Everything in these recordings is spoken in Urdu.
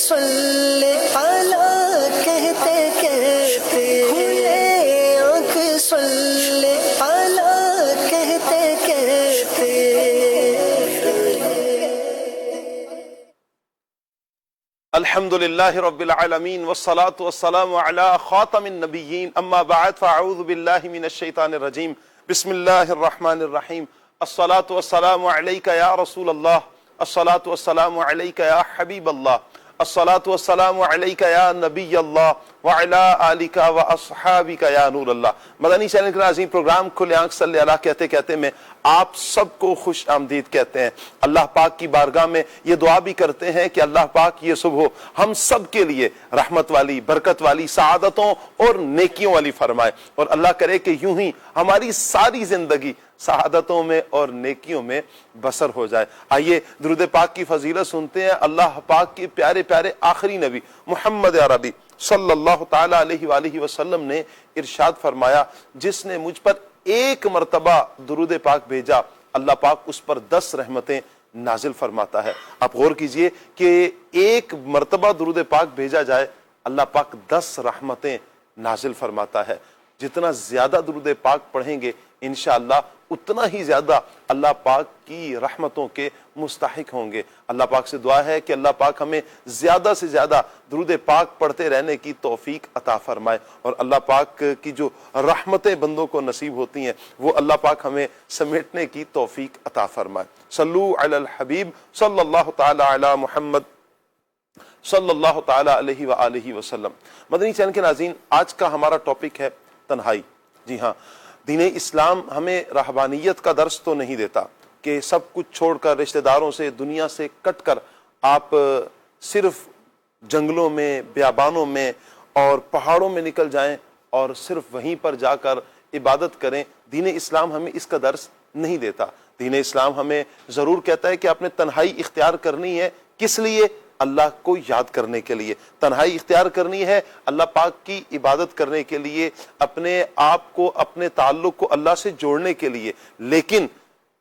صلی علی کہتے کہتے کھلے آنکھ صلی علی کہتے کہتے الحمد للہ رب العالمین والصلاة والسلام علی خاتم النبیین اما بعد فاعوذ باللہ من الشیطان الرجیم بسم اللہ الرحمن الرحیم الصلاة والسلام علیک یا رسول اللہ الصلاة والسلام علیک یا حبیب اللہ الصلاة والسلام علیک یا نبی اللہ وعلا آلک و اصحابک یا نور اللہ۔ مدنی چینل کے ناظرین، پروگرام کھلے آنکھ صلی اللہ کہتے کہتے میں آپ سب کو خوش آمدید کہتے ہیں۔ اللہ پاک کی بارگاہ میں یہ دعا بھی کرتے ہیں کہ اللہ پاک یہ صبح ہم سب کے لیے رحمت والی، برکت والی، سعادتوں اور نیکیوں والی فرمائے، اور اللہ کرے کہ یوں ہی ہماری ساری زندگی سعادتوں میں اور نیکیوں میں بسر ہو جائے۔ آئیے درود پاک کی فضیلت سنتے ہیں۔ اللہ پاک کے پیارے پیارے آخری نبی محمد عربی صلی اللہ تعالی علیہ وآلہ وسلم نے ارشاد فرمایا، جس نے مجھ پر ایک مرتبہ درود پاک بھیجا اللہ پاک اس پر 10 رحمتیں نازل فرماتا ہے۔ آپ غور کیجئے کہ ایک مرتبہ درود پاک بھیجا جائے اللہ پاک 10 رحمتیں نازل فرماتا ہے۔ جتنا زیادہ درود پاک پڑھیں گے انشاءاللہ اتنا ہی زیادہ اللہ پاک کی رحمتوں کے مستحق ہوں گے۔ اللہ پاک سے دعا ہے کہ اللہ پاک ہمیں زیادہ سے زیادہ درود پاک پڑھتے رہنے کی توفیق عطا فرمائے، اور اللہ پاک کی جو رحمتیں بندوں کو نصیب ہوتی ہیں وہ اللہ پاک ہمیں سمیٹنے کی توفیق عطا فرمائے۔ صلو علی الحبیب صلی اللہ تعالی علی محمد صلی اللہ تعالی علیہ وآلہ وسلم۔ مدنی چینل کے ناظرین، آج کا ہمارا ٹاپک ہے تنہائی۔ جی ہاں، دین اسلام ہمیں رہبانیت کا درس تو نہیں دیتا کہ سب کچھ چھوڑ کر، رشتہ داروں سے، دنیا سے کٹ کر آپ صرف جنگلوں میں، بیابانوں میں اور پہاڑوں میں نکل جائیں اور صرف وہیں پر جا کر عبادت کریں۔ دین اسلام ہمیں اس کا درس نہیں دیتا۔ دین اسلام ہمیں ضرور کہتا ہے کہ آپ نے تنہائی اختیار کرنی ہے۔ کس لیے؟ اللہ کو یاد کرنے کے لیے تنہائی اختیار کرنی ہے، اللہ پاک کی عبادت کرنے کے لیے، اپنے آپ کو، اپنے تعلق کو اللہ سے جوڑنے کے لیے۔ لیکن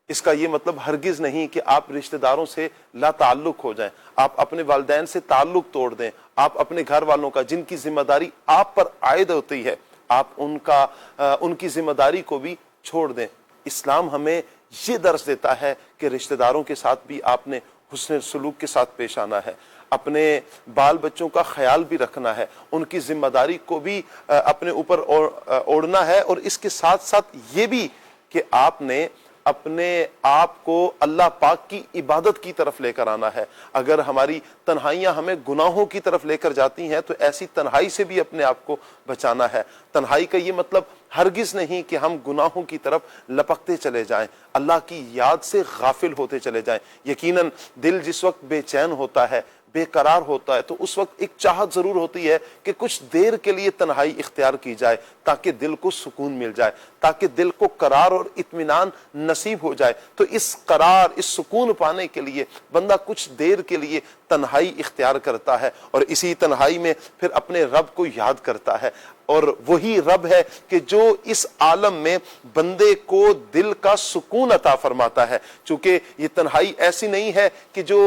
اس کا یہ مطلب ہرگز نہیں کہ آپ رشتہ داروں سے لا تعلق ہو جائیں، آپ اپنے والدین سے تعلق توڑ دیں، آپ اپنے گھر والوں کا، جن کی ذمہ داری آپ پر عائد ہوتی ہے، آپ ان کی ذمہ داری کو بھی چھوڑ دیں۔ اسلام ہمیں یہ درس دیتا ہے کہ رشتہ داروں کے ساتھ بھی آپ نے حسن سلوک کے ساتھ پیش آنا ہے، اپنے بال بچوں کا خیال بھی رکھنا ہے، ان کی ذمہ داری کو بھی اپنے اوپر اوڑھنا ہے، اور اس کے ساتھ ساتھ یہ بھی کہ آپ نے اپنے آپ کو اللہ پاک کی عبادت کی طرف لے کر آنا ہے۔ اگر ہماری تنہائیاں ہمیں گناہوں کی طرف لے کر جاتی ہیں تو ایسی تنہائی سے بھی اپنے آپ کو بچانا ہے۔ تنہائی کا یہ مطلب ہرگز نہیں کہ ہم گناہوں کی طرف لپکتے چلے جائیں، اللہ کی یاد سے غافل ہوتے چلے جائیں۔ یقیناً دل جس وقت بے چین ہوتا ہے، بے قرار ہوتا ہے، تو اس وقت ایک چاہت ضرور ہوتی ہے کہ کچھ دیر کے لیے تنہائی اختیار کی جائے تاکہ دل کو سکون مل جائے، تاکہ دل کو قرار اور اطمینان نصیب ہو جائے۔ تو اس قرار، اس سکون پانے کے لیے بندہ کچھ دیر کے لیے تنہائی اختیار کرتا ہے، اور اسی تنہائی میں پھر اپنے رب کو یاد کرتا ہے، اور وہی رب ہے کہ جو اس عالم میں بندے کو دل کا سکون عطا فرماتا ہے۔ چونکہ یہ تنہائی ایسی نہیں ہے کہ جو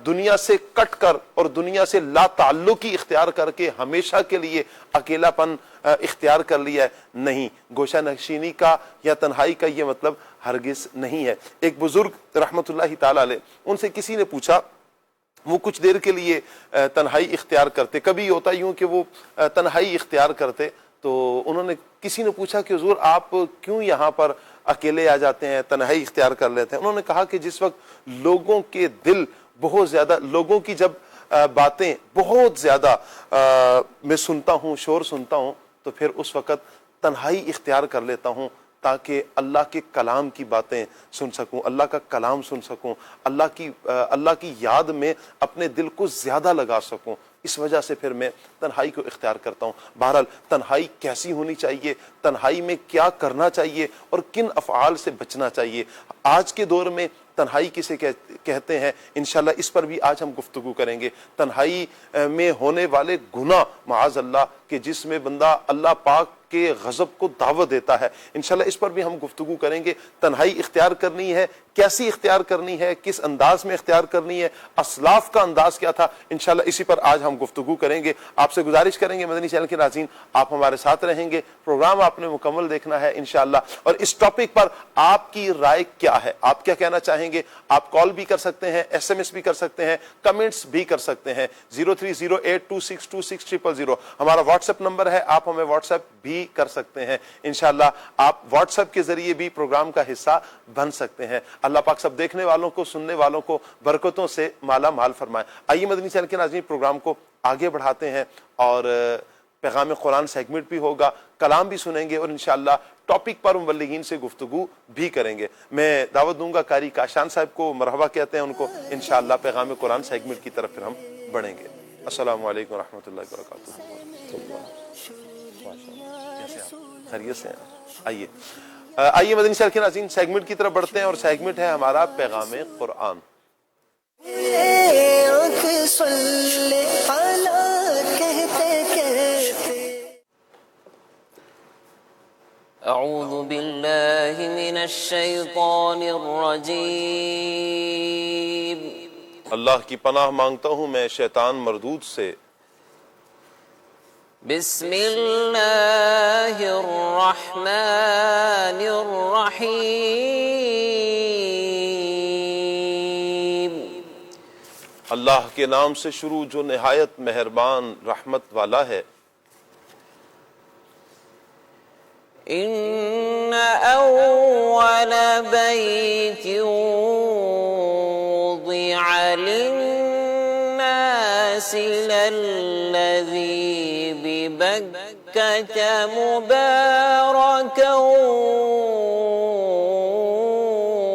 دنیا سے کٹ کر اور دنیا سے لا تعلقی اختیار کر کے ہمیشہ کے لیے اکیلا پن اختیار کر لیا ہے، نہیں، گوشہ نشینی کا یا تنہائی کا یہ مطلب ہرگز نہیں ہے۔ ایک بزرگ رحمت اللہ تعالی علیہ، ان سے کسی نے پوچھا، وہ کچھ دیر کے لیے تنہائی اختیار کرتے، کبھی ہوتا یوں کہ وہ تنہائی اختیار کرتے، تو انہوں نے کسی نے پوچھا کہ حضور آپ کیوں یہاں پر اکیلے آ جاتے ہیں، تنہائی اختیار کر لیتے ہیں؟ انہوں نے کہا کہ جس وقت لوگوں کے دل بہت زیادہ، لوگوں کی جب باتیں بہت زیادہ میں سنتا ہوں، شور سنتا ہوں، تو پھر اس وقت تنہائی اختیار کر لیتا ہوں تاکہ اللہ کے کلام کی باتیں سن سکوں، اللہ کا کلام سن سکوں، اللہ کی یاد میں اپنے دل کو زیادہ لگا سکوں۔ اس وجہ سے پھر میں تنہائی کو اختیار کرتا ہوں۔ بہرحال تنہائی کیسی ہونی چاہیے، تنہائی میں کیا کرنا چاہیے اور کن افعال سے بچنا چاہیے، آج کے دور میں تنہائی کسے کہتے ہیں، انشاءاللہ اس پر بھی آج ہم گفتگو کریں گے۔ تنہائی میں ہونے والے گناہ، معاذ اللہ، کہ جس میں بندہ اللہ پاک کے غضب کو دعوت دیتا ہے. انشاءاللہ اس پر بھی ہم گفتگو کریں گے. تنہائی اختیار کرنی ہے، کیسی اختیار کرنی ہے، کس انداز میں اختیار کرنی ہے، اسلاف کا انداز کیا تھا، انشاءاللہ اسی پر آج ہم گفتگو کریں گے. آپ سے گزارش کریں گے مدنی چینل کے ناظرین آپ ہمارے ساتھ رہیں گے، پروگرام آپ نے مکمل دیکھنا ہے انشاءاللہ. اور اس ٹاپک پر آپ کی رائے کیا ہے، آپ کیا کہنا چاہیں گے؟ آپ کال بھی کر سکتے ہیں، ایس ایم ایس بھی کر سکتے ہیں، کمنٹس بھی کر سکتے ہیں. 0308262600 ہمارا واٹس ایپ نمبر ہے، آپ ہمیں واٹس ایپ بھی کر سکتے ہیں. انشاءاللہ آپ واٹس ایپ کے ذریعے بھی پروگرام کا حصہ بن سکتے ہیں. اللہ پاک سب دیکھنے والوں کو، سننے والوں کو برکتوں سے مالا مال فرمائے. آئیے مدنی چینل کے ناظرین پروگرام کو آگے بڑھاتے ہیں اور پیغام قرآن سیگمنٹ بھی ہوگا، کلام بھی سنیں گے اور انشاءاللہ ٹاپک پر مبلغین سے گفتگو بھی کریں گے. میں دعوت دوں گا قاری کاشان صاحب کو، مرحبا کہتے ہیں ان کو. انشاءاللہ پیغام قرآن سیگمنٹ کی طرف پھر ہم بڑھیں گے. السلام علیکم ورحمۃ اللہ وبرکاتہ. خیریت سے ہیں؟ آئیے مدنی چینل کے ناظرین سیگمنٹ کی طرف بڑھتے ہیں اور سیگمنٹ ہے ہمارا پیغام قرآن. اعوذ باللہ من الشیطان الرجیم. اللہ کی پناہ مانگتا ہوں میں شیطان مردود سے. بسم اللہ الرحمن الرحیم. اللہ کے نام سے شروع جو نہایت مہربان رحمت والا ہے. ان اول بیت وضع للناس للذی ببکۃ مبارکا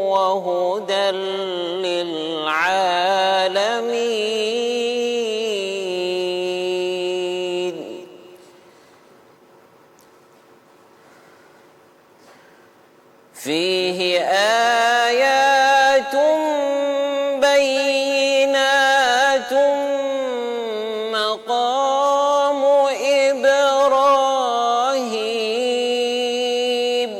وہدی للعالمین. فیہ آیات بینات مقام ابراہیم.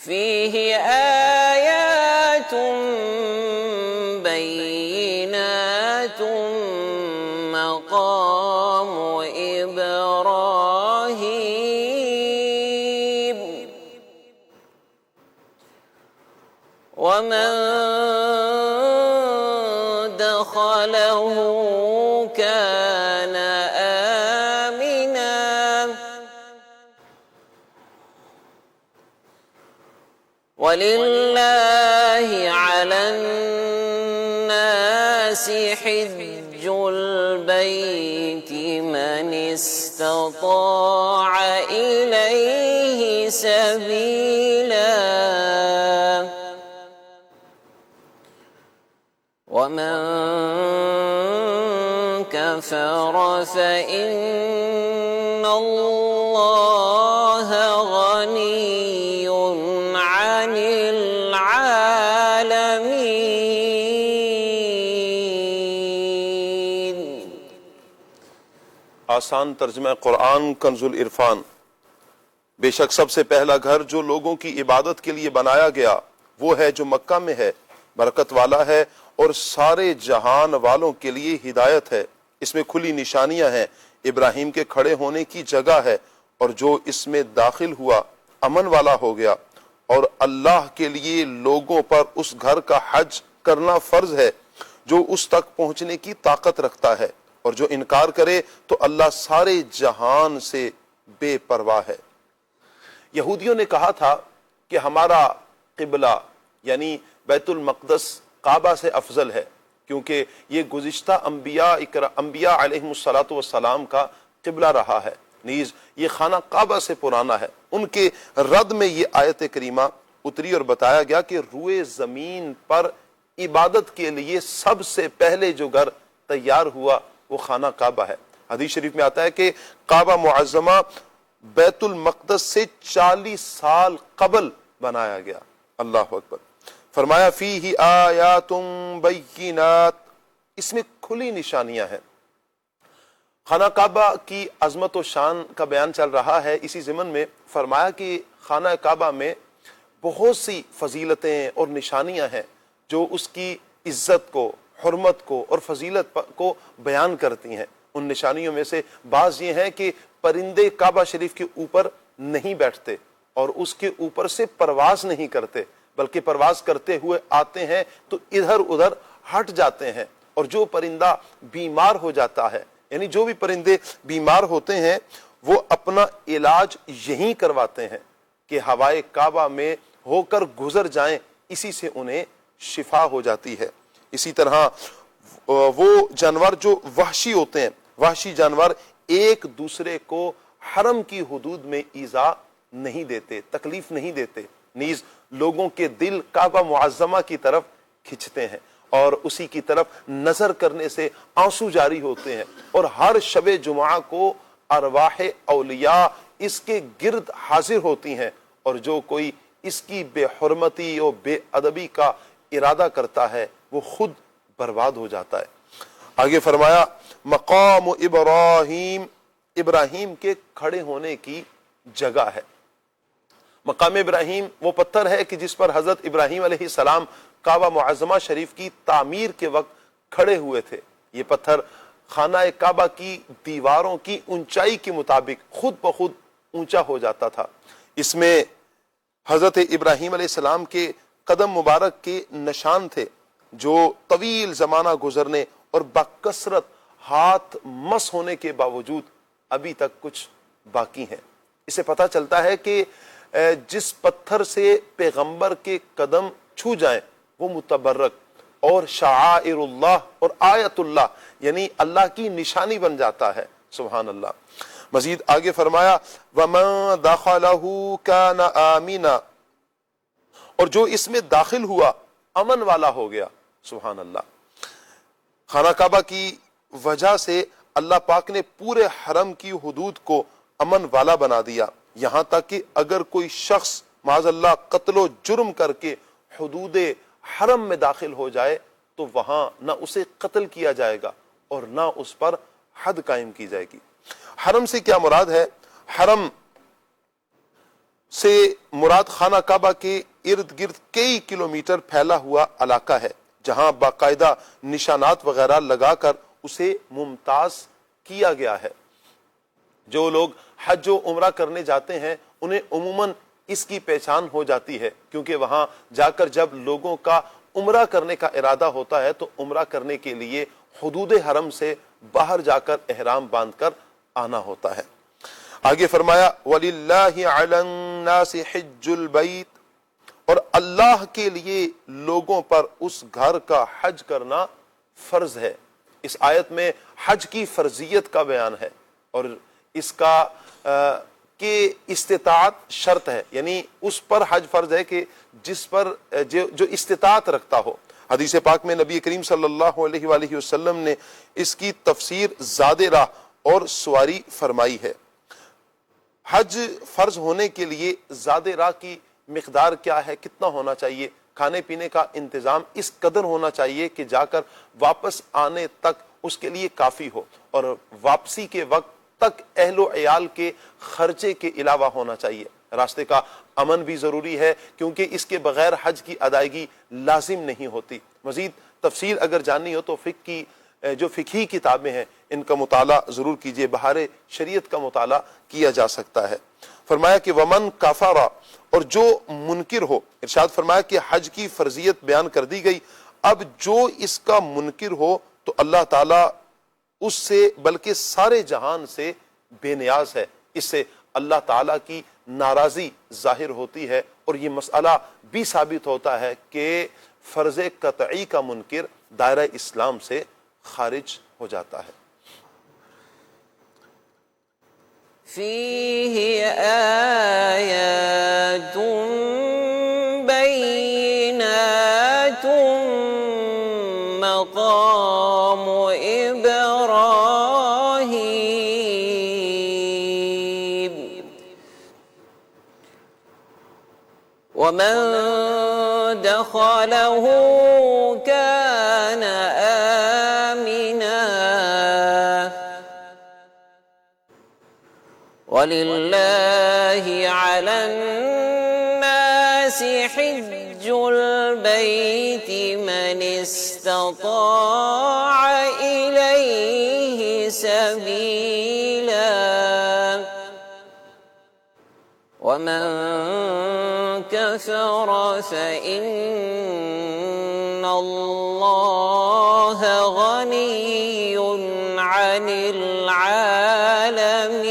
فیہ آیات بینات مقام ابراہیم. ومن دخله كان آمنا وللہ علی الناس حج البیت من استطاع الیہ سبیلا ومن كفر فإن الله غني عن العالمين. آسان ترجمہ قرآن کنز العرفان. بے شک سب سے پہلا گھر جو لوگوں کی عبادت کے لیے بنایا گیا وہ ہے جو مکہ میں ہے، برکت والا ہے اور سارے جہان والوں کے لیے ہدایت ہے. اس میں کھلی نشانیاں ہیں، ابراہیم کے کھڑے ہونے کی جگہ ہے اور جو اس میں داخل ہوا امن والا ہو گیا. اور اللہ کے لیے لوگوں پر اس گھر کا حج کرنا فرض ہے جو اس تک پہنچنے کی طاقت رکھتا ہے، اور جو انکار کرے تو اللہ سارے جہان سے بے پرواہ ہے. یہودیوں نے کہا تھا کہ ہمارا قبلہ یعنی بیت المقدس کعبہ سے افضل ہے، کیونکہ یہ گزشتہ انبیاء علیہم السلام کا قبلہ رہا ہے، نیز یہ خانہ کعبہ سے پرانا ہے. ان کے رد میں یہ آیت کریمہ اتری اور بتایا گیا کہ روئے زمین پر عبادت کے لیے سب سے پہلے جو گھر تیار ہوا وہ خانہ کعبہ ہے. حدیث شریف میں آتا ہے کہ کعبہ معظمہ بیت المقدس سے 40 سال قبل بنایا گیا. اللہ اکبر. فرمایا فیہ آیات بینات، اس میں کھلی نشانیاں ہیں۔ خانہ کعبہ کی عظمت و شان کا بیان چل رہا ہے، اسی ضمن میں فرمایا کہ خانہ کعبہ میں بہت سی فضیلتیں اور نشانیاں ہیں جو اس کی عزت کو، حرمت کو اور فضیلت کو بیان کرتی ہیں۔ ان نشانیوں میں سے بعض یہ ہیں کہ پرندے کعبہ شریف کے اوپر نہیں بیٹھتے اور اس کے اوپر سے پرواز نہیں کرتے، بلکہ پرواز کرتے ہوئے آتے ہیں تو ادھر ادھر ہٹ جاتے ہیں، اور جو پرندہ بیمار ہو جاتا ہے، یعنی جو بھی پرندے بیمار ہوتے ہیں وہ اپنا علاج یہیں کرواتے ہیں کہ ہوائے کعبہ میں ہو کر گزر جائیں، اسی سے انہیں شفا ہو جاتی ہے۔ اسی طرح وہ جانور جو وحشی ہوتے ہیں، وحشی جانور ایک دوسرے کو حرم کی حدود میں ایذا نہیں دیتے، تکلیف نہیں دیتے، نیز لوگوں کے دل کعبہ معظمہ کی طرف کھنچتے ہیں اور اسی کی طرف نظر کرنے سے آنسو جاری ہوتے ہیں، اور ہر شب جمعہ کو ارواح اولیاء اس کے گرد حاضر ہوتی ہیں، اور جو کوئی اس کی بے حرمتی اور بے ادبی کا ارادہ کرتا ہے وہ خود برباد ہو جاتا ہے۔ آگے فرمایا مقام ابراہیم، ابراہیم کے کھڑے ہونے کی جگہ ہے۔ مقام ابراہیم وہ پتھر ہے کہ جس پر حضرت ابراہیم علیہ السلام کعبہ معظمہ شریف کی تعمیر کے وقت کھڑے ہوئے تھے۔ یہ پتھر خانہ کعبہ کی دیواروں کی اونچائی کے مطابق خود بخود اونچا ہو جاتا تھا۔ اس میں حضرت ابراہیم علیہ السلام کے قدم مبارک کے نشان تھے جو طویل زمانہ گزرنے اور بکثرت ہاتھ مس ہونے کے باوجود ابھی تک کچھ باقی ہیں۔ اسے پتہ چلتا ہے کہ جس پتھر سے پیغمبر کے قدم چھو جائیں وہ متبرک اور شعائر اللہ اور آیت اللہ یعنی اللہ کی نشانی بن جاتا ہے۔ سبحان اللہ۔ مزید آگے فرمایا وَمَن دَخَلَهُ كَانَ آمِنًا، اور جو اس میں داخل ہوا امن والا ہو گیا۔ سبحان اللہ۔ خانہ کعبہ کی وجہ سے اللہ پاک نے پورے حرم کی حدود کو امن والا بنا دیا، یہاں تک کہ اگر کوئی شخص معاذ اللہ قتل و جرم کر کے حدود حرم میں داخل ہو جائے تو وہاں نہ اسے قتل کیا جائے گا اور نہ اس پر حد قائم کی جائے گی۔ حرم سے کیا مراد ہے؟ حرم سے مراد خانہ کعبہ کے ارد گرد کئی کلومیٹر پھیلا ہوا علاقہ ہے جہاں باقاعدہ نشانات وغیرہ لگا کر اسے ممتاز کیا گیا ہے۔ جو لوگ حج و عمرہ کرنے جاتے ہیں انہیں عموماً اس کی پہچان ہو جاتی ہے، کیونکہ وہاں جا کر جب لوگوں کا عمرہ کرنے کا ارادہ ہوتا ہے تو عمرہ کرنے کے لیے حدود حرم سے باہر جا کر احرام باندھ کر آنا ہوتا ہے۔ آگے فرمایا وَلِلَّهِ عَلَى النَّاسِ حِجُّ الْبَيْتِ، اور اللہ کے لیے لوگوں پر اس گھر کا حج کرنا فرض ہے۔ اس آیت میں حج کی فرضیت کا بیان ہے اور اس کا کہ استطاعت شرط ہے، یعنی اس پر حج فرض ہے کہ جس پر جو استطاعت رکھتا ہو۔ حدیث پاک میں نبی کریم صلی اللہ علیہ وآلہ وسلم نے اس کی تفسیر زاد راہ اور سواری فرمائی ہے۔ حج فرض ہونے کے لیے زاد راہ کی مقدار کیا ہے، کتنا ہونا چاہیے؟ کھانے پینے کا انتظام اس قدر ہونا چاہیے کہ جا کر واپس آنے تک اس کے لیے کافی ہو، اور واپسی کے وقت تک اہل و عیال کے خرچے کے علاوہ ہونا چاہیے۔ راستے کا امن بھی ضروری ہے کیونکہ اس کے بغیر حج کی ادائیگی لازم نہیں ہوتی۔ مزید تفصیل اگر جاننی ہو تو فقہ کی جو فقہی کتابیں ہیں ان کا مطالعہ ضرور کیجیے، بہار شریعت کا مطالعہ کیا جا سکتا ہے۔ فرمایا کہ ومن کفر، اور جو منکر ہو، ارشاد فرمایا کہ حج کی فرضیت بیان کر دی گئی، اب جو اس کا منکر ہو تو اللہ تعالی اس سے بلکہ سارے جہان سے بے نیاز ہے۔ اس سے اللہ تعالیٰ کی ناراضی ظاہر ہوتی ہے اور یہ مسئلہ بھی ثابت ہوتا ہے کہ فرض قطعی کا منکر دائرہ اسلام سے خارج ہو جاتا ہے۔ فیہ آیات بینات مقام ابراہیم ومن دخلہ کان آمنا وَلِلَّهِ عَلَى النَّاسِ حِجُّ الْبَيْتِ مَنِ اسْتَطَاعَ إِلَيْهِ سَبِيلًا وَمَن كَفَرَ فَإِنَّ اللَّهَ غَنِيٌّ عَنِ الْعَالَمِينَ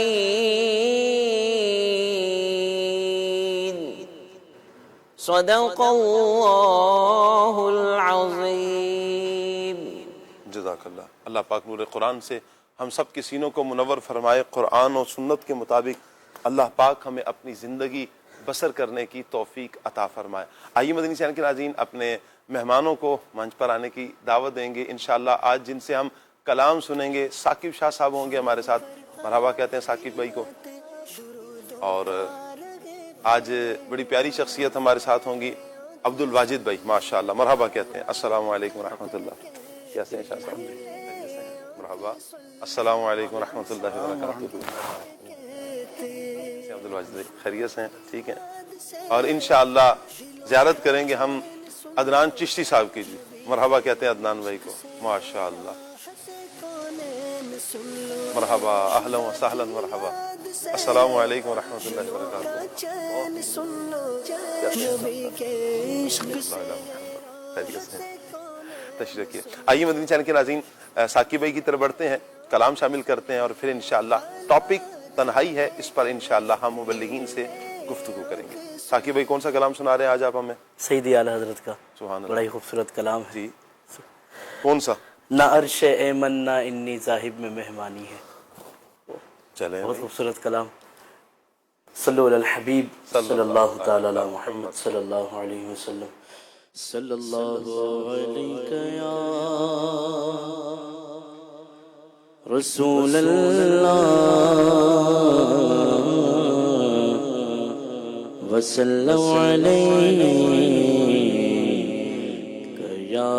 صدق اللہ العظیم۔ جزاک اللہ۔ اللہ پاک نور قرآن سے ہم سب کے سینوں کو منور فرمائے، قرآن اور سنت کے مطابق اللہ پاک ہمیں اپنی زندگی بسر کرنے کی توفیق عطا فرمائے۔ آئیے مدنی چینل کے ناظرین اپنے مہمانوں کو منچ پر آنے کی دعوت دیں گے انشاءاللہ۔ آج جن سے ہم کلام سنیں گے ثاقب شاہ صاحب ہوں گے ہمارے ساتھ، مرحبا کہتے ہیں ثاقب بھائی کو۔ اور آج بڑی پیاری شخصیت ہمارے ساتھ ہوں گی عبد الواجد بھائی، ماشاءاللہ، مرحبا کہتے ہیں۔ السلام علیکم ورحمۃ اللہ، کیسے ہیں شاہ صاحب؟ مرحبا، السلام علیکم ورحمۃ اللہ وبرکاتہ۔ عبد الواجد بھائی خیریت سے ہیں؟ ٹھیک ہیں۔ اور انشاءاللہ زیارت کریں گے ہم عدنان چشتی صاحب کی جی، مرحبا کہتے ہیں عدنان بھائی کو، ماشاءاللہ، مرحبا، اہلا و سہلا، مرحبا، السلام علیکم ورحمۃ اللہ وبرکاتہ۔ تشریف رکھیے۔ آئیے مدنی چینل کے ناظرین ثاقب بھائی کی طرف بڑھتے ہیں، کلام شامل کرتے ہیں اور پھر انشاءاللہ ٹاپک تنہائی ہے، اس پر انشاءاللہ ہم مبلغین سے گفتگو کریں گے۔ ثاقب بھائی کون سا کلام سنا رہے ہیں آج آپ ہمیں؟ سیدی اعلیٰ حضرت کا سبحان اللہ، بڑا ہی خوبصورت کلام ہے جی، کون سا؟ نہ عرش ایمن نہ انی ذاہب میں مہمانی ہے، چلیں بہت خوبصورت کلام۔ صلو علی الحبیب صلی اللہ تعالی علی محمد صلی اللہ علیہ وسلم۔ صلی اللہ علیہ یا رسول اللہ وسلم علیک یا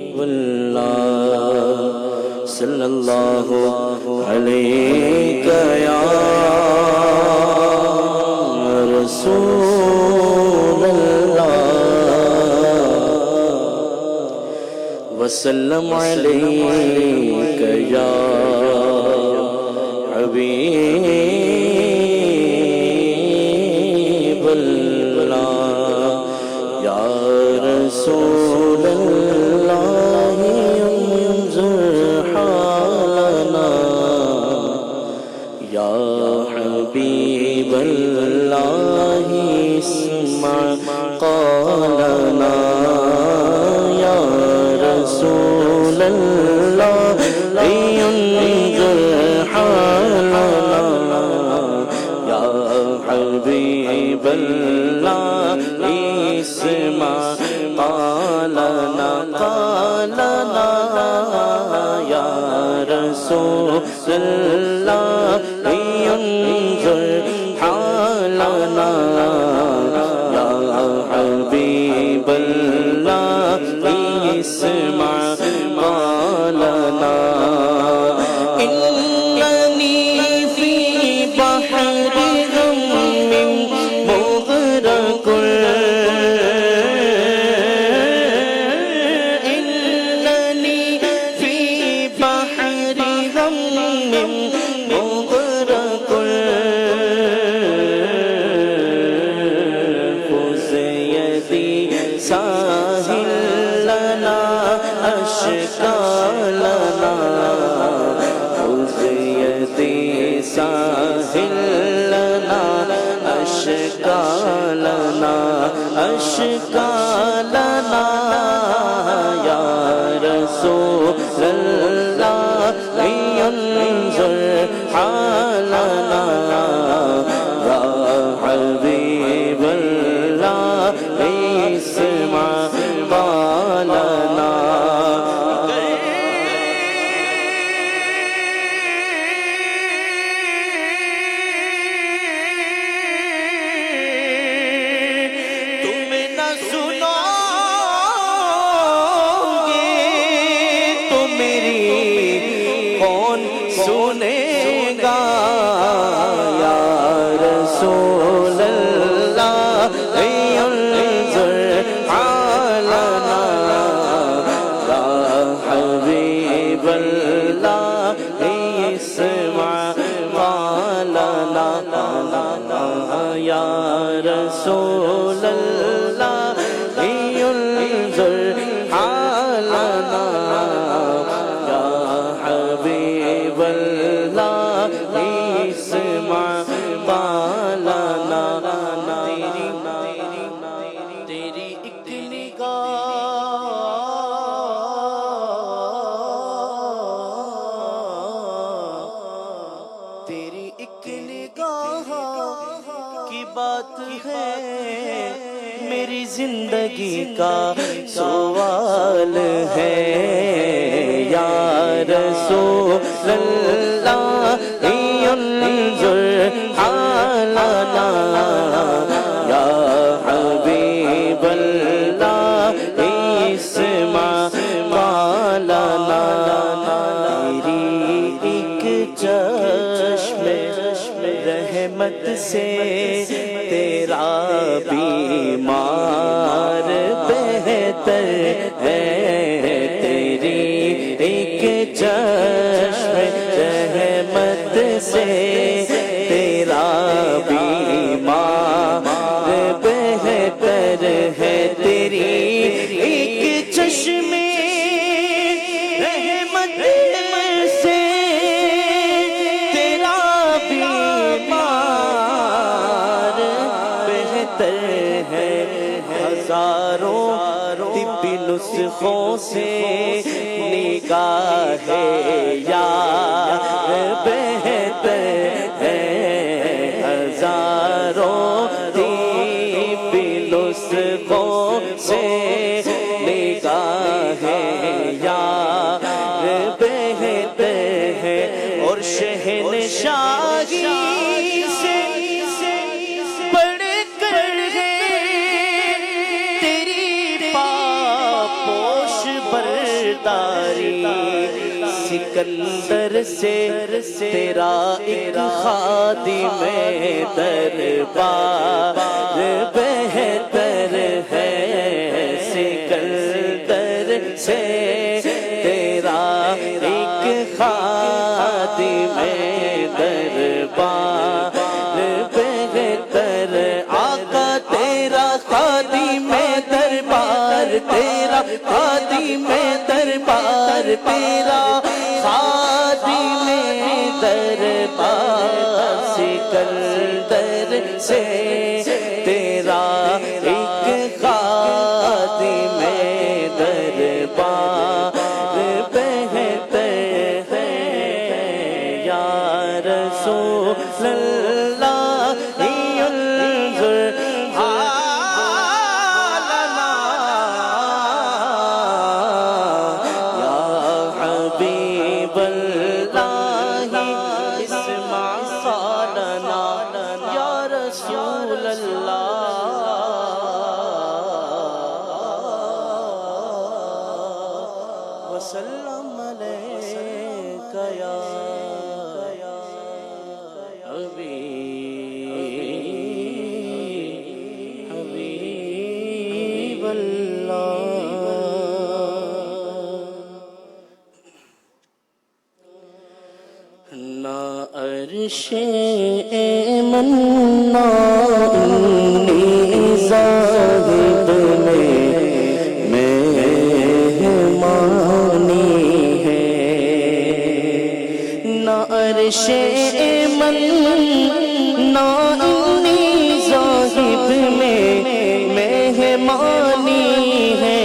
حبیب اللہ، صلی اللہ علیک یا رسول اللہ وسلم علیک یا حبیب اللہ یا رسول اللہ انظر حالنا یا حبیب اللہ اسمع قولنا یا رسول اللہ انظر حالنا یا حبیب اللہ اسمع قولنا قالنا یا رسول اللہ انظر حالنا یا حبیب اللہ اسمع قولنا اننی فی بحر غم مغرق اننی فی بحر غم مغرق خذ یدی ساحل لنا اشکالنا خذ یدی ساحل لنا اشکالنا اشکالنا یا رسول اللہ انظر حالنا یا حبیب اللہ اسمع قولنا کون سنے گا یا رسول اللہ انظر حالنا یا حبیب اللہ اسمع قالنا یا رسول اللہ انظر حالنا یا حبیب اللہ اسمع قالنا تیری ایک نگاہ تیری ایک نگاہ کی بات ہے میری زندگی کا سوال ہے یا رسول اللہ انظر حالنا یا حبیب اللہ اسمع قالنا تیری ایک چشم رحمت سے تیرا بیمار بہتر ہے تیری ایک چشم رحمت سے تیرا بیمار بہتر ہے تیری ایک چشم رحمت سے تیرا بیمار بہتر ہے ہزاروں طبی نسخوں سے نگاہ یار بہتر ہے ہزاروں طبی نسخوں سے نگاہ یار بہتر ہے اور شہنشاہی سے بڑھ کر ہے تیری پاپوش برداری سکندر سے تیرا ایک خادم دربار بہتر ہے سکندر سے تیرا ایک خادم دربار بہتر آقا تیرا خادم دربار تیرا خادم دربار تیرا خادم دربار سکندر سے تیرا ایک خادم دربار بہتر ہے یا رسول اللہ انظر حالنا یا حبیب اللہ اسمع قالنا یا رسول اللہ وسلم علیک یا حبیب اللہ نا عرش ایمن نا انی زاہد میں مہمانی ہے نا عرش ایمن نا انی زاہد میں مہمانی ہے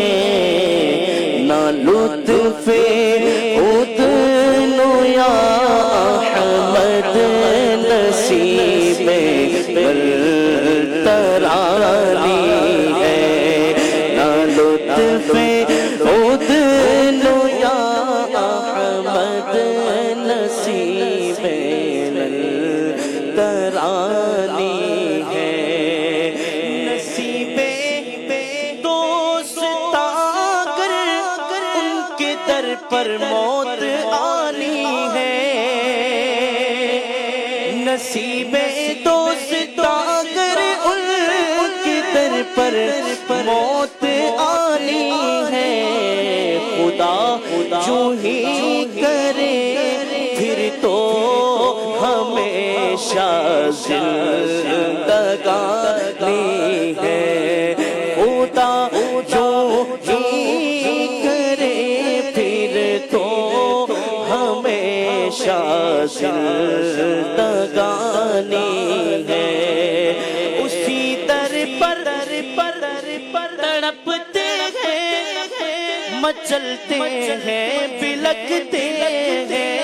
نا لطف ادن یا احمد نصیب ترانی ہے نا لطف ادن یا احمد نصیب ترانی ہے نصیب دوست اگر ان کے در پر موت آنی ہے نصیب دوست اگر ان کے در پر موت آنی ہے، خدا جو ہی کرے پھر تو ہمیشہ زندگانی ہے، خدا جو ہی کرے پھر تو ہمیشہ زندگانی ہے، اسی در پر تڑپتے ہیں، مچلتے ہیں، بلکتے ہیں،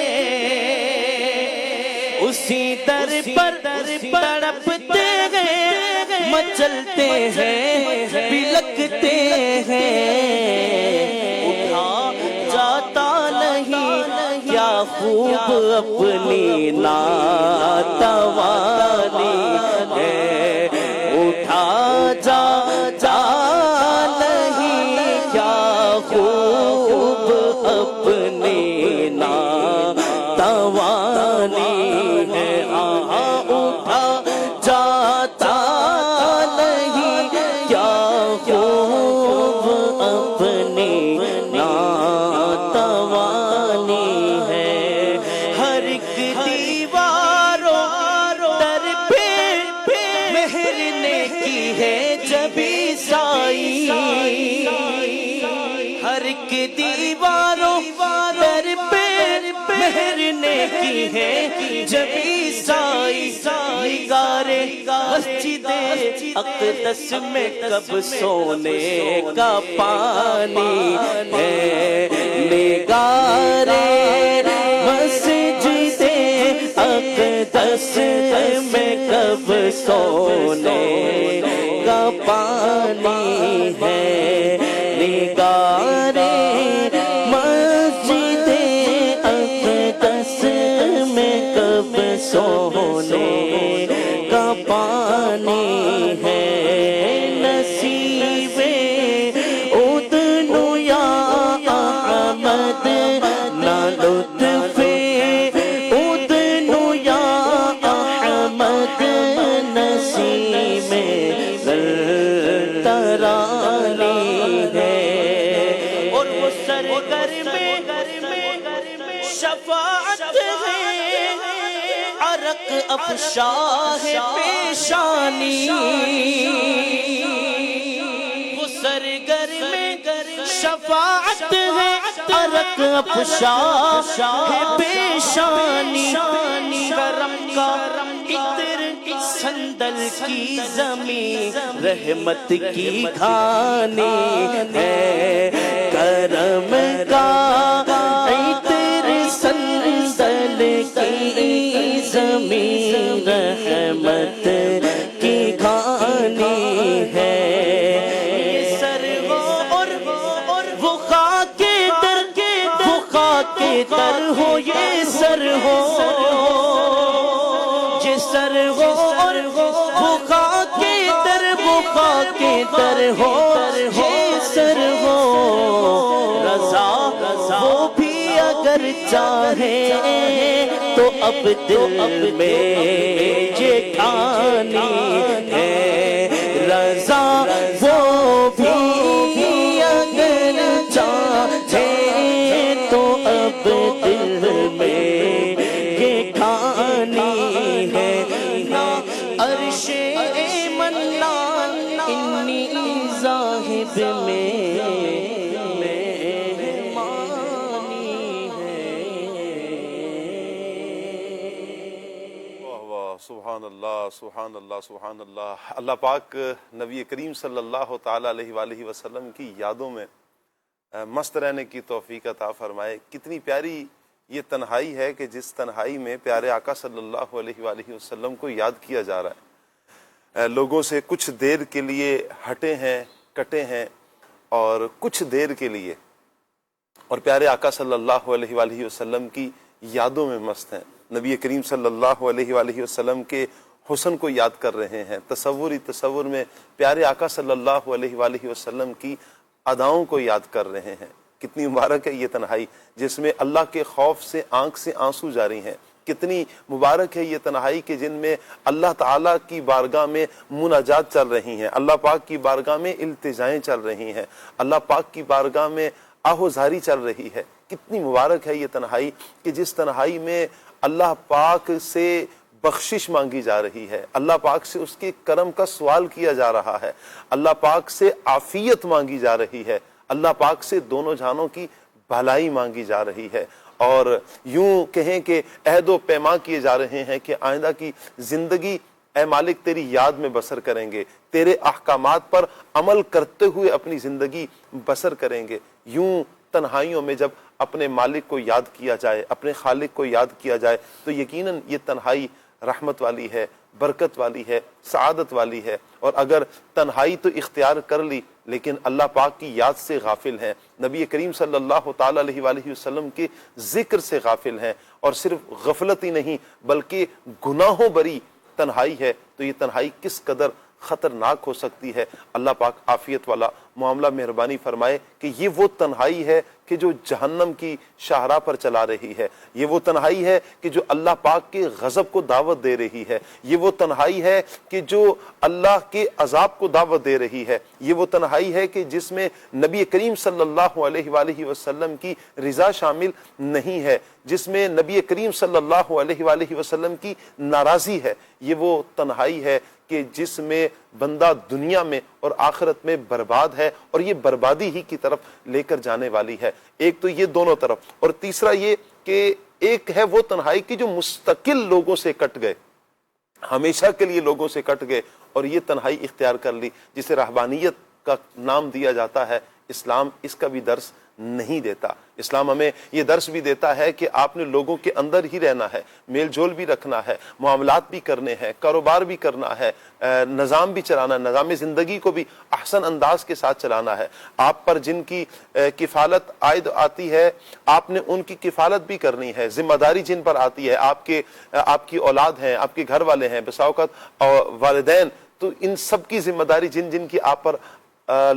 اسی در پر تڑپتے ہیں، مچلتے ہیں، بلکتے ہیں، اٹھا جاتا نہیں کیا خوب اپنی ناتوانی ہے، اٹھا جاتا نہیں کیا خوب اپنی ناتوانی ہے، اٹھا جاتا نہیں کیا خوب اپنی ناتوانی ہے، ہر ایک دیواروں در پہ مہر نے کی ہے جبھی سائی، ہر ایک دیواروں در پہ مہر نے کی ہے جبھی سائی، نگارے مسجد اقدس میں کب سونے کا پانی ہے، نگارے مسجد اقدس میں کب سونے کا پانی ہے، نگارے مسجد اقدس میں کب سونے کا پانی ہے، نصیب ادنو یا احمد نہ لطف ادنو یا احمد نصیب ترانی ہے، اور وہ سرگر میں شفاعت ہے، عرق افشا ہے پیشانی، وہ سرگر میں شفاعت ہے، عرق افشا ہے پیشانی، کرم کا عطر صندل کی زمین رحمت کی کھانی ہے، کرم کا عطر صندل کی زمین رحمت کی کھانی ہے، یہ سر اور وہ خاک در ہو، یہ سر ہو، یہ سر ہو اور وہ خاک در ہو، یہ سر ہو، رضا وہ بھی اگر چاہے تو اب دل میں یہ ٹھانی ہے، رضا وہ بھی اگر چاہے تو اب دل میں یہ ٹھانی ہے، نہ عرش منان انی ذاہب میں مہمانی ہے۔ واہ واہ، سبحان اللہ سبحان اللہ سبحان اللہ۔ اللہ پاک نبی کریم صلی اللہ تعالیٰ علیہ وآلہ وسلم کی یادوں میں مست رہنے کی توفیق عطا فرمائے۔ کتنی پیاری یہ تنہائی ہے کہ جس تنہائی میں پیارے آقا صلی اللہ علیہ وآلہ وسلم کو یاد کیا جا رہا ہے، لوگوں سے کچھ دیر کے لیے ہٹے ہیں، کٹے ہیں، اور کچھ دیر کے لیے اور پیارے آقا صلی اللہ علیہ وآلہ وسلم کی یادوں میں مست ہیں، نبی کریم صلی اللہ علیہ وآلہ وسلم کے حسن کو یاد کر رہے ہیں، تصور میں پیارے آقا صلی اللہ علیہ وآلہ وسلم کی اداؤں کو یاد کر رہے ہیں۔ کتنی مبارک ہے یہ تنہائی جس میں اللہ کے خوف سے آنکھ سے آنسو جاری ہیں، کتنی مبارک ہے یہ تنہائی کہ جن میں اللہ تعالیٰ کی بارگاہ میں مناجات چل رہی ہیں، اللہ پاک کی بارگاہ میں التجائیں چل رہی ہیں، اللہ پاک کی بارگاہ میں آہوزاری چل رہی ہے۔ کتنی مبارک ہے یہ تنہائی کہ جس تنہائی میں اللہ پاک سے بخشش مانگی جا رہی ہے، اللہ پاک سے اس کے کرم کا سوال کیا جا رہا ہے، اللہ پاک سے عافیت مانگی جا رہی ہے، اللہ پاک سے دونوں جہانوں کی بھلائی مانگی جا رہی ہے، اور یوں کہیں کہ عہد و پیما کیے جا رہے ہیں کہ آئندہ کی زندگی اے مالک تیری یاد میں بسر کریں گے، تیرے احکامات پر عمل کرتے ہوئے اپنی زندگی بسر کریں گے۔ یوں تنہائیوں میں جب اپنے مالک کو یاد کیا جائے، اپنے خالق کو یاد کیا جائے، تو یقیناً یہ تنہائی رحمت والی ہے، برکت والی ہے، سعادت والی ہے۔ اور اگر تنہائی تو اختیار کر لی لیکن اللہ پاک کی یاد سے غافل ہیں، نبی کریم صلی اللہ تعالیٰ علیہ وآلہ وسلم کے ذکر سے غافل ہیں، اور صرف غفلت ہی نہیں بلکہ گناہوں بری تنہائی ہے، تو یہ تنہائی کس قدر خطرناک ہو سکتی ہے۔ اللہ پاک عافیت والا معاملہ مہربانی فرمائے کہ یہ وہ تنہائی ہے کہ جو جہنم کی شاہراہ پر چلا رہی ہے، یہ وہ تنہائی ہے کہ جو اللہ پاک کے غضب کو دعوت دے رہی ہے، یہ وہ تنہائی ہے کہ جو اللہ کے عذاب کو دعوت دے رہی ہے، یہ وہ تنہائی ہے کہ جس میں نبی کریم صلی اللہ علیہ وآلہ وسلم کی رضا شامل نہیں ہے، جس میں نبی کریم صلی اللہ علیہ وآلہ وسلم کی ناراضی ہے، یہ وہ تنہائی ہے کہ جس میں بندہ دنیا میں اور آخرت میں برباد ہے، اور یہ بربادی ہی کی طرف لے کر جانے والی ہے۔ ایک تو یہ دونوں طرف، اور تیسرا یہ کہ ایک ہے وہ تنہائی کی جو مستقل لوگوں سے کٹ گئے، ہمیشہ کے لیے لوگوں سے کٹ گئے اور یہ تنہائی اختیار کر لی، جسے رہبانیت کا نام دیا جاتا ہے۔ اسلام اس کا بھی درس نہیں دیتا۔ اسلام ہمیں یہ درس بھی دیتا ہے کہ آپ نے لوگوں کے اندر ہی رہنا ہے، میل جول بھی رکھنا ہے، معاملات بھی کرنے ہیں، کاروبار بھی کرنا ہے، نظام بھی چلانا ہے، نظام زندگی کو بھی احسن انداز کے ساتھ چلانا ہے۔ آپ پر جن کی کفالت عائد آتی ہے آپ نے ان کی کفالت بھی کرنی ہے۔ ذمہ داری جن پر آتی ہے، آپ کی اولاد ہیں، آپ کے گھر والے ہیں، بسا اوقات والدین، تو ان سب کی ذمہ داری جن کی آپ پر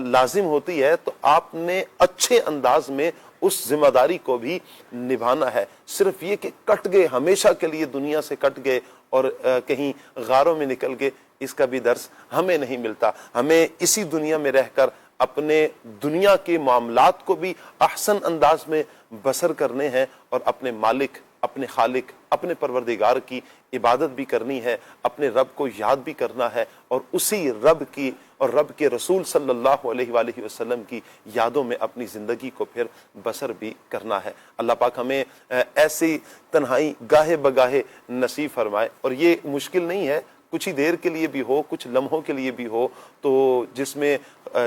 لازم ہوتی ہے، تو آپ نے اچھے انداز میں اس ذمہ داری کو بھی نبھانا ہے۔ صرف یہ کہ کٹ گئے، ہمیشہ کے لیے دنیا سے کٹ گئے اور کہیں غاروں میں نکل گئے، اس کا بھی درس ہمیں نہیں ملتا۔ ہمیں اسی دنیا میں رہ کر اپنے دنیا کے معاملات کو بھی احسن انداز میں بسر کرنے ہیں، اور اپنے مالک، اپنے خالق، اپنے پروردگار کی عبادت بھی کرنی ہے، اپنے رب کو یاد بھی کرنا ہے، اور اسی رب کی اور رب کے رسول صلی اللہ علیہ وآلہ وسلم کی یادوں میں اپنی زندگی کو پھر بسر بھی کرنا ہے۔ اللہ پاک ہمیں ایسی تنہائی گاہے بگاہے نصیب فرمائے، اور یہ مشکل نہیں ہے، کچھ ہی دیر کے لیے بھی ہو، کچھ لمحوں کے لیے بھی ہو، تو جس میں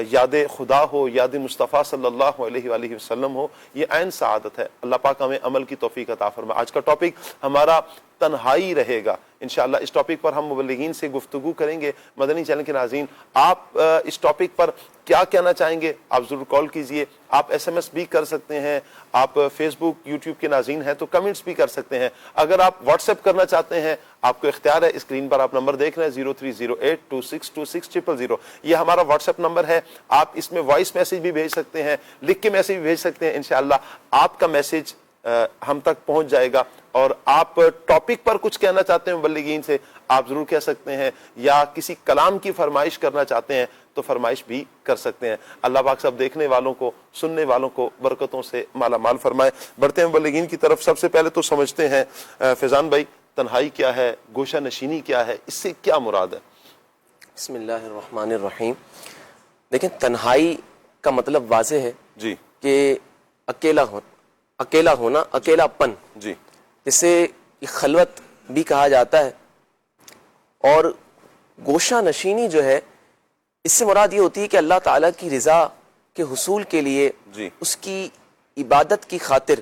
یاد خدا ہو، یاد مصطفیٰ صلی اللہ علیہ وآلہ وسلم ہو، یہ عین سعادت ہے۔ اللہ پاک ہمیں عمل کی توفیق عطا فرمائے۔ آج کا ٹاپک ہمارا تنہائی رہے گا انشاءاللہ۔ اس ٹاپک پر ہم مبلغین سے گفتگو کریں گے۔ مدنی چینل کے ناظرین، آپ اس ٹاپک پر کیا کہنا چاہیں گے آپ ضرور کال کیجئے، آپ ایس ایم ایس بھی کر سکتے ہیں، آپ فیس بک یوٹیوب کے ناظرین ہیں تو کمنٹس بھی کر سکتے ہیں۔ اگر آپ واٹس ایپ کرنا چاہتے ہیں آپ کو اختیار ہے، اسکرین پر آپ نمبر دیکھ رہے ہیں 0308262600، یہ ہمارا واٹس ایپ نمبر ہے۔ آپ اس میں وائس میسج بھی بھیج سکتے ہیں، لکھ کے میسج بھی بھیج سکتے ہیں، انشاءاللہ آپ کا میسج ہم تک پہنچ جائے گا۔ اور آپ ٹاپک پر کچھ کہنا چاہتے ہیں مبلغین سے آپ ضرور کہہ سکتے ہیں، یا کسی کلام کی فرمائش کرنا چاہتے ہیں تو فرمائش بھی کر سکتے ہیں۔ اللہ پاک سب دیکھنے والوں کو، سننے والوں کو برکتوں سے مالا مال فرمائے۔ بڑھتے ہیں مبلغین کی طرف۔ سب سے پہلے تو سمجھتے ہیں فیضان بھائی، تنہائی کیا ہے، گوشہ نشینی کیا ہے، اس سے کیا مراد ہے؟ بسم اللہ الرحمن الرحیم۔ دیکھیں، تنہائی کا مطلب واضح ہے جی کہ اکیلا ہونا، اکیلا پن، جی، جسے خلوت بھی کہا جاتا ہے۔ اور گوشہ نشینی جو ہے، اس سے مراد یہ ہوتی ہے کہ اللہ تعالیٰ کی رضا کے حصول کے لیے جی، اس کی عبادت کی خاطر،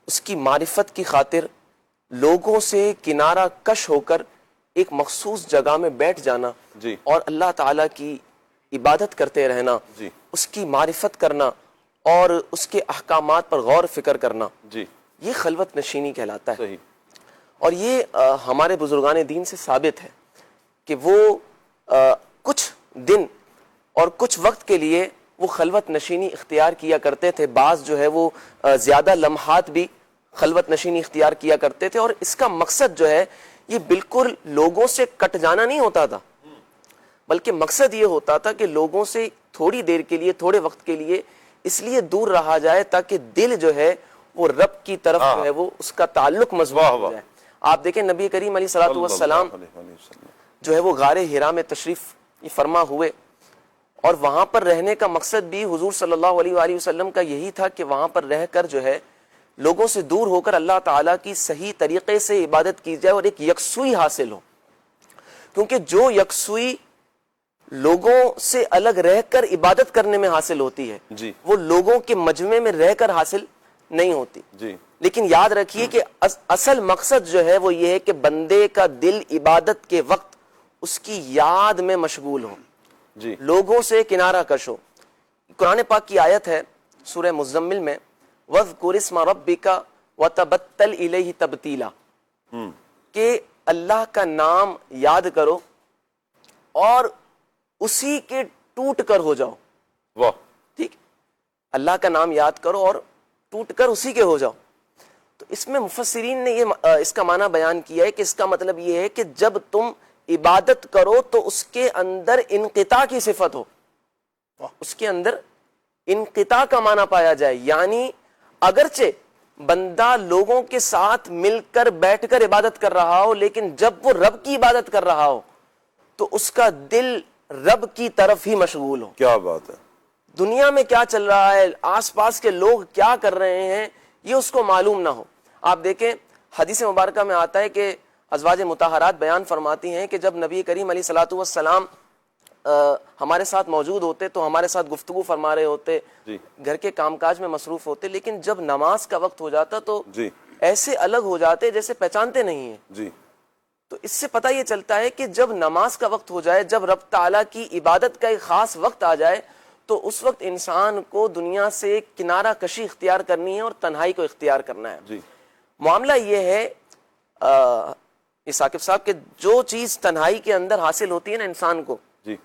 اس کی معرفت کی خاطر لوگوں سے کنارہ کش ہو کر ایک مخصوص جگہ میں بیٹھ جانا، جی، اور اللہ تعالیٰ کی عبادت کرتے رہنا، جی، اس کی معرفت کرنا اور اس کے احکامات پر غور فکر کرنا، جی، یہ خلوت نشینی کہلاتا ہے۔ صحیح۔ اور یہ ہمارے بزرگان دین سے ثابت ہے کہ وہ کچھ دن اور کچھ وقت کے لیے وہ خلوت نشینی اختیار کیا کرتے تھے۔ بعض جو ہے وہ زیادہ لمحات بھی خلوت نشینی اختیار کیا کرتے تھے، اور اس کا مقصد جو ہے یہ بالکل لوگوں سے کٹ جانا نہیں ہوتا تھا، بلکہ مقصد یہ ہوتا تھا کہ لوگوں سے تھوڑی دیر کے لیے، تھوڑے وقت کے لیے اس لیے دور رہا جائے تاکہ دل جو ہے وہ رب کی طرف جو ہے وہ اس کا تعلق مضبوط ہو جائے۔ آپ دیکھیں نبی کریم علیہ الصلوۃ والسلام جو ہے وہ غار حرا میں تشریف فرما ہوئے، اور وہاں پر رہنے کا مقصد بھی حضور صلی اللہ علیہ وآلہ وسلم کا یہی تھا کہ وہاں پر رہ کر جو ہے لوگوں سے دور ہو کر اللہ تعالیٰ کی صحیح طریقے سے عبادت کی جائے اور ایک یکسوئی حاصل ہو، کیونکہ جو یکسوئی لوگوں سے الگ رہ کر عبادت کرنے میں حاصل ہوتی ہے جی وہ لوگوں کے مجمع میں رہ کر حاصل نہیں ہوتی۔ جی لیکن یاد رکھیے کہ اصل مقصد جو ہے وہ یہ ہے کہ بندے کا دل عبادت کے وقت اس کی یاد میں مشغول ہو، جی لوگوں سے کنارہ کش ہو۔ قرآن پاک کی آیت ہے سورہ مزمل میں، وَاذْكُرِ اسْمَ رَبِّكَ وَتَبَتَّلْ إِلَيْهِ تَبْتِيلًا، کہ اللہ کا نام یاد کرو اور اسی کے ٹوٹ کر ہو جاؤ۔ واہ، ٹھیک، اللہ کا نام یاد کرو اور ٹوٹ کر اسی کے ہو جاؤ۔ تو اس میں مفسرین نے یہ اس کا معنی بیان کیا ہے کہ اس کا مطلب یہ ہے کہ جب تم عبادت کرو تو اس کے اندر انقطاع کی صفت ہو، اس کے اندر انقطاع کا معنی پایا جائے، یعنی اگرچہ بندہ لوگوں کے ساتھ مل کر بیٹھ کر عبادت کر رہا ہو، لیکن جب وہ رب کی عبادت کر رہا ہو تو اس کا دل رب کی طرف ہی مشغول ہو۔ کیا بات ہے، دنیا میں کیا چل رہا ہے، آس پاس کے لوگ کیا کر رہے ہیں، یہ اس کو معلوم نہ ہو۔ آپ دیکھیں حدیث مبارکہ میں آتا ہے کہ ازواج مطہرات بیان فرماتی ہیں کہ جب نبی کریم علیہ الصلوۃ والسلام ہمارے ساتھ موجود ہوتے تو ہمارے ساتھ گفتگو فرما رہے ہوتے، جی گھر کے کام کاج میں مصروف ہوتے، لیکن جب نماز کا وقت ہو جاتا تو جی ایسے الگ ہو جاتے جیسے پہچانتے نہیں ہیں۔ جی تو اس سے پتہ یہ چلتا ہے کہ جب نماز کا وقت ہو جائے، جب رب تعالیٰ کی عبادت کا ایک خاص وقت آ جائے تو اس وقت انسان کو دنیا سے کنارہ کشی اختیار کرنی ہے اور تنہائی کو اختیار کرنا ہے۔ جی معاملہ یہ ہے ثاقب صاحب کہ جو چیز تنہائی کے اندر حاصل ہوتی ہے نا انسان کو، جی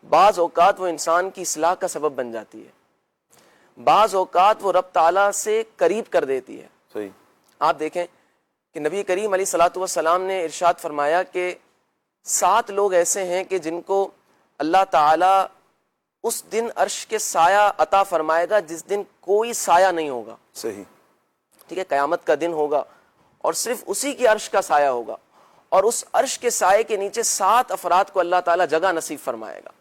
بعض اوقات وہ انسان کی اصلاح کا سبب بن جاتی ہے، بعض اوقات وہ رب تعالیٰ سے قریب کر دیتی ہے۔ صحیح، آپ دیکھیں کہ نبی کریم علیہ الصلوۃ والسلام نے ارشاد فرمایا کہ 7 لوگ ایسے ہیں کہ جن کو اللہ تعالیٰ اس دن عرش کے سایہ عطا فرمائے گا جس دن کوئی سایہ نہیں ہوگا۔ صحیح، ٹھیک ہے، قیامت کا دن ہوگا اور صرف اسی کی عرش کا سایہ ہوگا، اور اس عرش کے سائے کے نیچے 7 افراد کو اللہ تعالیٰ جگہ نصیب فرمائے گا۔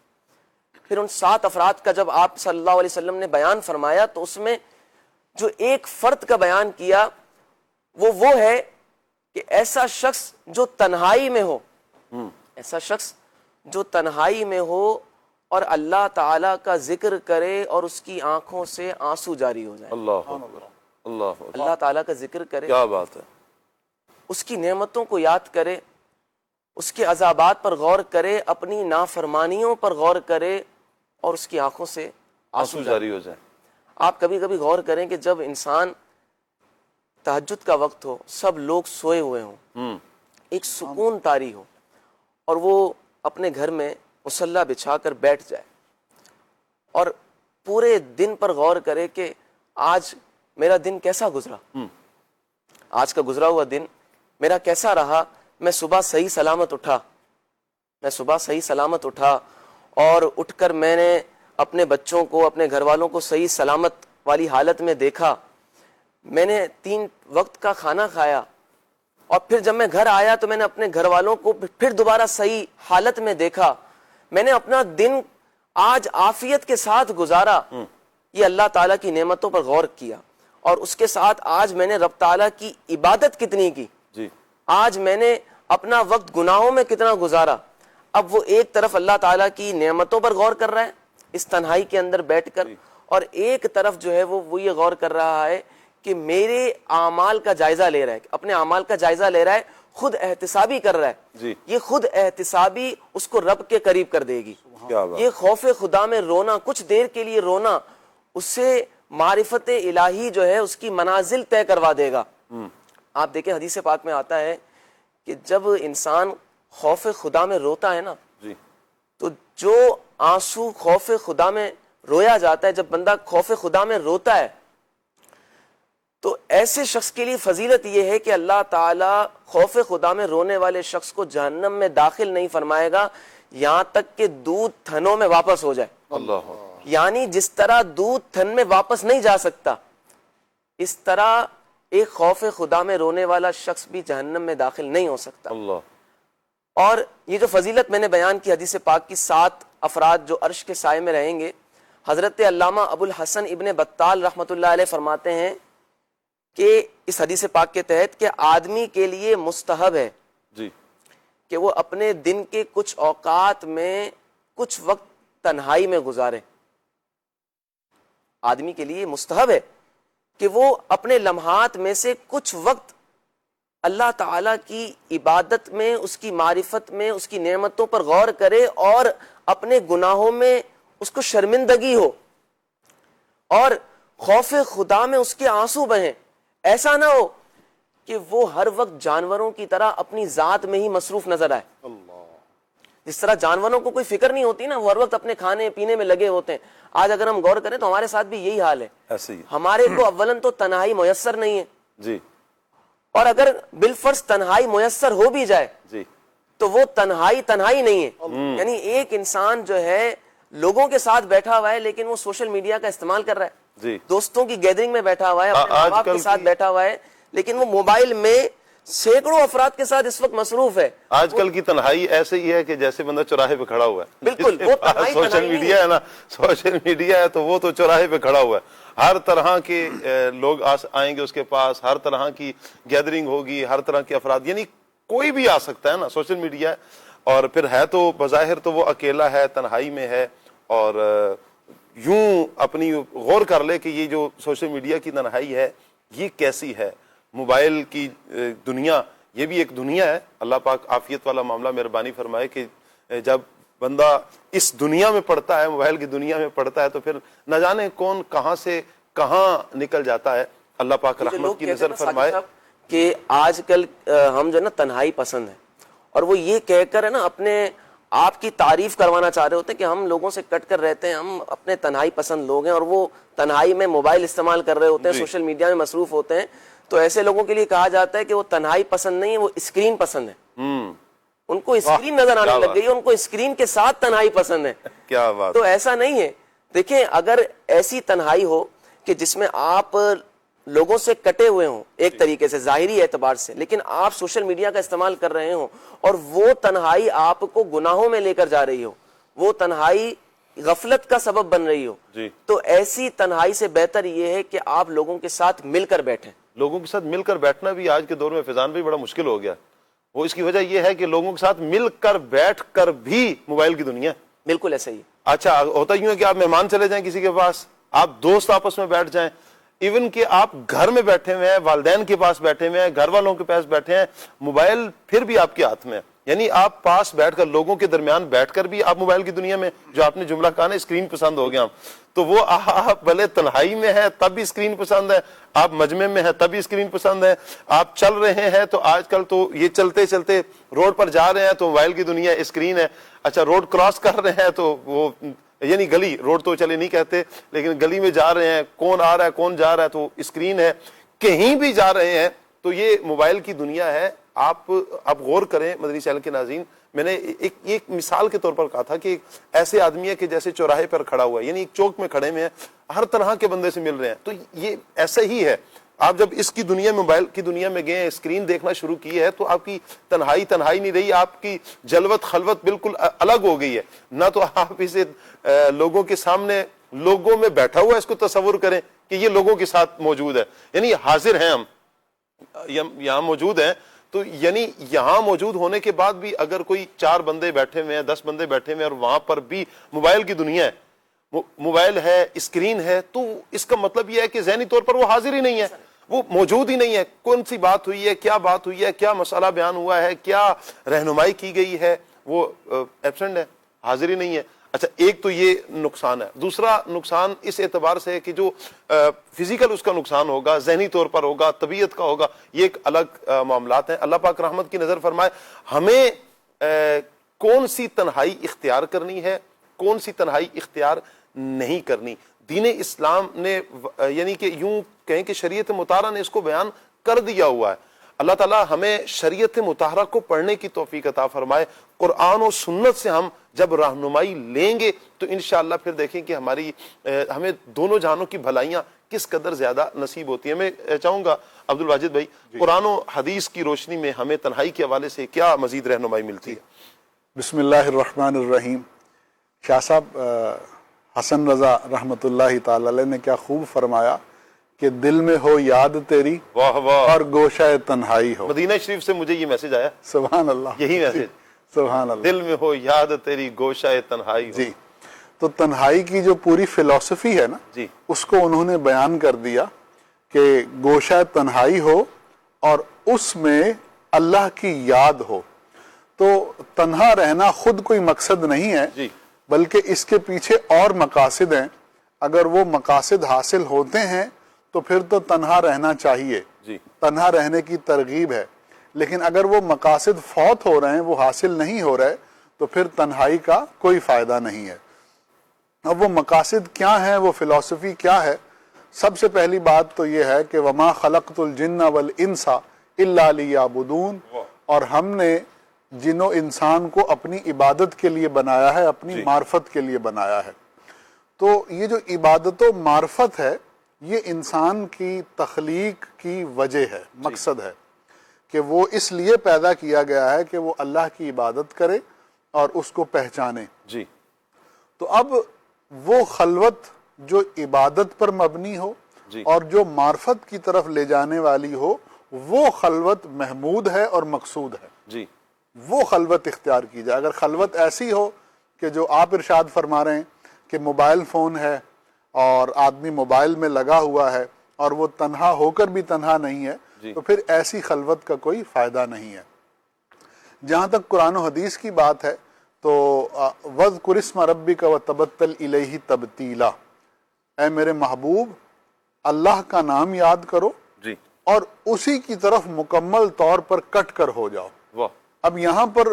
پھر ان 7 افراد کا جب آپ صلی اللہ علیہ وسلم نے بیان فرمایا تو اس میں جو ایک فرد کا بیان کیا وہ ہے کہ ایسا شخص جو تنہائی میں ہو، ایسا شخص جو تنہائی میں ہو اور اللہ تعالیٰ کا ذکر کرے اور اس کی آنکھوں سے آنسو جاری ہو جائے، اللہ اکبر، اللہ اکبر، اللہ تعالیٰ کا ذکر کرے، کیا بات ہے، اس کی نعمتوں کو یاد کرے، اس کے عذابات پر غور کرے، اپنی نافرمانیوں پر غور کرے اور اس کی آنکھوں سے آنسو جاری ہو جائے۔ آپ کبھی کبھی غور کریں کہ جب انسان تہجد کا وقت ہو، سب لوگ سوئے ہوئے ہوں، ایک سکون طاری ہو، اور وہ اپنے گھر میں مصلی بچھا کر بیٹھ جائے اور پورے دن پر غور کرے کہ آج میرا دن کیسا گزرا، آج کا گزرا ہوا دن میرا کیسا رہا، میں صبح صحیح سلامت اٹھا اور اٹھ کر میں نے اپنے بچوں کو، اپنے گھر والوں کو صحیح سلامت والی حالت میں دیکھا، میں نے 3 وقت کا کھانا کھایا، اور پھر جب میں گھر آیا تو میں نے اپنے گھر والوں کو پھر دوبارہ صحیح حالت میں دیکھا، میں نے اپنا دن آج عافیت کے ساتھ گزارا۔ یہ اللہ تعالیٰ کی نعمتوں پر غور کیا، اور اس کے ساتھ آج میں نے رب تعالیٰ کی عبادت کتنی کی، جی آج میں نے اپنا وقت گناہوں میں کتنا گزارا۔ اب وہ ایک طرف اللہ تعالیٰ کی نعمتوں پر غور کر رہا ہے اس تنہائی کے اندر بیٹھ کر، اور ایک طرف جو ہے وہ یہ غور کر رہا ہے کہ میرے اعمال کا جائزہ لے رہا ہے، اپنے اعمال کا جائزہ لے رہا ہے، خود احتسابی کر رہا ہے۔ جی یہ خود احتسابی اس کو رب کے قریب کر دے گی۔ کیا بات، یہ خوف خدا میں رونا، کچھ دیر کے لیے رونا، اس سے معرفت الہی جو ہے اس کی منازل طے کروا دے گا۔ آپ دیکھیں حدیث پاک میں آتا ہے کہ جب انسان خوف خدا میں روتا ہے نا، جی تو جو آنسو خوف خدا میں رویا جاتا ہے، جب بندہ خوف خدا میں روتا ہے تو ایسے شخص کے لیے فضیلت یہ ہے کہ اللہ تعالیٰ خوف خدا میں رونے والے شخص کو جہنم میں داخل نہیں فرمائے گا یہاں تک کہ دودھ تھنوں میں واپس ہو جائے. اللہ. یعنی جس طرح دودھ تھن میں واپس نہیں جا سکتا، اس طرح ایک خوف خدا میں رونے والا شخص بھی جہنم میں داخل نہیں ہو سکتا. اللہ. اور یہ جو فضیلت میں نے بیان کی حدیث پاک کی 7 افراد جو عرش کے سائے میں رہیں گے، حضرت علامہ ابو الحسن ابن بطال رحمۃ اللہ علیہ فرماتے ہیں کہ اس حدیث پاک کے تحت کہ آدمی کے لیے مستحب ہے جی کہ وہ اپنے دن کے کچھ اوقات میں کچھ وقت تنہائی میں گزارے. آدمی کے لیے مستحب ہے کہ وہ اپنے لمحات میں سے کچھ وقت اللہ تعالیٰ کی عبادت میں، اس کی معرفت میں، اس کی نعمتوں پر غور کرے اور اپنے گناہوں میں اس کو شرمندگی ہو اور خوف خدا میں اس کے آنسو بہیں. ایسا نہ ہو کہ وہ ہر وقت جانوروں کی طرح اپنی ذات میں ہی مصروف نظر آئے. جس طرح جانوروں کو کوئی فکر نہیں ہوتی نا، وہ ہر وقت اپنے کھانے پینے میں لگے ہوتے ہیں. آج اگر ہم غور کریں تو ہمارے ساتھ بھی یہی حال ہے. ایسے ہی ہمارے کو اولن تو تنہائی میسر نہیں ہے، جی اور اگر بالفرض تنہائی میسر ہو بھی جائے جی تو وہ تنہائی نہیں ہے. یعنی ایک انسان جو ہے لوگوں کے ساتھ بیٹھا ہوا ہے لیکن وہ سوشل میڈیا کا استعمال کر رہا ہے، جی دوستوں کی گیدرنگ میں بیٹھا ہوا ہے، اپنے آج ماں باپ کل کے ساتھ کی- بیٹھا ہوا ہے، لیکن وہ موبائل میں سینکڑوں افراد کے ساتھ اس وقت مصروف ہے. آج کل کی تنہائی ایسے ہی ہے کہ جیسے بندہ چوراہے پہ کھڑا ہوا ہے. بالکل، وہ تنہائی سوشل نہیں میڈیا ہے نا، سوشل میڈیا ہے تو وہ تو چوراہے پہ کھڑا ہوا ہے. ہر طرح کے لوگ آئیں گے اس کے پاس، ہر طرح کی گیدرنگ ہوگی، ہر طرح کے افراد، یعنی کوئی بھی آ سکتا ہے نا. سوشل میڈیا ہے اور پھر ہے تو بظاہر تو وہ اکیلا ہے، تنہائی میں ہے. اور یوں اپنی غور کر لے کہ یہ جو سوشل میڈیا کی تنہائی ہے یہ کیسی ہے. موبائل کی دنیا یہ بھی ایک دنیا ہے. اللہ پاک عافیت والا معاملہ مہربانی فرمائے کہ جب بندہ اس دنیا میں پڑتا ہے، موبائل کی دنیا میں پڑتا ہے، تو پھر نہ جانے کون کہاں سے کہاں نکل جاتا ہے. اللہ پاک رحمت کی نظر فرمائے. کہ آج کل ہم جو ہے نا تنہائی پسند ہیں، اور وہ یہ کہہ کر ہے نا اپنے آپ کی تعریف کروانا چاہ رہے ہوتے ہیں کہ ہم لوگوں سے کٹ کر رہتے ہیں، ہم اپنے تنہائی پسند لوگ ہیں، اور وہ تنہائی میں موبائل استعمال کر رہے ہوتے ہیں، سوشل میڈیا میں مصروف ہوتے ہیں. تو ایسے لوگوں کے لیے کہا جاتا ہے کہ وہ تنہائی پسند نہیں ہے، وہ اسکرین پسند ہے. ان کو اسکرین نظر آنے لگ گئی ہے، ان کو اسکرین کے ساتھ تنہائی پسند ہے. کیا بات. تو ایسا نہیں ہے. دیکھیں اگر ایسی تنہائی ہو کہ جس میں آپ لوگوں سے کٹے ہوئے ہوں ایک طریقے سے ظاہری اعتبار سے، لیکن آپ سوشل میڈیا کا استعمال کر رہے ہوں اور وہ تنہائی آپ کو گناہوں میں لے کر جا رہی ہو، وہ تنہائی غفلت کا سبب بن رہی ہو، تو ایسی تنہائی سے بہتر یہ ہے کہ آپ لوگوں کے ساتھ مل کر بیٹھیں. لوگوں کے ساتھ مل کر بیٹھنا بھی آج کے دور میں فیضان بھی بڑا مشکل ہو گیا. وہ اس کی وجہ یہ ہے کہ لوگوں کے ساتھ مل کر بیٹھ کر بھی موبائل کی دنیا. بالکل ایسا ہی. اچھا ہوتا یوں ہے کہ آپ مہمان چلے جائیں کسی کے پاس، آپ دوست آپس میں بیٹھ جائیں، ایون کہ آپ گھر میں بیٹھے ہوئے ہیں، والدین کے پاس بیٹھے ہوئے ہیں، گھر والوں کے پاس بیٹھے ہیں، موبائل پھر بھی آپ کے ہاتھ میں ہے. یعنی آپ پاس بیٹھ کر لوگوں کے درمیان بیٹھ کر بھی آپ موبائل کی دنیا میں، جو آپ نے جملہ کہا نا اسکرین پسند ہو گیا، تو وہ آپ بھلے تنہائی میں ہے تب بھی اسکرین پسند ہے، آپ مجمع میں ہے تب بھی اسکرین پسند ہے، آپ چل رہے ہیں تو آج کل تو یہ چلتے چلتے روڈ پر جا رہے ہیں تو موبائل کی دنیا اسکرین ہے. اچھا روڈ کراس کر رہے ہیں تو وہ یعنی گلی، روڈ تو چلے نہیں کہتے، لیکن گلی میں جا رہے ہیں، کون آ رہا ہے کون جا رہا ہے تو اسکرین ہے. کہیں بھی جا رہے ہیں تو یہ موبائل کی دنیا ہے. آپ غور کریں مدنی چینل کے ناظرین، میں نے ایک مثال کے طور پر کہا تھا کہ ایسے آدمی ہے کہ جیسے چوراہے پر کھڑا ہوا ہے، یعنی ایک چوک میں کھڑے میں ہیں، ہر طرح کے بندے سے مل رہے ہیں. تو یہ ایسا ہی ہے. آپ جب اس کی دنیا میں، موبائل کی دنیا میں گئے، اسکرین دیکھنا شروع کی ہے تو آپ کی تنہائی نہیں رہی، آپ کی جلوت خلوت بالکل الگ ہو گئی ہے. نہ تو آپ اسے لوگوں کے سامنے لوگوں میں بیٹھا ہوا ہے اس کو تصور کریں کہ یہ لوگوں کے ساتھ موجود ہے، یعنی حاضر ہیں، ہم یہاں موجود ہیں. تو یعنی یہاں موجود ہونے کے بعد بھی اگر کوئی 4 بندے بیٹھے ہوئے ہیں، 10 بندے بیٹھے ہوئے ہیں اور وہاں پر بھی موبائل کی دنیا ہے، موبائل ہے، اسکرین ہے، تو اس کا مطلب یہ ہے کہ ذہنی طور پر وہ حاضر ہی نہیں ہے، وہ موجود ہی نہیں ہے. کون سی بات ہوئی ہے، کیا بات ہوئی ہے، کیا مسئلہ بیان ہوا ہے، کیا رہنمائی کی گئی ہے، وہ ایبسنٹ ہے، حاضر ہی نہیں ہے. اچھا ایک تو یہ نقصان ہے. دوسرا نقصان اس اعتبار سے ہے کہ جو فزیکل اس کا نقصان ہوگا، ذہنی طور پر ہوگا، طبیعت کا ہوگا، یہ ایک الگ معاملات ہیں. اللہ پاک رحمت کی نظر فرمائے ہمیں کون سی تنہائی اختیار کرنی ہے، کون سی تنہائی اختیار نہیں کرنی. دین اسلام نے یعنی کہ یوں کہیں کہ شریعت مطہرہ نے اس کو بیان کر دیا ہوا ہے۔ اللہ تعالیٰ ہمیں شریعت مطہرہ کو پڑھنے کی توفیق عطا فرمائے۔ قرآن و سنت سے ہم جب رہنمائی لیں گے تو انشاءاللہ پھر دیکھیں کہ ہمیں دونوں جہانوں کی بھلائیاں کس قدر زیادہ نصیب ہوتی ہیں۔ میں چاہوں گا عبد الواجد بھائی، قرآن و حدیث کی روشنی میں ہمیں تنہائی کے حوالے سے کیا مزید رہنمائی ملتی ہے؟ بسم اللہ الرحمن الرحیم۔ شاہ صاحب حسن رضا رحمۃ اللہ تعالی علیہ نے کیا خوب فرمایا کہ دل میں ہو یاد تیری واہ واہ، اور گوشہ تنہائی ہو۔ مدینہ شریف سے مجھے یہ میسج آیا، سبحان اللہ، یہی میسج، سبحان اللہ۔ دل میں ہو یاد تیری گوشہ تنہائی ہو۔ جی، تو تنہائی کی جو پوری فلسفی ہے نا، جی، اس کو انہوں نے بیان کر دیا کہ گوشہ تنہائی ہو اور اس میں اللہ کی یاد ہو۔ تو تنہا رہنا خود کوئی مقصد نہیں ہے، جی، بلکہ اس کے پیچھے اور مقاصد ہیں۔ اگر وہ مقاصد حاصل ہوتے ہیں تو پھر تو تنہا رہنا چاہیے، جی، تنہا رہنے کی ترغیب ہے۔ لیکن اگر وہ مقاصد فوت ہو رہے ہیں، وہ حاصل نہیں ہو رہے، تو پھر تنہائی کا کوئی فائدہ نہیں ہے۔ اب وہ مقاصد کیا ہیں، وہ فلسفی کیا ہے؟ سب سے پہلی بات تو یہ ہے کہ وما خلقت الجن والانس الا لیعبدون، اور ہم نے جن و انسان کو اپنی عبادت کے لیے بنایا ہے، اپنی معرفت کے لیے بنایا ہے۔ تو یہ جو عبادت و معرفت ہے، یہ انسان کی تخلیق کی وجہ ہے، مقصد ہے کہ وہ اس لیے پیدا کیا گیا ہے کہ وہ اللہ کی عبادت کرے اور اس کو پہچانے۔ جی، تو اب وہ خلوت جو عبادت پر مبنی ہو اور جو معرفت کی طرف لے جانے والی ہو، وہ خلوت محمود ہے اور مقصود ہے۔ جی، وہ خلوت اختیار کی جائے۔ اگر خلوت ایسی ہو کہ جو آپ ارشاد فرما رہے ہیں کہ موبائل فون ہے اور آدمی موبائل میں لگا ہوا ہے اور وہ تنہا ہو کر بھی تنہا نہیں ہے، تو پھر ایسی خلوت کا کوئی فائدہ نہیں ہے۔ جہاں تک قرآن و حدیث کی بات ہے تو وَاذْكُرِ اسْمَ رَبِّكَ وَتَبَتَّلْ إِلَيْهِ تَبْتِيلًا، اے میرے محبوب اللہ کا نام یاد کرو جی، اور اسی کی طرف مکمل طور پر کٹ کر ہو جاؤ۔ واہ، اب یہاں پر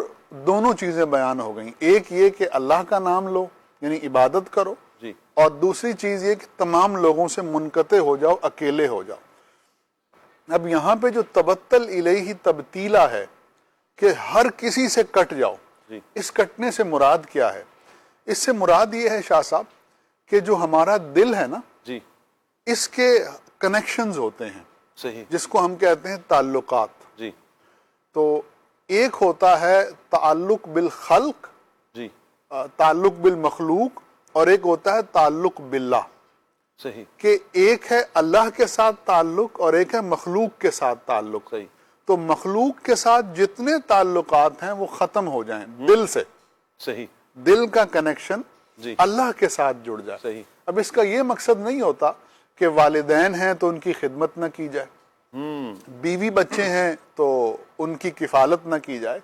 دونوں چیزیں بیان ہو گئیں، ایک یہ کہ اللہ کا نام لو یعنی عبادت کرو، جی، اور دوسری چیز یہ کہ تمام لوگوں سے منقطع ہو جاؤ، اکیلے ہو جاؤ۔ اب یہاں پہ جو تبتل الیہ تبتیلا ہے کہ ہر کسی سے کٹ جاؤ، اس کٹنے سے مراد کیا ہے؟ اس سے مراد یہ ہے شاہ صاحب کہ جو ہمارا دل ہے نا، جی، اس کے کنیکشنز ہوتے ہیں، صحیح، جس کو ہم کہتے ہیں تعلقات۔ جی، تو ایک ہوتا ہے تعلق بالخلق، جی، تعلق بالمخلوق، اور ایک ہوتا ہے تعلق باللہ، صحیح، کہ ایک ہے اللہ کے ساتھ تعلق اور ایک ہے مخلوق کے ساتھ تعلق۔ صحیح، تو مخلوق کے ساتھ جتنے تعلقات ہیں وہ ختم ہو جائیں دل سے، صحیح، دل کا کنیکشن جی، اللہ کے ساتھ جڑ جائے۔ صحیح، اب اس کا یہ مقصد نہیں ہوتا کہ والدین ہیں تو ان کی خدمت نہ کی جائے، بیوی بچے ہیں تو ان کی کفالت نہ کی جائے۔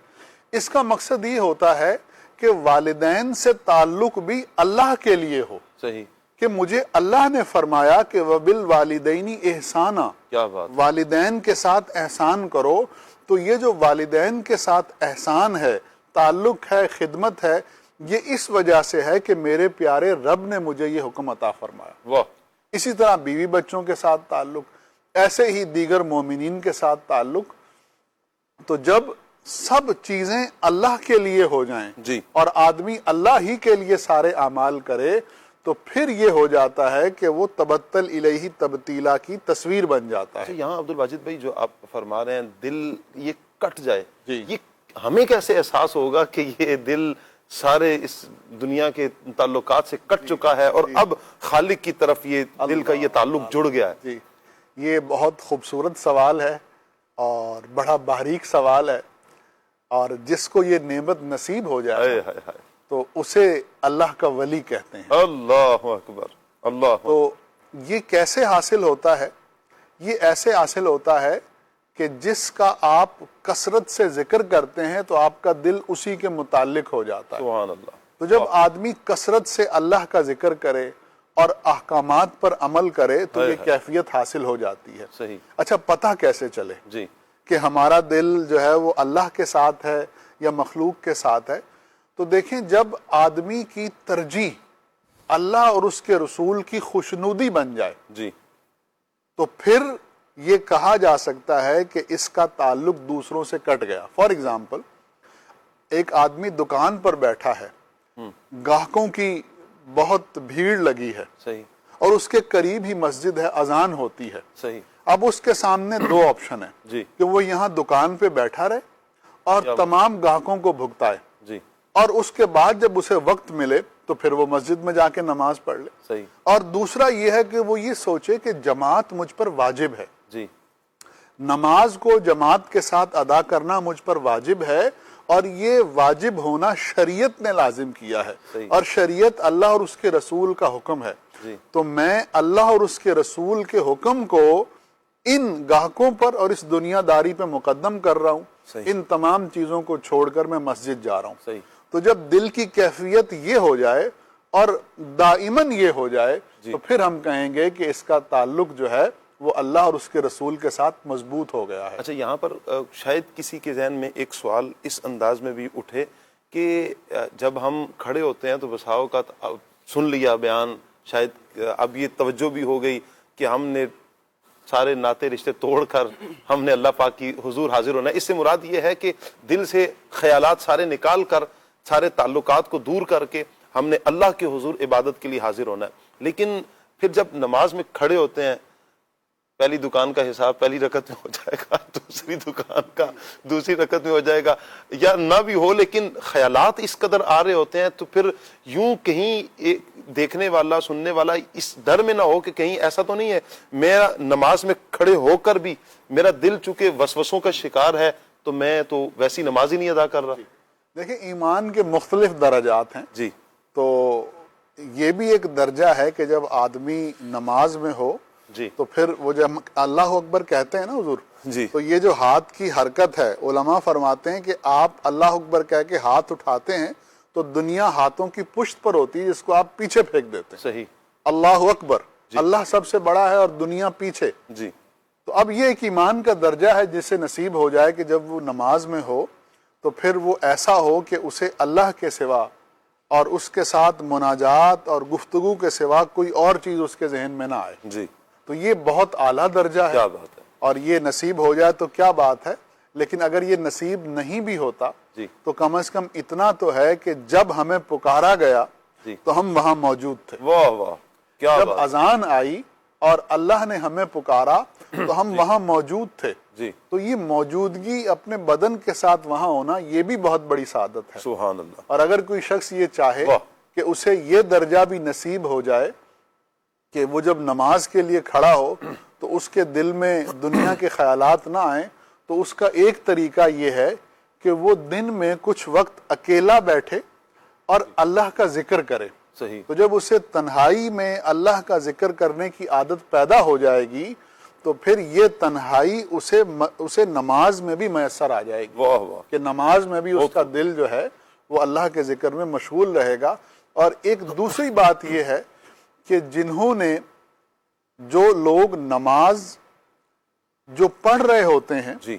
اس کا مقصد یہ ہوتا ہے کہ والدین سے تعلق بھی اللہ کے لیے ہو، صحیح، کہ مجھے اللہ نے فرمایا کہ وَبِالْوَالِدَيْنِ إِحْسَانًا، کیا بات، والدین کے ساتھ احسان کرو۔ تو یہ جو والدین کے ساتھ احسان ہے، تعلق ہے، خدمت ہے، یہ اس وجہ سے ہے کہ میرے پیارے رب نے مجھے یہ حکم عطا فرمایا۔ واہ، اسی طرح بیوی بچوں کے ساتھ تعلق، ایسے ہی دیگر مومنین کے ساتھ تعلق۔ تو جب سب چیزیں اللہ کے لیے ہو جائیں جی، اور آدمی اللہ ہی کے لیے سارے اعمال کرے، تو پھر یہ ہو جاتا ہے کہ وہ تبتل الیہ تبتیلا کی تصویر بن جاتا ہے۔ یہاں عبد الواجد بھائی جو آپ فرما رہے ہیں دل یہ کٹ جائے، جی، یہ ہمیں کیسے احساس ہوگا کہ یہ دل سارے اس دنیا کے تعلقات سے کٹ چکا ہے اور اب خالق کی طرف یہ دل کا یہ تعلق جڑ گیا ہے؟ جی، یہ بہت خوبصورت سوال ہے اور بڑا باریک سوال ہے، اور جس کو یہ نعمت نصیب ہو جائے ہائے ہائے ہائے، تو اسے اللہ کا ولی کہتے ہیں۔ اللہ اکبر، اللہ اکبر۔ تو یہ کیسے حاصل ہوتا ہے؟ یہ ایسے حاصل ہوتا ہے کہ جس کا آپ کثرت سے ذکر کرتے ہیں تو آپ کا دل اسی کے متعلق ہو جاتا ہے۔ سبحان اللہ۔ تو جب آدمی کثرت سے اللہ کا ذکر کرے اور احکامات پر عمل کرے تو یہ کیفیت حاصل ہو جاتی ہے۔ صحیح، اچھا، پتہ کیسے چلے جی، کہ ہمارا دل جو ہے وہ اللہ کے ساتھ ہے یا مخلوق کے ساتھ ہے؟ تو دیکھیں، جب آدمی کی ترجیح اللہ اور اس کے رسول کی خوشنودی بن جائے جی تو پھر یہ کہا جا سکتا ہے کہ اس کا تعلق دوسروں سے کٹ گیا. فار ایگزامپل ایک آدمی دکان پر بیٹھا ہے, گاہکوں کی بہت بھیڑ لگی ہے صحیح اور اس کے قریب ہی مسجد ہے, اذان ہوتی ہے. صحیح. اب اس کے سامنے دو آپشن ہیں جی کہ وہ یہاں دکان پہ بیٹھا رہے اور تمام گاہکوں کو بھگتائے, جی اور اس کے بعد جب اسے وقت ملے تو پھر وہ مسجد میں جا کے نماز پڑھ لے. صحیح. اور دوسرا یہ ہے کہ وہ یہ سوچے کہ جماعت مجھ پر واجب ہے, جی نماز کو جماعت کے ساتھ ادا کرنا مجھ پر واجب ہے, اور یہ واجب ہونا شریعت نے لازم کیا ہے, صحیح. اور شریعت اللہ اور اس کے رسول کا حکم ہے. جی. تو میں اللہ اور اس کے رسول کے حکم کو ان گاہکوں پر اور اس دنیا داری پہ مقدم کر رہا ہوں. صحیح. ان تمام چیزوں کو چھوڑ کر میں مسجد جا رہا ہوں. صحیح. تو جب دل کی کیفیت یہ ہو جائے اور دائماً یہ ہو جائے تو پھر ہم کہیں گے کہ اس کا تعلق جو ہے وہ اللہ اور اس کے رسول کے ساتھ مضبوط ہو گیا ہے. اچھا, یہاں پر شاید کسی کے ذہن میں ایک سوال اس انداز میں بھی اٹھے کہ جب ہم کھڑے ہوتے ہیں تو بسا اوقات سن لیا بیان, شاید اب یہ توجہ بھی ہو گئی کہ ہم نے سارے ناطے رشتے توڑ کر ہم نے اللہ پاک کی حضور حاضر ہونا ہے. اس سے مراد یہ ہے کہ دل سے خیالات سارے نکال کر, سارے تعلقات کو دور کر کے ہم نے اللہ کے حضور عبادت کے لیے حاضر ہونا ہے. لیکن پھر جب نماز میں کھڑے ہوتے ہیں, پہلی دکان کا حساب پہلی رکعت میں ہو جائے گا, دوسری دکان کا دوسری رکعت میں ہو جائے گا, یا نہ بھی ہو لیکن خیالات اس قدر آ رہے ہوتے ہیں, تو پھر یوں کہیں دیکھنے والا سننے والا اس ڈر میں نہ ہو کہ کہیں ایسا تو نہیں ہے میرا نماز میں کھڑے ہو کر بھی میرا دل چونکہ وسوسوں کا شکار ہے تو میں تو ویسی نماز ہی نہیں ادا کر رہا. دیکھیں ایمان کے مختلف درجات ہیں. جی. تو یہ بھی ایک درجہ ہے کہ جب آدمی نماز میں ہو جی تو پھر وہ جب اللہ اکبر کہتے ہیں نا حضور, جی تو یہ جو ہاتھ کی حرکت ہے, علماء فرماتے ہیں کہ آپ اللہ اکبر کہہ کے ہاتھ اٹھاتے ہیں تو دنیا ہاتھوں کی پشت پر ہوتی ہے جس کو آپ پیچھے پھینک دیتے ہیں. صحیح. اللہ اکبر, اللہ سب سے بڑا ہے اور دنیا پیچھے. جی. تو اب یہ ایک ایمان کا درجہ ہے جسے نصیب ہو جائے کہ جب وہ نماز میں ہو تو پھر وہ ایسا ہو کہ اسے اللہ کے سوا اور اس کے ساتھ مناجات اور گفتگو کے سوا کوئی اور چیز اس کے ذہن میں نہ آئے. جی. تو یہ بہت اعلیٰ درجہ ہے. کیا بات ہے. اور یہ نصیب ہو جائے تو کیا بات ہے. لیکن اگر یہ نصیب نہیں بھی ہوتا جی تو کم از کم اتنا تو ہے کہ جب ہمیں پکارا گیا جی تو ہم وہاں موجود تھے. واہ واہ کیا جب بات. اذان آئی اور اللہ نے ہمیں پکارا تو ہم وہاں موجود تھے. جی. تو یہ موجودگی اپنے بدن کے ساتھ وہاں ہونا یہ بھی بہت بڑی سعادت ہے. سبحان اللہ. اور اگر کوئی شخص یہ چاہے واہ. کہ اسے یہ درجہ بھی نصیب ہو جائے کہ وہ جب نماز کے لیے کھڑا ہو تو اس کے دل میں دنیا کے خیالات نہ آئیں, تو اس کا ایک طریقہ یہ ہے کہ وہ دن میں کچھ وقت اکیلا بیٹھے اور اللہ کا ذکر کرے. صحیح. تو جب اسے تنہائی میں اللہ کا ذکر کرنے کی عادت پیدا ہو جائے گی تو پھر یہ تنہائی اسے نماز میں بھی میسر آ جائے گی. واہ واہ. کہ نماز میں بھی اس کا دل جو ہے وہ اللہ کے ذکر میں مشغول رہے گا. اور ایک دوسری بات یہ ہے کہ جنہوں نے, جو لوگ نماز جو پڑھ رہے ہوتے ہیں جی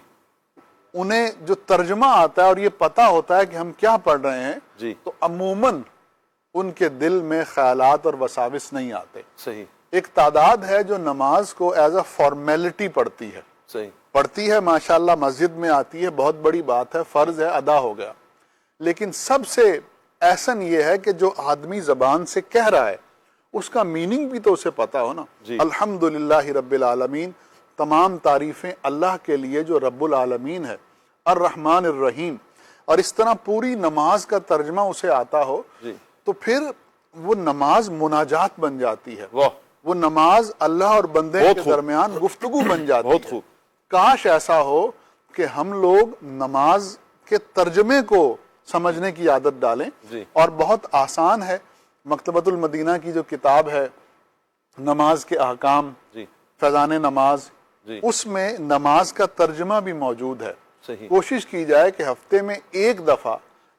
انہیں جو ترجمہ آتا ہے اور یہ پتہ ہوتا ہے کہ ہم کیا پڑھ رہے ہیں, جی تو عموماً ان کے دل میں خیالات اور وساوس نہیں آتے. صحیح. ایک تعداد ہے جو نماز کو ایز اے فارمیلٹی پڑھتی ہے. صحیح. پڑھتی ہے ماشاءاللہ, مسجد میں آتی ہے, بہت بڑی بات ہے, فرض ہے, ادا ہو گیا. لیکن سب سے احسن یہ ہے کہ جو آدمی زبان سے کہہ رہا ہے اس کا میننگ بھی تو اسے پتا ہو نا. جی. الحمدللہ رب العالمین, تمام تعریفیں اللہ کے لیے جو رب العالمین ہے, الرحمن الرحیم, اور اس طرح پوری نماز کا ترجمہ اسے آتا ہو. جی. تو پھر وہ نماز مناجات بن جاتی ہے. واہ. وہ نماز اللہ اور بندے بہت کے خوب. درمیان گفتگو بن جاتی بہت ہے. خوب. کاش ایسا ہو کہ ہم لوگ نماز کے ترجمے کو سمجھنے کی عادت ڈالیں. جی. اور بہت آسان ہے. مکتبۃ المدینہ کی جو کتاب ہے نماز کے احکام, جی فیضان نماز, جی اس میں نماز کا ترجمہ بھی موجود ہے. صحیح. کوشش کی جائے کہ ہفتے میں ایک دفعہ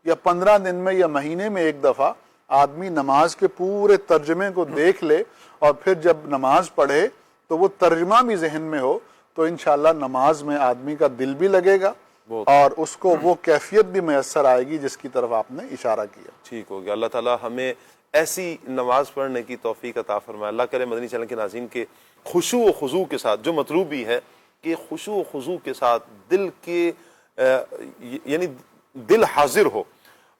یا 15 دن میں یا مہینے میں ایک دفعہ آدمی نماز کے پورے ترجمے کو دیکھ لے, اور پھر جب نماز پڑھے تو وہ ترجمہ بھی ذہن میں ہو, تو انشاءاللہ نماز میں آدمی کا دل بھی لگے گا اور اس کو وہ کیفیت بھی میسر آئے گی جس کی طرف آپ نے اشارہ کیا. ٹھیک ہو گیا. اللہ تعالیٰ ہمیں ایسی نماز پڑھنے کی توفیق عطا فرمائے. اللہ کرے مدنی چینل کے ناظرین کے خشوع و خضوع کے ساتھ، جو مطلوب بھی ہے کہ خشوع و خضوع کے ساتھ دل کے یعنی دل حاضر ہو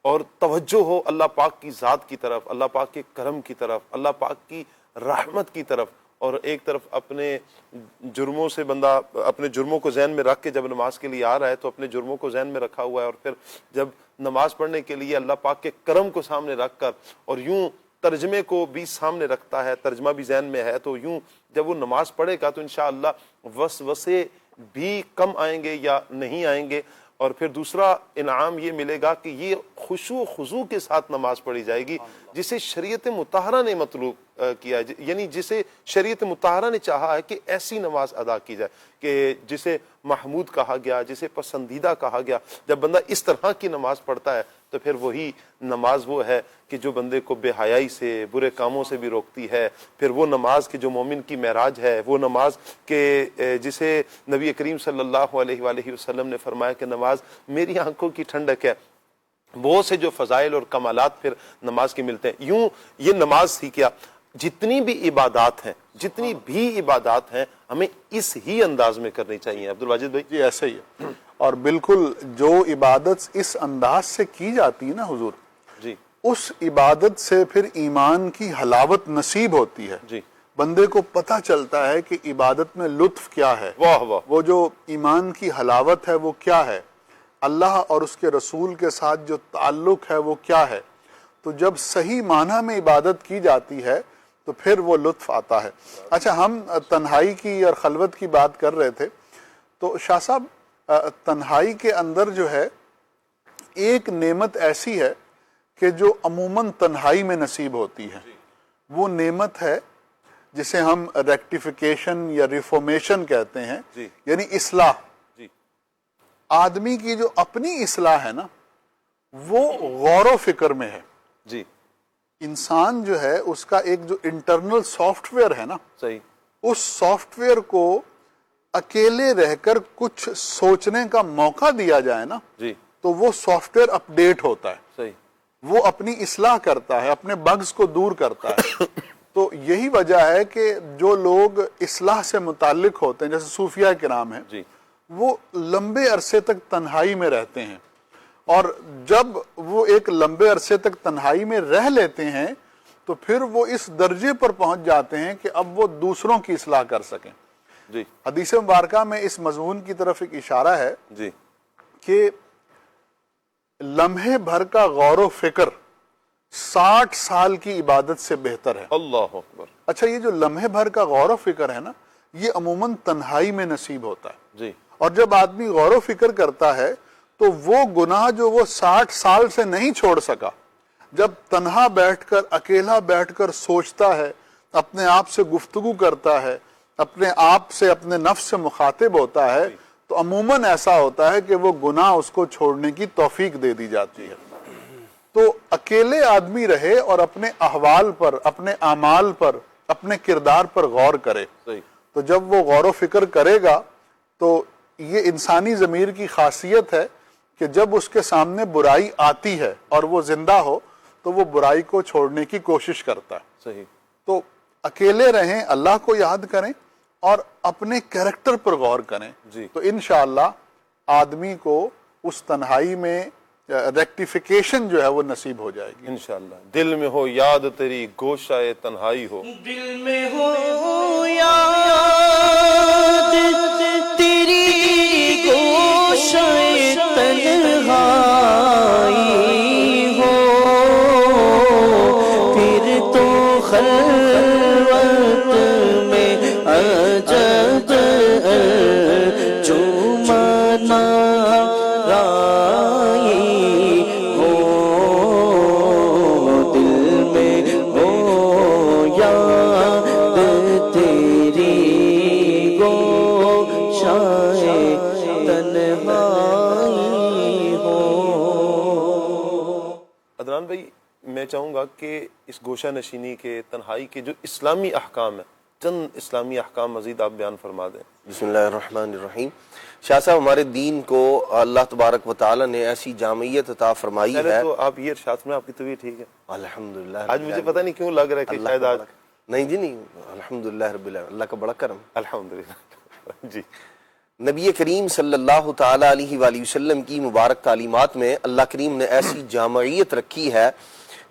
اور توجہ ہو اللہ پاک کی ذات کی طرف، اللہ پاک کے کرم کی طرف، اللہ پاک کی رحمت کی طرف. اور ایک طرف اپنے جرموں سے بندہ اپنے جرموں کو ذہن میں رکھ کے جب نماز کے لیے آ رہا ہے تو اپنے جرموں کو ذہن میں رکھا ہوا ہے، اور پھر جب نماز پڑھنے کے لیے اللہ پاک کے کرم کو سامنے رکھ کر اور یوں ترجمے کو بھی سامنے رکھتا ہے، ترجمہ بھی ذہن میں ہے، تو یوں جب وہ نماز پڑھے گا تو انشاءاللہ وسوسے بھی کم آئیں گے یا نہیں آئیں گے. اور پھر دوسرا انعام یہ ملے گا کہ یہ خشوع و خضوع کے ساتھ نماز پڑھی جائے گی جسے شریعت مطہرہ نے مطلوب کیا ہے، یعنی جسے شریعت مطہرہ نے چاہا ہے کہ ایسی نماز ادا کی جائے کہ جسے محمود کہا گیا، جسے پسندیدہ کہا گیا. جب بندہ اس طرح کی نماز پڑھتا ہے تو پھر وہی نماز وہ ہے کہ جو بندے کو بے حیائی سے، برے کاموں سے بھی روکتی ہے. پھر وہ نماز کہ جو مومن کی معراج ہے، وہ نماز کہ جسے نبی کریم صلی اللہ علیہ وآلہ وسلم نے فرمایا کہ نماز میری آنکھوں کی ٹھنڈک ہے. بہت سے جو فضائل اور کمالات پھر نماز کے ملتے ہیں. یوں یہ نماز ہی کیا، جتنی بھی عبادات ہیں ہمیں اس ہی انداز میں کرنی چاہیے. عبدالواجد بھائی جی ایسا ہی ہے، اور بالکل جو عبادت اس انداز سے کی جاتی ہے نا حضور، جی اس عبادت سے پھر ایمان کی حلاوت نصیب ہوتی ہے. جی بندے کو پتہ چلتا ہے کہ عبادت میں لطف کیا ہے، واہ واہ، وہ جو ایمان کی حلاوت ہے وہ کیا ہے، اللہ اور اس کے رسول کے ساتھ جو تعلق ہے وہ کیا ہے. تو جب صحیح معنی میں عبادت کی جاتی ہے تو پھر وہ لطف آتا ہے. اچھا، ہم تنہائی کی اور خلوت کی بات کر رہے تھے، تو شاہ صاحب تنہائی کے اندر جو ہے ایک نعمت ایسی ہے کہ جو عموماً تنہائی میں نصیب ہوتی ہے. وہ نعمت ہے جسے ہم ریکٹیفیکیشن یا ریفارمیشن کہتے ہیں، یعنی اصلاح. آدمی کی جو اپنی اصلاح ہے نا وہ غور و فکر میں ہے. جی انسان جو ہے اس کا ایک جو انٹرنل سافٹ ویئر ہے نا، صحیح، اس سافٹ ویئر کو اکیلے رہ کر کچھ سوچنے کا موقع دیا جائے نا، جی تو وہ سافٹ ویئر اپ ڈیٹ ہوتا ہے، صحیح، وہ اپنی اصلاح کرتا ہے، اپنے بگز کو دور کرتا ہے. تو یہی وجہ ہے کہ جو لوگ اصلاح سے متعلق ہوتے ہیں، جیسے صوفیہ کرام ہیں، جی وہ لمبے عرصے تک تنہائی میں رہتے ہیں، اور جب وہ ایک لمبے عرصے تک تنہائی میں رہ لیتے ہیں تو پھر وہ اس درجے پر پہنچ جاتے ہیں کہ اب وہ دوسروں کی اصلاح کر سکیں. جی حدیث مبارکہ میں اس مضمون کی طرف ایک اشارہ ہے جی کہ لمحے بھر کا غور و فکر 60 سال کی عبادت سے بہتر ہے. اللہ اکبر. اچھا، یہ جو لمحے بھر کا غور و فکر ہے نا، یہ عموماً تنہائی میں نصیب ہوتا ہے. جی اور جب آدمی غور و فکر کرتا ہے تو وہ گناہ جو وہ 60 سال سے نہیں چھوڑ سکا، جب تنہا بیٹھ کر، اکیلا بیٹھ کر سوچتا ہے، اپنے آپ سے گفتگو کرتا ہے، اپنے آپ سے، اپنے نفس سے مخاطب ہوتا ہے، تو عموماً ایسا ہوتا ہے کہ وہ گناہ اس کو چھوڑنے کی توفیق دے دی جاتی ہے. تو اکیلے آدمی رہے اور اپنے احوال پر، اپنے اعمال پر، اپنے کردار پر غور کرے. صحیح. تو جب وہ غور و فکر کرے گا تو یہ انسانی ضمیر کی خاصیت ہے کہ جب اس کے سامنے برائی آتی ہے اور وہ زندہ ہو تو وہ برائی کو چھوڑنے کی کوشش کرتا ہے. صحیح. تو اکیلے رہیں، اللہ کو یاد کریں اور اپنے کریکٹر پر غور کریں. جی. تو انشاءاللہ آدمی کو اس تنہائی میں ریکٹیفیکیشن جو ہے وہ نصیب ہو جائے گی انشاءاللہ. دل میں ہو یاد تیری گوشہ تنہائی ہو، دل میں ہو یاد تیری گوشہ تنہائی ہو، پھر تو خلوت میں عجب چومنا رائی ہو، دل میں ہو یاد تیری گوشہ تنہائی ہو. عدنان بھائی، میں چاہوں گا کہ اس گوشہ نشینی کے، تنہائی کے جو اسلامی احکام ہیں چند اسلامی احکام مزید آپ بیان فرما دیں. بسم اللہ الرحمن الرحیم. شاہ صاحب ہمارے دین کو اللہ تبارک و تعالی نے ایسی جامعیت عطا فرمائی ہے. تو آپ یہ ارشاد میں آپ کی طبیعت ٹھیک ہے؟ الحمدللہ. آج مجھے پتہ نہیں کیوں لگ رہا ہے کہ شاید آج نہیں جی نہیں, الحمدللہ رب العالمین, اللہ کا بڑا کرم. الحمدللہ. جی نبی کریم صلی اللہ تعالی علیہ وآلہ وسلم کی مبارک تعلیمات میں اللہ کریم نے ایسی جامعیت رکھی ہے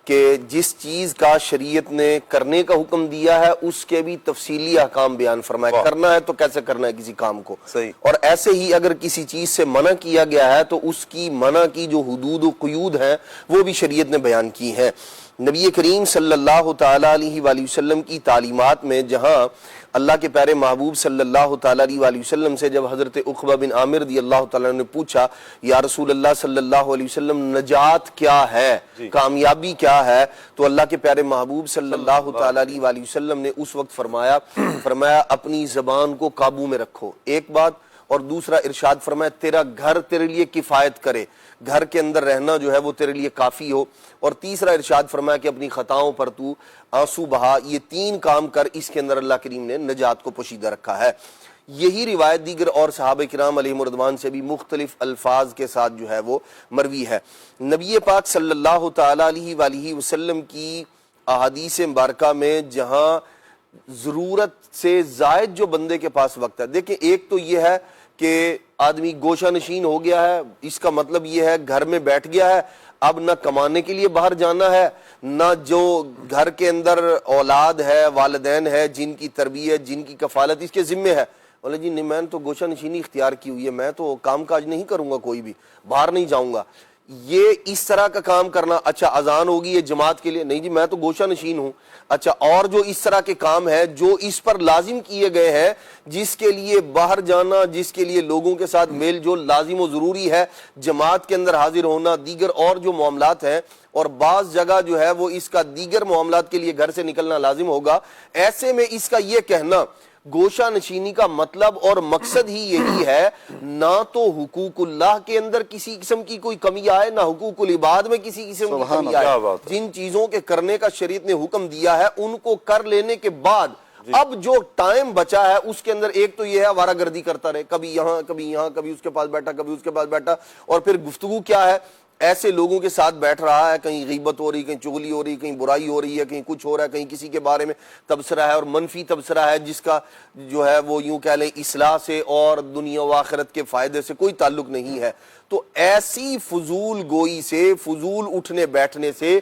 کہ جس چیز کا شریعت نے کرنے کا حکم دیا ہے اس کے بھی تفصیلی احکام بیان فرمائے. کرنا ہے تو کیسے کرنا ہے کسی کام کو, صحیح. اور ایسے ہی اگر کسی چیز سے منع کیا گیا ہے تو اس کی منع کی جو حدود و قیود ہیں وہ بھی شریعت نے بیان کی ہیں. نبی کریم صلی اللہ تعالی علیہ وآلہ وسلم کی تعلیمات میں جہاں اللہ کے پیارے محبوب صلی اللہ تعالی علیہ وآلہ وسلم سے جب حضرت عقبہ بن عامر رضی اللہ تعالیٰ نے پوچھا یا رسول اللہ صلی اللہ علیہ وسلم نجات کیا ہے, کامیابی کیا ہے, تو اللہ کے پیارے محبوب صلی اللہ تعالی علیہ وآلہ وسلم نے اس وقت فرمایا اپنی زبان کو قابو میں رکھو, ایک بات, اور دوسرا ارشاد فرمایا تیرا گھر تیرے لیے کفایت کرے, گھر کے اندر رہنا جو ہے وہ تیرے لیے کافی ہو, اور تیسرا ارشاد فرمایا کہ اپنی خطاؤں پر تو آنسو بہا. یہ تین کام کر, اس کے اندر اللہ کریم نے نجات کو پوشیدہ رکھا ہے. یہی روایت دیگر اور صحابہ کرام علیہم رضوان سے بھی مختلف الفاظ کے ساتھ جو ہے وہ مروی ہے. نبی پاک صلی اللہ تعالی علیہ وآلہ وسلم کی احادیث مبارکہ میں جہاں ضرورت سے زائد جو بندے کے پاس وقت ہے, دیکھیں ایک تو یہ ہے کہ آدمی گوشہ نشین ہو گیا ہے, اس کا مطلب یہ ہے گھر میں بیٹھ گیا ہے, اب نہ کمانے کے لیے باہر جانا ہے, نہ جو گھر کے اندر اولاد ہے, والدین ہے, جن کی تربیت جن کی کفالت اس کے ذمہ ہے. بولے جی نہیں میں نے تو گوشہ نشینی اختیار کی ہوئی ہے, میں تو کام کاج نہیں کروں گا, کوئی بھی باہر نہیں جاؤں گا. یہ اس طرح کا کام کرنا, اچھا اذان ہوگی یہ جماعت کے لیے, نہیں جی میں تو گوشہ نشین ہوں. اچھا اور جو اس طرح کے کام ہے جو اس پر لازم کیے گئے ہیں, جس کے لیے باہر جانا, جس کے لیے لوگوں کے ساتھ میل جول لازم و ضروری ہے, جماعت کے اندر حاضر ہونا, دیگر اور جو معاملات ہیں, اور بعض جگہ جو ہے وہ اس کا دیگر معاملات کے لیے گھر سے نکلنا لازم ہوگا. ایسے میں اس کا یہ کہنا گوشہ نشینی کا مطلب اور مقصد ہی یہی ہے, نہ تو حقوق اللہ کے اندر کسی قسم کی کوئی کمی آئے, نہ حقوق العباد میں کسی قسم کی کمی آئے. جن چیزوں کے کرنے کا شریعت نے حکم دیا ہے ان کو کر لینے کے بعد اب جو ٹائم بچا ہے اس کے اندر ایک تو یہ ہے آوارہ گردی کرتا رہے, کبھی یہاں کبھی یہاں, کبھی اس کے پاس بیٹھا کبھی اس کے پاس بیٹھا, اور پھر گفتگو کیا ہے, ایسے لوگوں کے ساتھ بیٹھ رہا ہے, کہیں غیبت ہو رہی, کہیں چغلی ہو رہی, کہیں برائی ہو رہی ہے, کہیں کچھ ہو رہا ہے, کہیں کسی کے بارے میں تبصرہ ہے اور منفی تبصرہ ہے جس کا جو ہے وہ یوں کہہ لیں اصلاح سے اور دنیا و آخرت کے فائدے سے کوئی تعلق نہیں ہے. تو ایسی فضول گوئی سے, فضول اٹھنے بیٹھنے سے,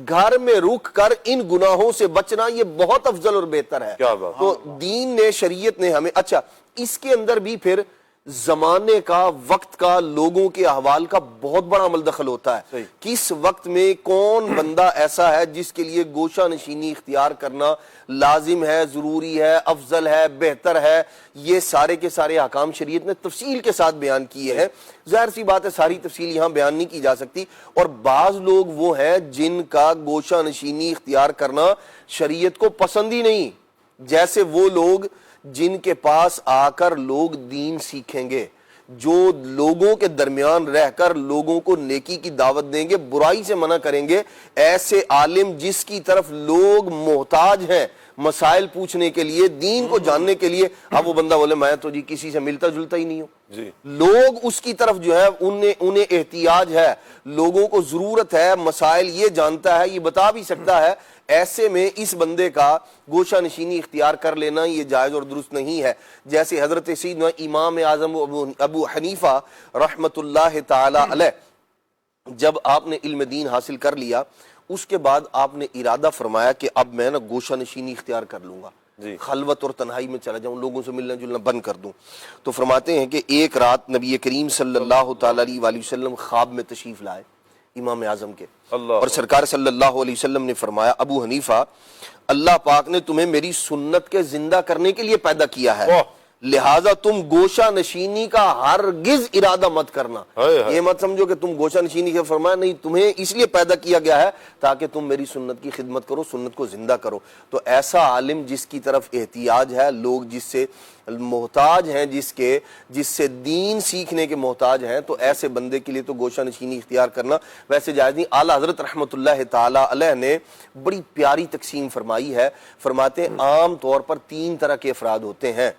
گھر میں رک کر ان گناہوں سے بچنا یہ بہت افضل اور بہتر ہے. تو دین نے, شریعت نے ہمیں, اچھا اس کے اندر بھی پھر زمانے کا, وقت کا, لوگوں کے احوال کا بہت بڑا عمل دخل ہوتا ہے. کس وقت میں کون بندہ ایسا ہے جس کے لیے گوشہ نشینی اختیار کرنا لازم ہے, ضروری ہے, افضل ہے, بہتر ہے, یہ سارے کے سارے احکام شریعت نے تفصیل کے ساتھ بیان کیے ہیں. ظاہر سی بات ہے ساری تفصیل یہاں بیان نہیں کی جا سکتی, اور بعض لوگ وہ ہیں جن کا گوشہ نشینی اختیار کرنا شریعت کو پسند ہی نہیں, جیسے وہ لوگ جن کے پاس آ کر لوگ دین سیکھیں گے, جو لوگوں کے درمیان رہ کر لوگوں کو نیکی کی دعوت دیں گے, برائی سے منع کریں گے. ایسے عالم جس کی طرف لوگ محتاج ہیں مسائل پوچھنے کے لیے, دین کو جاننے کے لیے, اب وہ بندہ بولے میں تو جی کسی سے ملتا جلتا ہی نہیں ہوں. لوگ اس کی طرف جو ہے انہیں احتیاج ہے, لوگوں کو ضرورت ہے, مسائل یہ جانتا ہے, یہ بتا بھی سکتا ہے. ایسے میں اس بندے کا گوشہ نشینی اختیار کر لینا یہ جائز اور درست نہیں ہے. جیسے حضرت سیدنا امام اعظم ابو حنیفہ رحمت اللہ تعالی علیہ, جب آپ نے علم دین حاصل کر لیا اس کے بعد آپ نے ارادہ فرمایا کہ اب میں نا گوشہ نشینی اختیار کر لوں گا, خلوت اور تنہائی میں چلا جاؤں, لوگوں سے ملنا جلنا بند کر دوں. تو فرماتے ہیں کہ ایک رات نبی کریم صلی اللہ تعالی علیہ وآلہ وسلم خواب میں تشریف لائے امام اعظم کے, اور سرکار صلی اللہ علیہ وسلم نے فرمایا ابو حنیفہ اللہ پاک نے تمہیں میری سنت کے زندہ کرنے کے لیے پیدا کیا ہے, لہٰذا تم گوشہ نشینی کا ہرگز ارادہ مت کرنا. یہ مت سمجھو کہ تم گوشہ نشینی کے فرمایا نہیں, تمہیں اس لیے پیدا کیا گیا ہے تاکہ تم میری سنت کی خدمت کرو, سنت کو زندہ کرو. تو ایسا عالم جس کی طرف احتیاج ہے, لوگ جس سے محتاج ہیں, جس سے دین سیکھنے کے محتاج ہیں, تو ایسے بندے کے لیے تو گوشہ نشینی اختیار کرنا ویسے جائز نہیں. اعلیٰ حضرت رحمۃ اللہ تعالی علیہ نے بڑی پیاری تقسیم فرمائی ہے. فرماتے ہیں عام طور پر 3 طرح کے افراد ہوتے ہیں,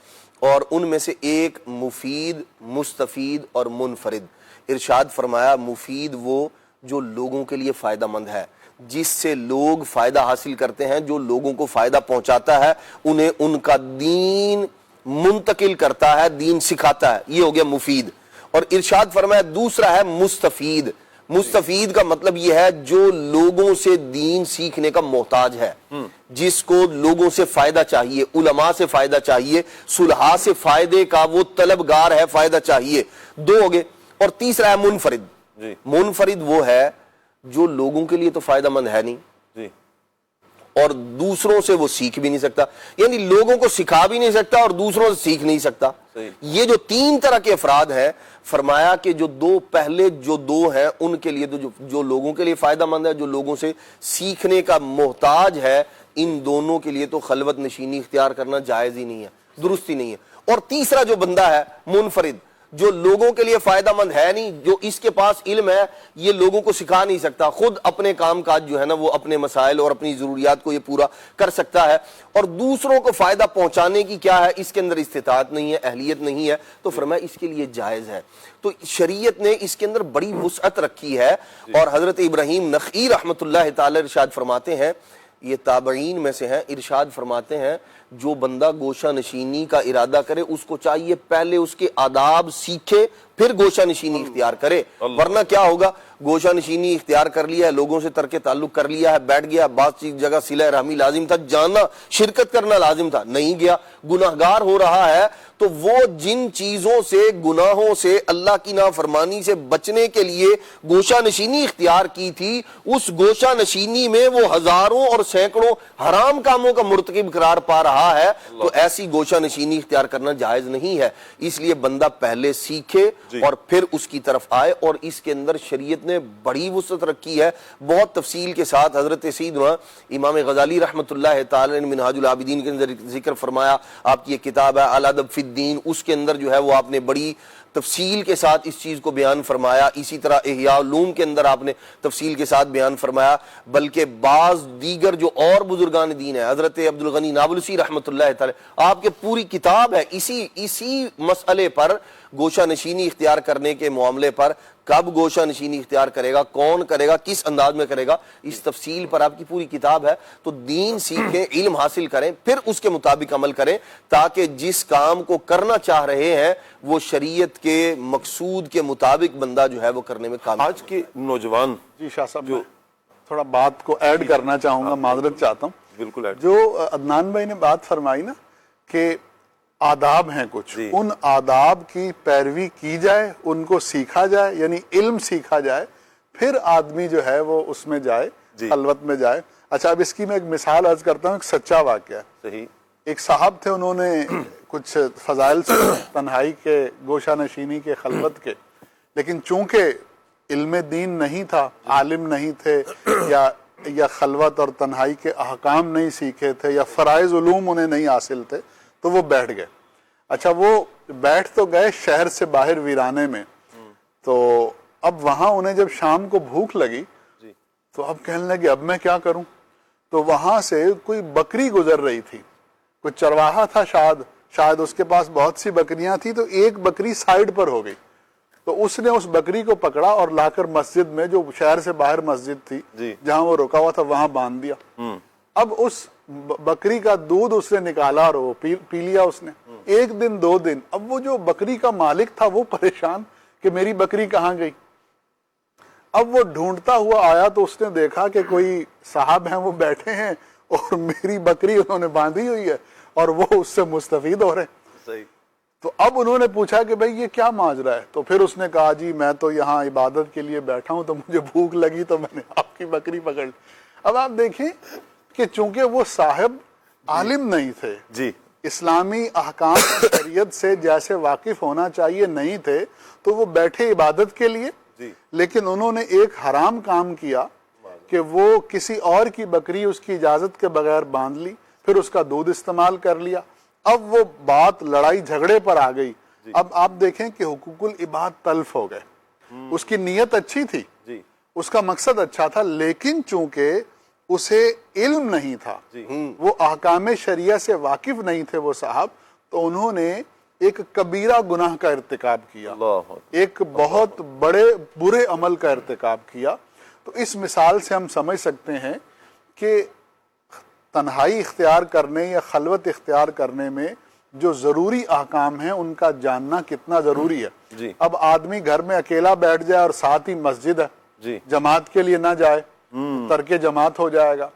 اور ان میں سے ایک مفید, مستفید اور منفرد. ارشاد فرمایا مفید وہ جو لوگوں کے لیے فائدہ مند ہے, جس سے لوگ فائدہ حاصل کرتے ہیں, جو لوگوں کو فائدہ پہنچاتا ہے, انہیں ان کا دین منتقل کرتا ہے, دین سکھاتا ہے, یہ ہو گیا مفید. اور ارشاد فرمایا دوسرا ہے مستفید. مستفید کا مطلب یہ ہے جو لوگوں سے دین سیکھنے کا محتاج ہے, جس کو لوگوں سے فائدہ چاہیے, علماء سے فائدہ چاہیے, صلحاء سے فائدے کا وہ طلبگار ہے, فائدہ چاہیے. 2 ہو گئے. اور تیسرا ہے منفرد. منفرد وہ ہے جو لوگوں کے لیے تو فائدہ مند ہے نہیں, اور دوسروں سے وہ سیکھ بھی نہیں سکتا, یعنی لوگوں کو سکھا بھی نہیں سکتا اور دوسروں سے سیکھ نہیں سکتا. یہ جو 3 طرح کے افراد ہیں, فرمایا کہ جو پہلے 2 ہیں ان کے لیے تو جو لوگوں کے لیے فائدہ مند ہے, جو لوگوں سے سیکھنے کا محتاج ہے, ان دونوں کے لیے تو خلوت نشینی اختیار کرنا جائز ہی نہیں ہے, درست ہی نہیں ہے. اور تیسرا جو بندہ ہے منفرد, جو لوگوں کے لیے فائدہ مند ہے نہیں, جو اس کے پاس علم ہے یہ لوگوں کو سکھا نہیں سکتا, خود اپنے کام کاج جو ہے نا وہ اپنے مسائل اور اپنی ضروریات کو یہ پورا کر سکتا ہے, اور دوسروں کو فائدہ پہنچانے کی کیا ہے اس کے اندر استطاعت نہیں ہے, اہلیت نہیں ہے, تو فرمایا اس کے لیے جائز ہے. تو شریعت نے اس کے اندر بڑی وسعت رکھی ہے. اور حضرت ابراہیم نخعی رحمۃ اللہ تعالی ارشاد فرماتے ہیں, یہ تابعین میں سے ہیں, ارشاد فرماتے ہیں جو بندہ گوشہ نشینی کا ارادہ کرے اس کو چاہیے پہلے اس کے آداب سیکھے پھر گوشہ نشینی اختیار کرے, ورنہ کیا ہوگا, گوشہ نشینی اختیار کر لیا ہے, لوگوں سے ترک تعلق کر لیا ہے, بیٹھ گیا, بعض جگہ صلہ رحمی لازم تھا, جانا شرکت کرنا لازم تھا, نہیں گیا, گناہگار ہو رہا ہے. تو وہ جن چیزوں سے, گناہوں سے, اللہ کی نافرمانی سے بچنے کے لیے گوشہ نشینی اختیار کی تھی, اس گوشہ نشینی میں وہ ہزاروں اور سینکڑوں حرام کاموں کا مرتکب قرار پا رہا ہے, تو ایسی گوشہ نشینی اختیار کرنا جائز نہیں ہے. اس لیے بندہ پہلے سیکھے اور پھر اس کی طرف آئے. اور اس کے اندر شریعت نے بڑی وسعت رکھی ہے, بہت تفصیل کے ساتھ. حضرت سیدنا امام غزالی رحمۃ اللہ تعالی نے منہاج العابدین کے اندر ذکر فرمایا, آپ کی یہ کتاب ہے الادب فی الدین, اس کے اندر جو ہے وہ آپ نے بڑی تفصیل کے ساتھ اس چیز کو بیان فرمایا. اسی طرح احیاء علوم کے اندر آپ نے تفصیل کے ساتھ بیان فرمایا. بلکہ بعض دیگر جو اور بزرگان دین ہیں, حضرت عبدالغنی نابلسی رحمۃ اللہ تعالی, آپ کے پوری کتاب ہے اسی مسئلے پر, گوشہ نشینی اختیار کرنے کے معاملے پر. کب گوشہ نشینی اختیار کرے گا, کون کرے گا, کس انداز میں کرے گا, اس تفصیل پر آپ کی پوری کتاب ہے. تو دین سیکھیں, علم حاصل کریں, پھر اس کے مطابق عمل کریں, تاکہ جس کام کو کرنا چاہ رہے ہیں وہ شریعت کے مقصود کے مطابق بندہ جو ہے وہ کرنے میں کامیاب. آج کے نوجوان, جی شاہ صاحب میں تھوڑا بات کو ایڈ کرنا چاہوں گا, معذرت چاہتا ہوں. بالکل ایڈ. جو عدنان بھائی نے بات فرمائی نا کہ آداب ہیں کچھ, ان آداب کی پیروی کی جائے, ان کو سیکھا جائے, یعنی علم سیکھا جائے, پھر آدمی جو ہے وہ اس میں جائے, خلوت میں جائے. اچھا اب اس کی میں ایک مثال عرض کرتا ہوں, ایک سچا واقعہ. صحیح. ایک صاحب تھے, انہوں نے کچھ فضائل سے تنہائی کے, گوشہ نشینی کے, خلوت کے, لیکن چونکہ علم دین نہیں تھا, عالم نہیں تھے, یا خلوت اور تنہائی کے احکام نہیں سیکھے تھے, یا فرائض علوم انہیں نہیں حاصل تھے, تو وہ بیٹھ گئے. اچھا وہ بیٹھ تو گئے شہر سے باہر ویرانے میں, تو اب وہاں انہیں جب شام کو بھوک لگی تو اب کہنے لگے اب میں کیا کروں. تو وہاں سے کوئی بکری گزر رہی تھی, کوئی چرواہا تھا, شاید اس کے پاس بہت سی بکریاں تھیں, تو ایک بکری سائیڈ پر ہو گئی. تو اس نے اس بکری کو پکڑا اور لا کر مسجد میں, جو شہر سے باہر مسجد تھی جہاں وہ رکا ہوا تھا, وہاں باندھ دیا. اب اس بکری کا دودھ اس نے نکالا اور وہ پی لیا اس نے. 1 دن 2 دن, اب وہ جو بکری کا مالک تھا وہ پریشان کہ میری بکری کہاں گئی. اب وہ ڈھونڈتا ہوا آیا تو اس نے دیکھا کہ کوئی صاحب ہیں وہ بیٹھے ہیں اور میری بکری انہوں نے باندھی ہوئی ہے اور وہ اس سے مستفید ہو رہے ہیں. صحیح. تو اب انہوں نے پوچھا کہ بھئی یہ کیا ماجرا ہے. تو پھر اس نے کہا جی میں تو یہاں عبادت کے لیے بیٹھا ہوں, تو مجھے بھوک لگی تو میں نے آپ کی بکری پکڑ لی. اب آپ دیکھیں کہ چونکہ وہ صاحب عالم نہیں تھے, جی, اسلامی احکام شریعت سے جیسے واقف ہونا چاہیے نہیں تھے تو وہ بیٹھے عبادت کے لیے، لیکن انہوں نے ایک حرام کام کیا کہ وہ کسی اور کی بکری اس کی اجازت کے بغیر باندھ لی، پھر اس کا دودھ استعمال کر لیا۔ اب وہ بات لڑائی جھگڑے پر آ گئی۔ اب آپ دیکھیں کہ حقوق العباد تلف ہو گئے۔ اس کی نیت اچھی تھی، اس کا مقصد اچھا تھا، لیکن چونکہ اسے علم نہیں تھا، وہ احکام شریعہ سے واقف نہیں تھے وہ صاحب، تو انہوں نے ایک کبیرہ گناہ کا ارتکاب کیا، ایک بہت بڑے برے عمل کا ارتکاب کیا۔ تو اس مثال سے ہم سمجھ سکتے ہیں کہ تنہائی اختیار کرنے یا خلوت اختیار کرنے میں جو ضروری احکام ہیں ان کا جاننا کتنا ضروری ہے۔ اب آدمی گھر میں اکیلا بیٹھ جائے اور ساتھ ہی مسجد ہے، جماعت کے لیے نہ جائے، ترک جماعت ہو جائے گا۔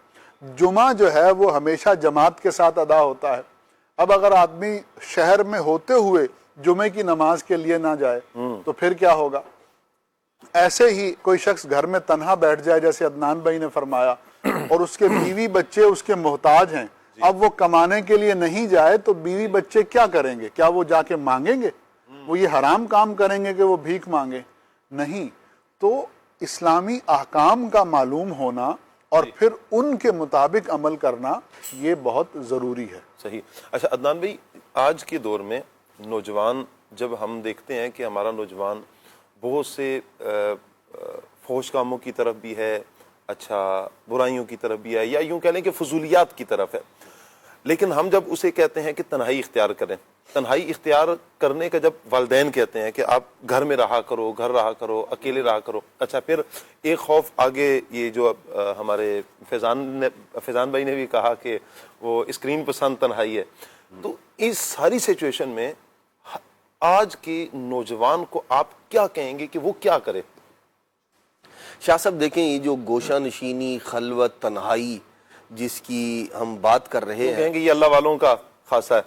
جمعہ جو ہے وہ ہمیشہ جماعت کے ساتھ ادا ہوتا ہے۔ اب اگر آدمی شہر میں ہوتے ہوئے جمعے کی نماز کے لیے نہ جائے تو پھر کیا ہوگا؟ ایسے ہی کوئی شخص گھر میں تنہا بیٹھ جائے، جیسے عدنان بھائی نے فرمایا، اور اس کے بیوی بچے اس کے محتاج ہیں، اب وہ کمانے کے لیے نہیں جائے تو بیوی بچے کیا کریں گے؟ کیا وہ جا کے مانگیں گے؟ وہ یہ حرام کام کریں گے کہ وہ بھیک مانگے؟ نہیں۔ تو اسلامی احکام کا معلوم ہونا اور پھر ان کے مطابق عمل کرنا یہ بہت ضروری ہے۔ صحیح۔ اچھا عدنان بھائی، آج کے دور میں نوجوان، جب ہم دیکھتے ہیں کہ ہمارا نوجوان بہت سے فحش کاموں کی طرف بھی ہے، اچھا برائیوں کی طرف بھی ہے، یا یوں کہہ لیں کہ فضولیات کی طرف ہے، لیکن ہم جب اسے کہتے ہیں کہ تنہائی اختیار کریں، تنہائی اختیار کرنے کا جب والدین کہتے ہیں کہ آپ گھر میں رہا کرو، گھر رہا کرو، اکیلے رہا کرو، اچھا پھر ایک خوف آگے، یہ جو ہمارے فیضان بھائی نے بھی کہا کہ وہ اسکرین پسند تنہائی ہے، تو اس ساری سچویشن میں آج کے نوجوان کو آپ کیا کہیں گے کہ وہ کیا کرے؟ شاہ صاحب دیکھیں، یہ جو گوشہ نشینی، خلوت، تنہائی جس کی ہم بات کر رہے ہیں، کہیں گے یہ اللہ والوں کا خاصہ ہے۔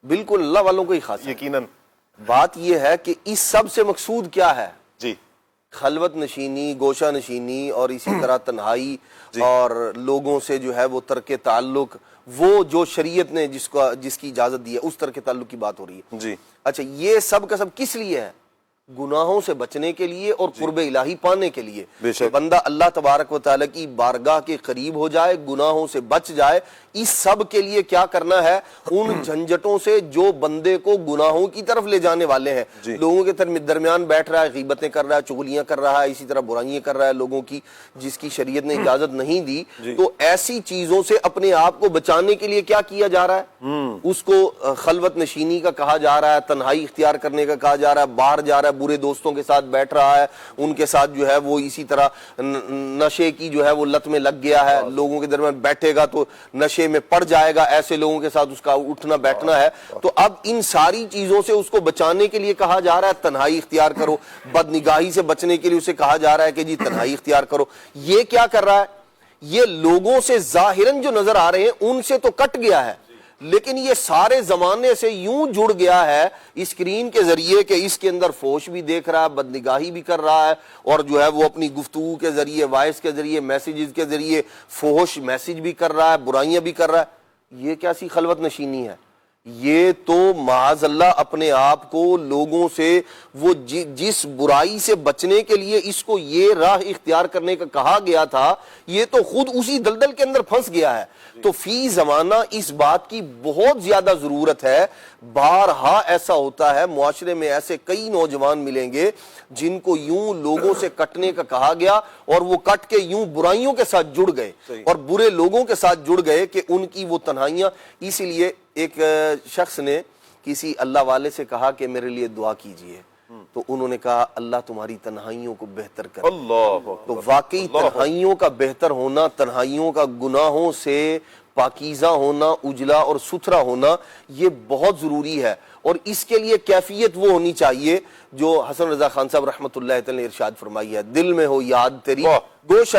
بالکل اللہ والوں کو ہی خاص ہے۔ یقیناً بات یہ ہے کہ اس سب سے مقصود کیا ہے؟ جی، خلوت نشینی، گوشہ نشینی، اور اسی طرح تنہائی اور لوگوں سے جو ہے وہ ترک تعلق، وہ جو شریعت نے جس کی اجازت دی ہے اس ترک تعلق کی بات ہو رہی ہے۔ جی، اچھا، یہ سب کا سب کس لیے ہے؟ گناہوں سے بچنے کے لیے اور قرب الہی پانے کے لیے۔ بندہ اللہ تبارک و تعالیٰ کی بارگاہ کے قریب ہو جائے، گناہوں سے بچ جائے، اس سب کے لیے کیا کرنا ہے؟ ان جھنجٹوں سے جو بندے کو گناہوں کی طرف لے جانے والے ہیں، لوگوں کے درمیان بیٹھ رہا ہے، غیبتیں کر رہا ہے، چغلیاں کر رہا ہے، اسی طرح برائیاں کر رہا ہے لوگوں کی جس کی شریعت نے اجازت نہیں دی، تو ایسی چیزوں سے اپنے آپ کو بچانے کے لیے کیا کیا جا رہا ہے؟ اس کو خلوت نشینی کا کہا جا رہا ہے، تنہائی اختیار کرنے کا کہا جا رہا ہے، باہر جا رہا ہے، برے دوستوں کے ساتھ بیٹھ رہا ہے، ان کے ساتھ جو ہے وہ اسی طرح نشے کی جو ہے وہ لت میں لگ گیا ہے، لوگوں کے درمیان بیٹھے گا تو نشے میں پڑ جائے گا، ایسے لوگوں کے ساتھ اس کا اٹھنا بیٹھنا ہے۔ تو اب ان ساری چیزوں سے اس کو بچانے کے لیے کہا جا رہا ہے تنہائی اختیار کرو، بد نگاہی سے بچنے کے لیے اسے کہا جا رہا ہے کہ جی تنہائی اختیار کرو۔ یہ کیا کر رہا ہے؟ یہ لوگوں سے ظاہراً جو نظر آ رہے ہیں ان سے تو کٹ گیا ہے، لیکن یہ سارے زمانے سے یوں جڑ گیا ہے اسکرین کے ذریعے کہ اس کے اندر فحش بھی دیکھ رہا ہے، بدنگاہی بھی کر رہا ہے، اور جو ہے وہ اپنی گفتگو کے ذریعے، وائس کے ذریعے، میسیجز کے ذریعے فحش میسیج بھی کر رہا ہے، برائیاں بھی کر رہا ہے۔ یہ کیسی خلوت نشینی ہے؟ یہ تو معاذ اللہ اپنے آپ کو لوگوں سے وہ جس برائی سے بچنے کے لیے اس کو یہ راہ اختیار کرنے کا کہا گیا تھا، یہ تو خود اسی دلدل کے اندر پھنس گیا ہے۔ تو فی زمانہ اس بات کی بہت زیادہ ضرورت ہے۔ بارہا ایسا ہوتا ہے معاشرے میں، ایسے کئی نوجوان ملیں گے جن کو یوں لوگوں سے کٹنے کا کہا گیا اور وہ کٹ کے یوں برائیوں کے ساتھ جڑ گئے اور برے لوگوں کے ساتھ جڑ گئے کہ ان کی وہ تنہائیاں۔ اسی لیے ایک شخص نے کسی اللہ والے سے کہا کہ میرے لیے دعا کیجئے، تو انہوں نے کہا اللہ تمہاری تنہائیوں کو بہتر کر۔ تو واقعی تنہائیوں کا بہتر ہونا، تنہائیوں کا گناہوں سے پاکیزہ ہونا، اجلا اور ستھرا ہونا، یہ بہت ضروری ہے، اور اس کے لیے کیفیت وہ ہونی چاہیے جو حسن رضا خان صاحب رحمۃ اللہ تعالی نے ارشاد فرمائی ہے، دل میں ہو یاد تیری گوشہ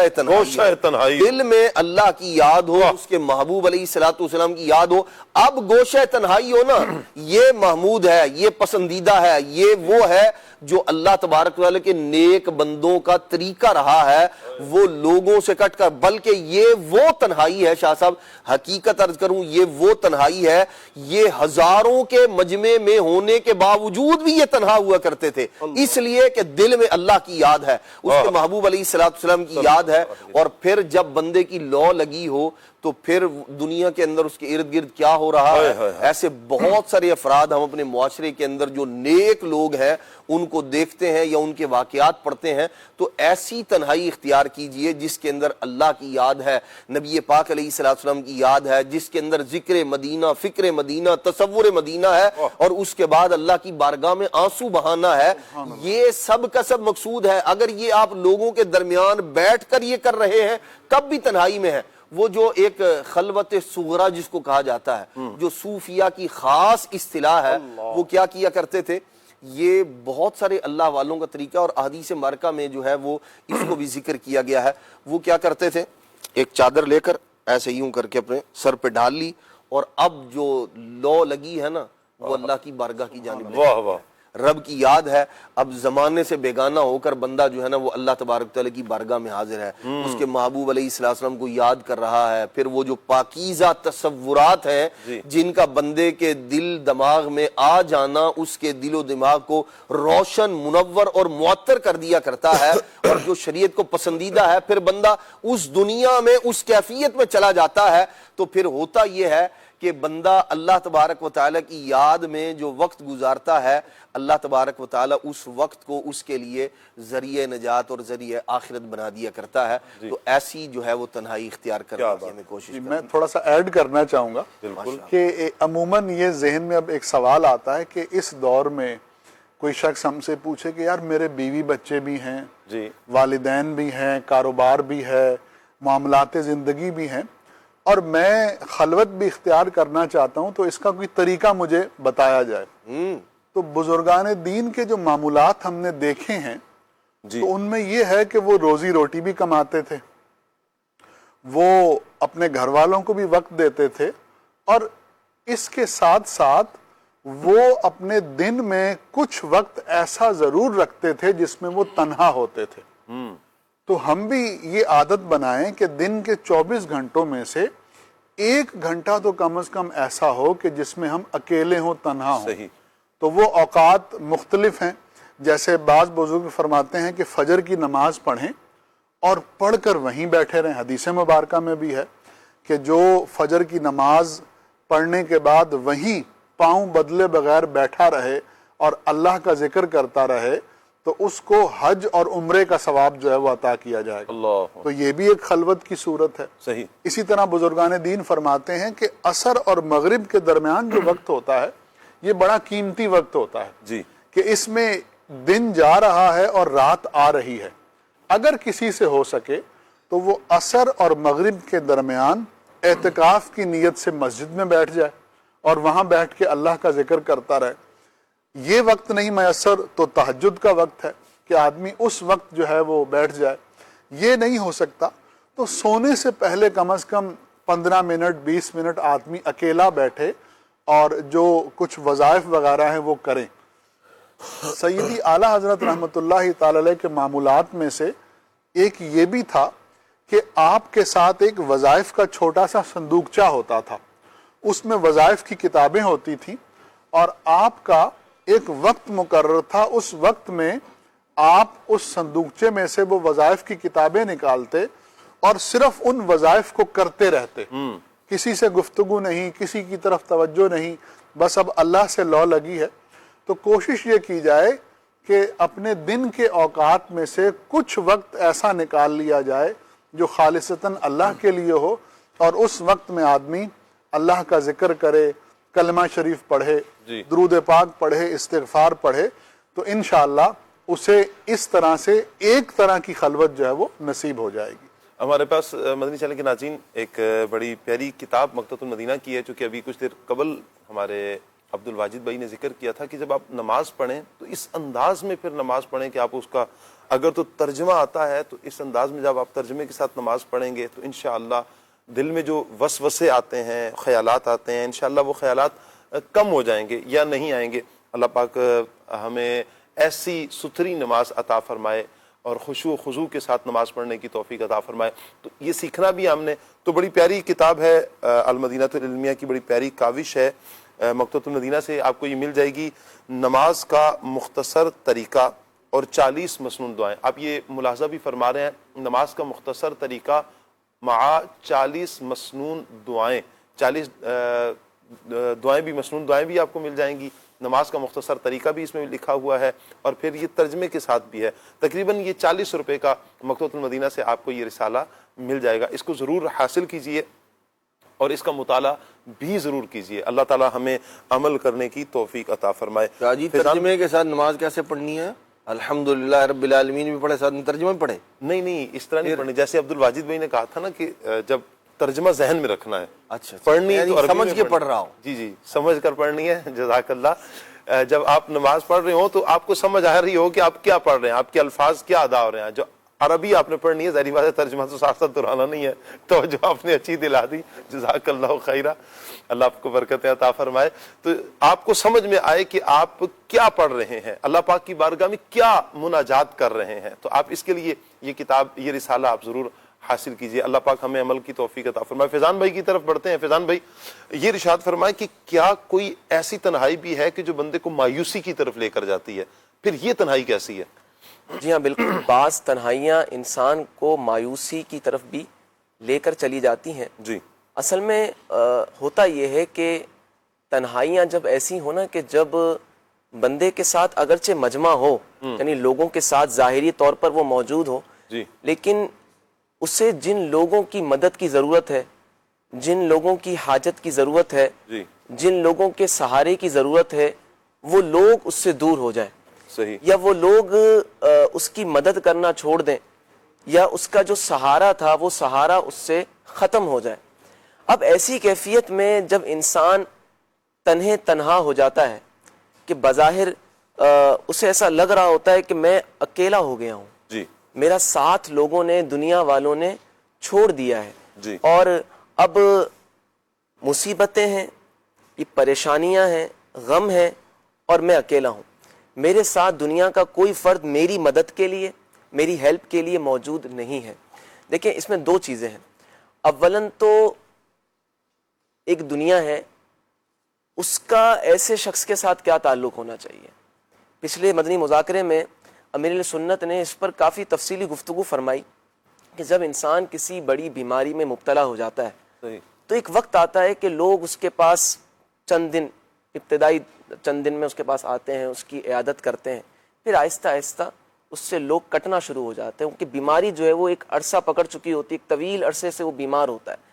تنہائی، دل میں اللہ کی یاد ہو، اس کے محبوب علیہ الصلوۃ والسلام کی یاد ہو. اب گوشہ تنہائی ہو نا، یہ محمود ہے، یہ پسندیدہ ہے، یہ وہ ہے جو اللہ تبارک و تعالی کے نیک بندوں کا طریقہ رہا ہے، وہ لوگوں سے کٹ کر. بلکہ یہ وہ تنہائی ہے شاہ صاحب، حقیقت عرض کروں، یہ وہ تنہائی ہے، یہ ہزاروں کے مجمع میں ہونے کے باوجود بھی یہ تنہا ہوا کرتے تھے، اس لیے کہ دل میں اللہ کی یاد ہے، اس کے محبوب علیہ الصلوۃ والسلام کی یاد ہے. اور پھر جب بندے کی لو لگی ہو تو پھر دنیا کے اندر اس کے ارد گرد کیا ہو رہا ہے. ایسے بہت سارے افراد ہم اپنے معاشرے کے اندر جو نیک لوگ ہیں ان کو دیکھتے ہیں یا ان کے واقعات پڑھتے ہیں، تو ایسی تنہائی اختیار کیجئے جس کے اندر اللہ کی یاد ہے، نبی پاک علیہ الصلوۃ والسلام کی یاد ہے، جس کے اندر ذکر مدینہ، فکر مدینہ، تصور مدینہ ہے، اور اس کے بعد اللہ کی بارگاہ میں آنسو بہانا ہے. یہ سب کا سب مقصود ہے. اگر یہ آپ لوگوں کے درمیان بیٹھ کر یہ کر رہے ہیں، کب بھی تنہائی میں ہے. وہ جو ایک خلوت صغرا جس کو کہا جاتا ہے، جو صوفیہ کی خاص اصطلاح ہے، وہ کیا کیا کرتے تھے، یہ بہت سارے اللہ والوں کا طریقہ، اور احادیث مبارکہ میں جو ہے وہ اس کو بھی ذکر کیا گیا ہے. وہ کیا کرتے تھے، ایک چادر لے کر ایسے یوں کر کے اپنے سر پہ ڈال لی، اور اب جو لو لگی ہے نا وہ اللہ کی بارگاہ کی جانب لے، رب کی یاد ہے. اب زمانے سے بیگانہ ہو کر بندہ جو ہے نا وہ اللہ تبارک تعالیٰ کی بارگاہ میں حاضر ہے، اس کے محبوب علیہ السلام کو یاد کر رہا ہے. پھر وہ جو پاکیزہ تصورات ہیں جن کا بندے کے دل دماغ میں آ جانا اس کے دل و دماغ کو روشن، منور اور معطر کر دیا کرتا ہے، اور جو شریعت کو پسندیدہ ہے، پھر بندہ اس دنیا میں اس کیفیت میں چلا جاتا ہے. تو پھر ہوتا یہ ہے کہ بندہ اللہ تبارک و تعالیٰ کی یاد میں جو وقت گزارتا ہے، اللہ تبارک و تعالیٰ اس وقت کو اس کے لیے ذریعہ نجات اور ذریعہ آخرت بنا دیا کرتا ہے. تو ایسی جو ہے وہ تنہائی اختیار کرنے کی ہمیں کوشش کریں. میں تھوڑا سا ایڈ کرنا چاہوں گا کہ عموماً یہ ذہن میں اب ایک سوال آتا ہے کہ اس دور میں کوئی شخص ہم سے پوچھے کہ یار میرے بیوی بچے بھی ہیں، والدین بھی ہیں، کاروبار بھی ہے، معاملات زندگی بھی ہیں، اور میں خلوت بھی اختیار کرنا چاہتا ہوں، تو اس کا کوئی طریقہ مجھے بتایا جائے. تو بزرگان دین کے جو معمولات ہم نے دیکھے ہیں تو ان میں یہ ہے کہ وہ روزی روٹی بھی کماتے تھے، وہ اپنے گھر والوں کو بھی وقت دیتے تھے، اور اس کے ساتھ ساتھ وہ اپنے دن میں کچھ وقت ایسا ضرور رکھتے تھے جس میں وہ تنہا ہوتے تھے. تو ہم بھی یہ عادت بنائیں کہ دن کے 24 گھنٹوں میں سے 1 گھنٹہ تو کم از کم ایسا ہو کہ جس میں ہم اکیلے ہوں، تنہا ہوں. تو وہ اوقات مختلف ہیں. جیسے بعض بزرگ فرماتے ہیں کہ فجر کی نماز پڑھیں اور پڑھ کر وہیں بیٹھے رہیں. حدیث مبارکہ میں بھی ہے کہ جو فجر کی نماز پڑھنے کے بعد وہیں پاؤں بدلے بغیر بیٹھا رہے اور اللہ کا ذکر کرتا رہے تو اس کو حج اور عمرے کا ثواب جو ہے وہ عطا کیا جائے گا. تو یہ بھی ایک خلوت کی صورت ہے. صحیح. اسی طرح بزرگان دین فرماتے ہیں کہ عصر اور مغرب کے درمیان جو وقت ہوتا ہے یہ بڑا قیمتی وقت ہوتا ہے کہ اس میں دن جا رہا ہے اور رات آ رہی ہے. اگر کسی سے ہو سکے تو وہ عصر اور مغرب کے درمیان اعتکاف کی نیت سے مسجد میں بیٹھ جائے اور وہاں بیٹھ کے اللہ کا ذکر کرتا رہے. یہ وقت نہیں میسر تو تہجد کا وقت ہے کہ آدمی اس وقت جو ہے وہ بیٹھ جائے. یہ نہیں ہو سکتا تو سونے سے پہلے کم از کم 15 منٹ 20 منٹ آدمی اکیلا بیٹھے اور جو کچھ وظائف وغیرہ ہیں وہ کریں. سیدی اعلیٰ حضرت رحمۃ اللہ تعالی علیہ کے معمولات میں سے ایک یہ بھی تھا کہ آپ کے ساتھ ایک وظائف کا چھوٹا سا صندوقچہ ہوتا تھا. اس میں وظائف کی کتابیں ہوتی تھیں اور آپ کا ایک وقت مقرر تھا. اس وقت میں آپ اس صندوقچے میں سے وہ وظائف کی کتابیں نکالتے اور صرف ان وظائف کو کرتے رہتے. کسی سے گفتگو نہیں، کسی کی طرف توجہ نہیں، بس اب اللہ سے لو لگی ہے. تو کوشش یہ کی جائے کہ اپنے دن کے اوقات میں سے کچھ وقت ایسا نکال لیا جائے جو خالصتاً اللہ کے لیے ہو، اور اس وقت میں آدمی اللہ کا ذکر کرے، کلمہ شریف پڑھے، درود پاک پڑھے، استغفار پڑھے، تو انشاءاللہ اسے اس طرح سے ایک طرح کی خلوت جو ہے وہ نصیب ہو جائے گی. ہمارے پاس مدنی چینل کے ناظرین ایک بڑی پیاری کتاب مکتبۃ المدینہ کی ہے، چونکہ ابھی کچھ دیر قبل ہمارے عبد الواجد بھائی نے ذکر کیا تھا کہ جب آپ نماز پڑھیں تو اس انداز میں پھر نماز پڑھیں کہ آپ اس کا اگر تو ترجمہ آتا ہے تو اس انداز میں جب آپ ترجمے کے ساتھ نماز پڑھیں گے تو انشاءاللہ دل میں جو وسوسے آتے ہیں، خیالات آتے ہیں، انشاءاللہ وہ خیالات کم ہو جائیں گے یا نہیں آئیں گے۔ اللہ پاک ہمیں ایسی ستھری نماز عطا فرمائے اور خشوع و خضوع کے ساتھ نماز پڑھنے کی توفیق عطا فرمائے۔ تو یہ سیکھنا بھی ہم نے، تو بڑی پیاری کتاب ہے المدینہ العلمیہ کی، بڑی پیاری کاوش ہے، مکتبۃ المدینہ سے آپ کو یہ مل جائے گی، نماز کا مختصر طریقہ اور 40 مسنون دعائیں۔ آپ یہ ملاحظہ بھی فرما رہے ہیں، نماز کا مختصر طریقہ مع 40 مسنون دعائیں، 40 دعائیں بھی، مسنون دعائیں بھی آپ کو مل جائیں گی، نماز کا مختصر طریقہ بھی اس میں لکھا ہوا ہے اور پھر یہ ترجمے کے ساتھ بھی ہے۔ تقریباً یہ 40 روپے کا مکتبۃ المدینہ سے آپ کو یہ رسالہ مل جائے گا، اس کو ضرور حاصل کیجئے اور اس کا مطالعہ بھی ضرور کیجئے۔ اللہ تعالی ہمیں عمل کرنے کی توفیق عطا فرمائے۔ جی ترجمے کے ساتھ نماز کیسے پڑھنی ہے؟ الحمدللہ رب العالمین بھی پڑھے ساتھ میں ترجمہ بھی پڑھے؟ نہیں اس طرح نہیں پڑھنی، جیسے عبد الواجد بھائی نے کہا تھا نا کہ جب ترجمہ ذہن میں رکھنا ہے، اچھا پڑھنی یعنی تو عربی سمجھ میں کے پڑھ رہا ہوں۔ جی سمجھ کر پڑھنی ہے، جزاک اللہ۔ جب آپ نماز پڑھ رہے ہو تو آپ کو سمجھ آ رہی ہو کہ آپ کیا پڑھ رہے ہیں، آپ کے الفاظ کیا ادا ہو رہے ہیں۔ جو عربی آپ نے پڑھنی ہے، ظاہری بات ہے ترجمہ تو ساتھ ساتھ دہرانا نہیں ہے، تو جو آپ نے اچھی دلا دی، جزاک اللہ خیرہ، اللہ آپ کو برکتیں عطا فرمائے۔ تو آپ کو سمجھ میں آئے کہ آپ کیا پڑھ رہے ہیں، اللہ پاک کی بارگاہ میں کیا مناجات کر رہے ہیں، تو آپ اس کے لیے یہ کتاب، یہ رسالہ آپ ضرور حاصل کیجئے۔ اللہ پاک ہمیں عمل کی توفیق عطا فرمائے۔ فیضان بھائی کی طرف بڑھتے ہیں۔ فیضان بھائی یہ ارشاد فرمائے کہ کیا کوئی ایسی تنہائی بھی ہے کہ جو بندے کو مایوسی کی طرف لے کر جاتی ہے؟ پھر یہ تنہائی کیسی ہے؟ جی ہاں بالکل، بعض تنہائیاں انسان کو مایوسی کی طرف بھی لے کر چلی جاتی ہیں۔ جی اصل میں ہوتا یہ ہے کہ تنہائیاں جب ایسی ہو نا کہ جب بندے کے ساتھ اگرچہ مجمع ہو، یعنی لوگوں کے ساتھ ظاہری طور پر وہ موجود ہو، جی لیکن اسے جن لوگوں کی مدد کی ضرورت ہے، جن لوگوں کی حاجت کی ضرورت ہے، جی جن لوگوں کے سہارے کی ضرورت ہے، وہ لوگ اس سے دور ہو جائیں، صحیح، یا وہ لوگ اس کی مدد کرنا چھوڑ دیں، یا اس کا جو سہارا تھا وہ سہارا اس سے ختم ہو جائے۔ اب ایسی کیفیت میں جب انسان تنہا ہو جاتا ہے کہ بظاہر اسے ایسا لگ رہا ہوتا ہے کہ میں اکیلا ہو گیا ہوں، جی میرا ساتھ لوگوں نے، دنیا والوں نے چھوڑ دیا ہے، جی اور اب مصیبتیں ہیں، یہ پریشانیاں ہیں، غم ہے، اور میں اکیلا ہوں، میرے ساتھ دنیا کا کوئی فرد میری مدد کے لیے، میری ہیلپ کے لیے موجود نہیں ہے۔ دیکھیں اس میں دو چیزیں ہیں، اولاً تو ایک دنیا ہے، اس کا ایسے شخص کے ساتھ کیا تعلق ہونا چاہیے۔ پچھلے مدنی مذاکرے میں امیر اہل سنت نے اس پر کافی تفصیلی گفتگو فرمائی کہ جب انسان کسی بڑی بیماری میں مبتلا ہو جاتا ہے صحیح، تو ایک وقت آتا ہے کہ لوگ اس کے پاس ابتدائی چند دن میں اس کے پاس آتے ہیں، اس کی عیادت کرتے ہیں، پھر آہستہ آہستہ اس سے لوگ کٹنا شروع ہو جاتے ہیں، ان کی بیماری جو ہے وہ ایک عرصہ پکڑ چکی ہوتی ہے، ایک طویل عرصے سے وہ بیمار ہوتا ہے۔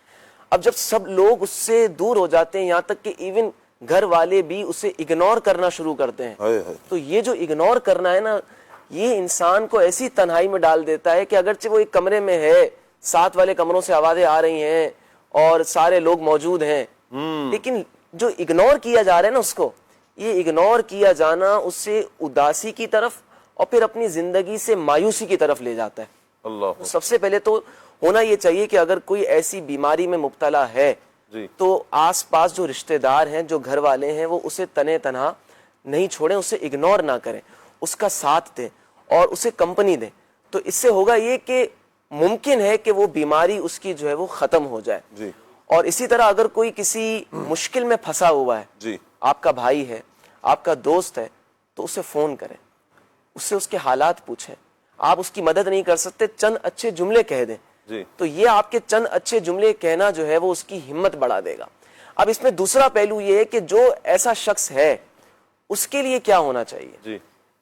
اب جب سب لوگ اس سے دور ہو جاتے ہیں، یہاں تک کہ ایون گھر والے بھی اسے اگنور کرنا شروع کرتے ہیں، تو یہ جو اگنور کرنا ہے نا، یہ انسان کو ایسی تنہائی میں ڈال دیتا ہے کہ اگرچہ وہ ایک کمرے میں ہے، ساتھ والے کمروں سے آوازیں آ رہی ہیں اور سارے لوگ موجود ہیں، لیکن جو اگنور کیا جا رہا ہے نا اس کو، یہ اگنور کیا جانا اسے اداسی کی طرف اور پھر اپنی زندگی سے مایوسی کی طرف لے جاتا ہے۔ اللہ، سب سے پہلے تو ہونا یہ چاہیے کہ اگر کوئی ایسی بیماری میں مبتلا ہے جی تو آس پاس جو رشتہ دار ہیں، جو گھر والے ہیں، وہ اسے تنہا نہیں چھوڑیں، اسے اگنور نہ کریں، اس کا ساتھ دیں اور اسے کمپنی دیں۔ تو اس سے ہوگا یہ کہ ممکن ہے کہ وہ بیماری اس کی جو ہے وہ ختم ہو جائے۔ جی اور اسی طرح اگر کوئی کسی مشکل میں پھنسا ہوا ہے، جی آپ کا بھائی ہے، آپ کا دوست ہے، تو اسے فون کریں، اس سے اس کے حالات پوچھیں۔ آپ اس کی مدد نہیں کر سکتے، چند اچھے جملے کہہ دیں، جی تو یہ آپ کے چند اچھے جملے کہنا جو ہے وہ اس کی ہمت بڑھا دے گا۔ اب اس میں دوسرا پہلو یہ ہے کہ جو ایسا شخص ہے اس کے لیے کیا ہونا چاہیے؟ جی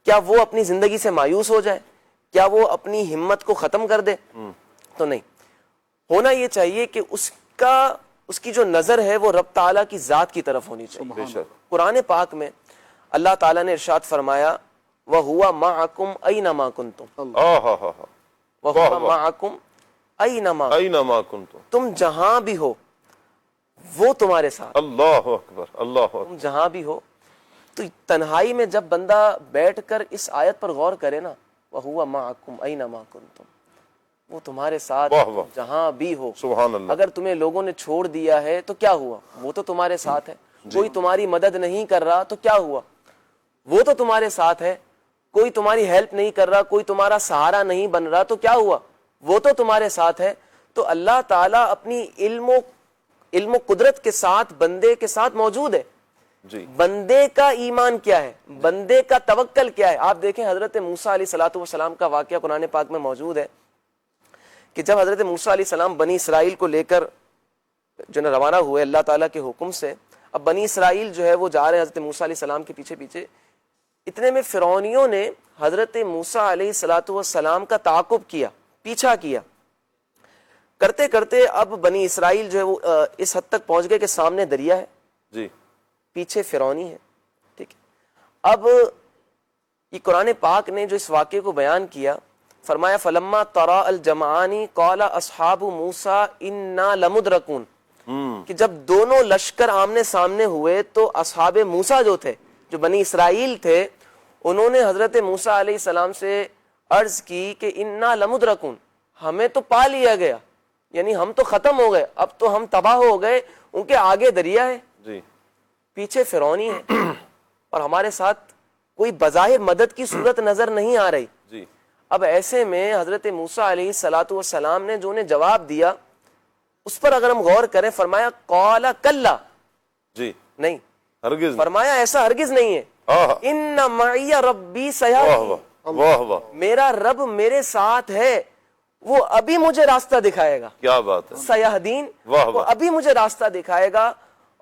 کیا وہ اپنی زندگی سے مایوس ہو جائے؟ کیا وہ اپنی ہمت کو ختم کر دے؟ تو نہیں، ہونا یہ چاہیے کہ اس کی جو نظر ہے وہ رب تعالیٰ کی ذات کی طرف ہونی چاہیے۔ بے شک، قرآن پاک میں اللہ تعالیٰ نے ارشاد فرمایا وَهُوَ مَعَكُمْ أَيْنَمَا كُنْتُمْ، وَهُوَ مَعَكُمْ أَيْنَمَا، اینما کنتم، تم جہاں بھی ہو وہ تمہارے ساتھ. اللہ اکبر، اللہ اکبر. تم جہاں بھی ہو. تو تنہائی میں جب بندہ بیٹھ کر اس آیت پر غور کرے نا، وَهُوَ مَعَكُمْ أَيْنَمَا كُنْتُمْ، وہ تمہارے ساتھ واہ واہ. جہاں بھی ہو. سبحان اللہ. اگر تمہیں لوگوں نے چھوڑ دیا ہے تو کیا ہوا، وہ تو تمہارے ساتھ ہے. کوئی تمہاری مدد نہیں کر رہا تو کیا ہوا، وہ تو تمہارے ساتھ ہے. کوئی تمہاری ہیلپ نہیں کر رہا، کوئی تمہارا سہارا نہیں بن رہا تو کیا ہوا، وہ تو تمہارے ساتھ ہے. تو اللہ تعالیٰ اپنی علم و قدرت کے ساتھ بندے کے ساتھ موجود ہے. جی. بندے کا ایمان کیا ہے، بندے کا توکل کیا ہے. آپ دیکھیں حضرت موسیٰ علیہ الصلوۃ والسلام کا واقعہ قرآن پاک میں موجود ہے کہ جب حضرت موسیٰ علیہ السلام بنی اسرائیل کو لے کر جو ہے روانہ ہوئے اللہ تعالیٰ کے حکم سے. اب بنی اسرائیل جو ہے وہ جا رہے ہیں حضرت موسیٰ علیہ السلام کے پیچھے پیچھے. اتنے میں فرعونیوں نے حضرت موسیٰ علیہ الصلوۃ والسلام کا تعاقب کیا، پیچھا کیا. کرتے کرتے اب بنی اسرائیل جو ہے وہ اس حد تک پہنچ گئے کہ سامنے دریا ہے، جی. پیچھے فرعونی ہے. ٹھیک ہے. اب یہ قرآن پاک نے جو اس واقعے کو بیان کیا، فرمایا فلما ترا الجمعان قال اصحاب موسیٰ انا لمدرکون، کہ جب دونوں لشکر آمنے سامنے ہوئے تو اصحاب موسیٰ جو تھے، جو بنی اسرائیل تھے، انہوں نے حضرت موسیٰ علیہ السلام سے عرض کی کہ انا لمدرکون، ہمیں تو پا لیا گیا، یعنی ہم تو ختم ہو گئے، اب تو ہم تباہ ہو گئے. ان کے آگے دریا ہے، جی. پیچھے فرعونی ہے، اور ہمارے ساتھ کوئی بظاہر مدد کی صورت نظر نہیں آ رہی. جی. اب ایسے میں حضرت موسیٰ علیہ الصلوۃ والسلام نے جو انہیں جواب دیا اس پر اگر ہم غور کریں، فرمایا قال کلا، جی. نہیں، ہرگز. فرمایا ایسا ہرگز نہیں ہے. ان معی ربی سیہدین، واہ واہ. میرا رب میرے ساتھ ہے، وہ ابھی مجھے راستہ دکھائے گا. کیا بات ہے. سیہدین، واہ وہ واہ. ابھی مجھے راستہ دکھائے گا.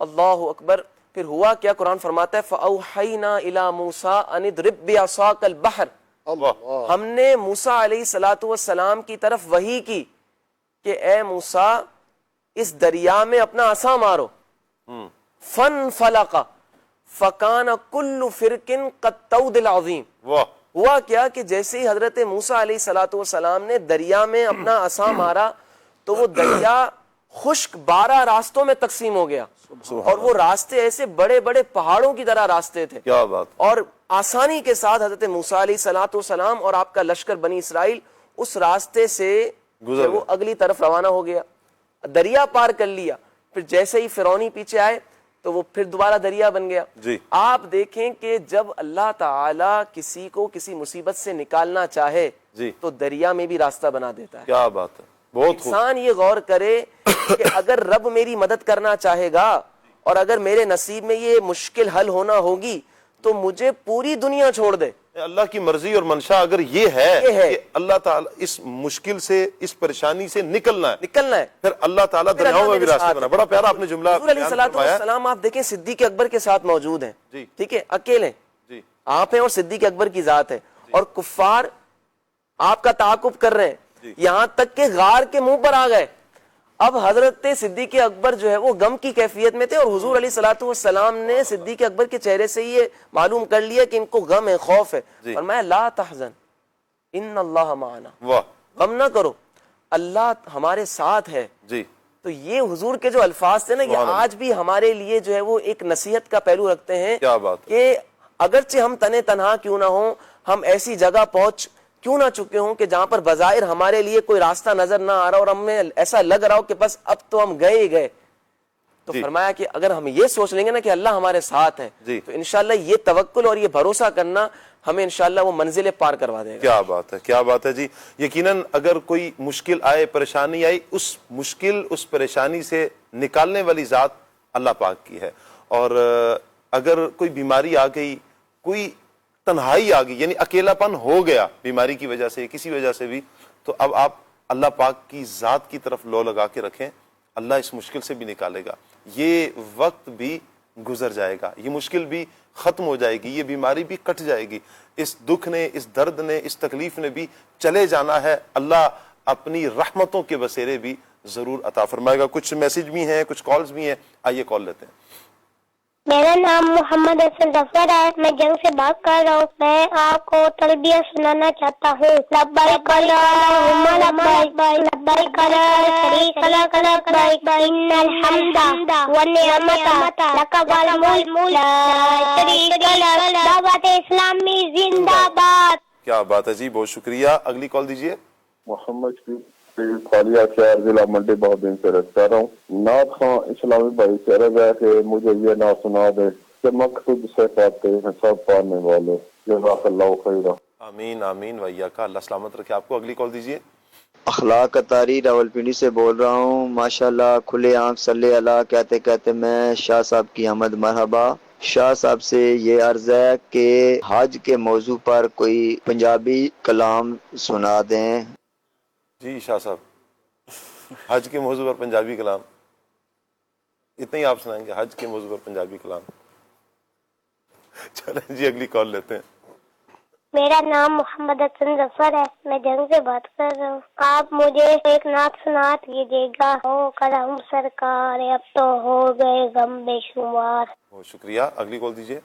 اللہ اکبر. پھر ہوا کیا، قرآن فرماتا ہے فَأَوْحَيْنَا إِلَى مُوسَىٰ أَنِ اضْرِب بِعَصَاكَ الْبَحْرَ، ہم نے موسیٰ علیہ الصلوۃ والسلام کی طرف وحی کی کہ اے موسیٰ اس دریا میں اپنا عصا مارو. فَانْفَلَقَ فَكَانَ كُلُّ فِرْقٍ كَالطَّوْدِ الْعَظِيمِ. واہ. ہوا کیا کہ جیسے ہی حضرت موسیٰ علیہ الصلوۃ والسلام نے دریا میں اپنا عصا مارا تو وہ دریا خشک 12 راستوں میں تقسیم ہو گیا، اور وہ راستے ایسے بڑے بڑے پہاڑوں کی طرح راستے تھے. کیا بات. اور آسانی کے ساتھ حضرت موسیٰ علیہ الصلوۃ والسلام اور آپ کا لشکر بنی اسرائیل اس راستے سے گزر وہ اگلی طرف روانہ ہو گیا، دریا پار کر لیا. پھر جیسے ہی فرعونی پیچھے آئے تو وہ پھر دوبارہ دریا بن گیا. جی. آپ دیکھیں کہ جب اللہ تعالیٰ کسی کو کسی مصیبت سے نکالنا چاہے جی. تو دریا میں بھی راستہ بنا دیتا ہے. کیا بات ہے. بہت خوب. انسان یہ غور کرے کہ اگر رب میری مدد کرنا چاہے گا اور اگر میرے نصیب میں یہ مشکل حل ہونا ہوگی تو مجھے پوری دنیا چھوڑ دے. اللہ کی مرضی اور منشا اگر یہ ہے کہ اللہ تعالیٰ اس مشکل سے، اس پریشانی سے نکلنا ہے، پھر اللہ تعالیٰ دنیاؤں میں بھی راستے بنا. بڑا پیارا آپ نے جملہ حضور علیہ الصلوۃ والسلام آپ دیکھیں صدیق اکبر کے ساتھ موجود ہیں. جی. ٹھیک ہے، اکیلے جی. آپ ہیں اور صدیق اکبر کی ذات ہے، اور کفار آپ کا تعاقب کر رہے ہیں، یہاں تک کہ غار کے منہ پر آ گئے. اب حضرت صدیق اکبر جو ہے وہ غم کی کیفیت میں تھے، اور حضور علیہ الصلوۃ والسلام نے صدیق اکبر کے چہرے سے یہ معلوم کر لیا کہ ان کو غم ہے، خوف ہے. فرمایا لا تحزن ان اللہ معنا، واہ. غم نہ کرو، اللہ ہمارے ساتھ ہے. جی. تو یہ حضور کے جو الفاظ تھے نا، یہ آج بھی ہمارے لیے جو ہے وہ ایک نصیحت کا پہلو رکھتے ہیں. کیا بات. کہ اگرچہ ہم تنے تنہا کیوں نہ ہوں، ہم ایسی جگہ پہنچ کیوں نہ چکے ہوں کہ جہاں پر بظاہر ہمارے لیے کوئی راستہ نظر نہ آ رہا اور ہمیں ایسا لگ رہا ہو کہ بس اب تو ہم گئے ہی گئے، تو فرمایا کہ اگر ہم یہ سوچ لیں گے نا کہ اللہ ہمارے ساتھ ہے تو انشاءاللہ یہ توکل اور یہ بھروسہ کرنا ہمیں انشاءاللہ وہ منزلیں پار کروا دے گا. کیا بات ہے، کیا بات ہے جی. یقیناً اگر کوئی مشکل آئے، پریشانی آئی، اس مشکل، اس پریشانی سے نکالنے والی ذات اللہ پاک کی ہے. اور اگر کوئی بیماری آ گئی، کوئی تنہائی آ گئی، یعنی اکیلا پن ہو گیا بیماری کی وجہ سے، کسی وجہ سے بھی، تو اب آپ اللہ پاک کی ذات کی طرف لو لگا کے رکھیں، اللہ اس مشکل سے بھی نکالے گا. یہ وقت بھی گزر جائے گا، یہ مشکل بھی ختم ہو جائے گی، یہ بیماری بھی کٹ جائے گی، اس دکھ نے، اس درد نے، اس تکلیف نے بھی چلے جانا ہے. اللہ اپنی رحمتوں کے بسیرے بھی ضرور عطا فرمائے گا. کچھ میسج بھی ہیں، کچھ کالز بھی ہیں، آئیے کال لیتے ہیں. میرا نام محمد حسن ظفر ہے، میں جنگ سے بات کر رہا ہوں۔ میں آپ کو تلبیہ سنانا چاہتا ہوں۔ لبیک اللہم لبیک، لبیک لا شریک لک لبیک، ان الحمد والنعمت لک والملک لا شریک لک۔ دعوت اسلامی زندہ باد۔ کیا بات ہے جی، بہت شکریہ۔ اگلی کال دیجیے۔ محمد شریف خالیہ شہر ضلع منڈی بہت دن سے رکھتا رہا ہوں۔ نعت خان اسلامی بھائی سے عرض ہے کہ مجھے یہ نعت سنا دے کہ مقصود سے پاتے ہیں سب پانے والے۔ جزاک اللہ خیرہ۔ آمین آمین ویاک، اللہ سلامت رکھے آپ کو۔ اگلی کال دیجیے۔ اخلاق اتاری راولپنڈی سے بول رہا ہوں۔ ماشاءاللہ کھلے آنکھ صلی اللہ کہتے کہتے میں شاہ صاحب کی آمد مرحبا۔ شاہ صاحب سے یہ عرض ہے کہ حج کے موضوع پر کوئی پنجابی کلام سنا دیں۔ جی شاہ صاحب، حج کے موضوع پر پنجابی کلام اتنا ہی آپ سنائیں گے؟ حج کے موضوع پر پنجابی کلام؟ چلیں جی اگلی کال لیتے ہیں۔ میرا نام محمد حسن ظفر ہے، میں جنگ سے بات کر رہا ہوں۔ آپ مجھے ایک نعت سنا دیجیے گا۔ ہو کرم سرکار اب تو ہو گئے غم بے شمار۔ بہت شکریہ۔ اگلی کال دیجیے۔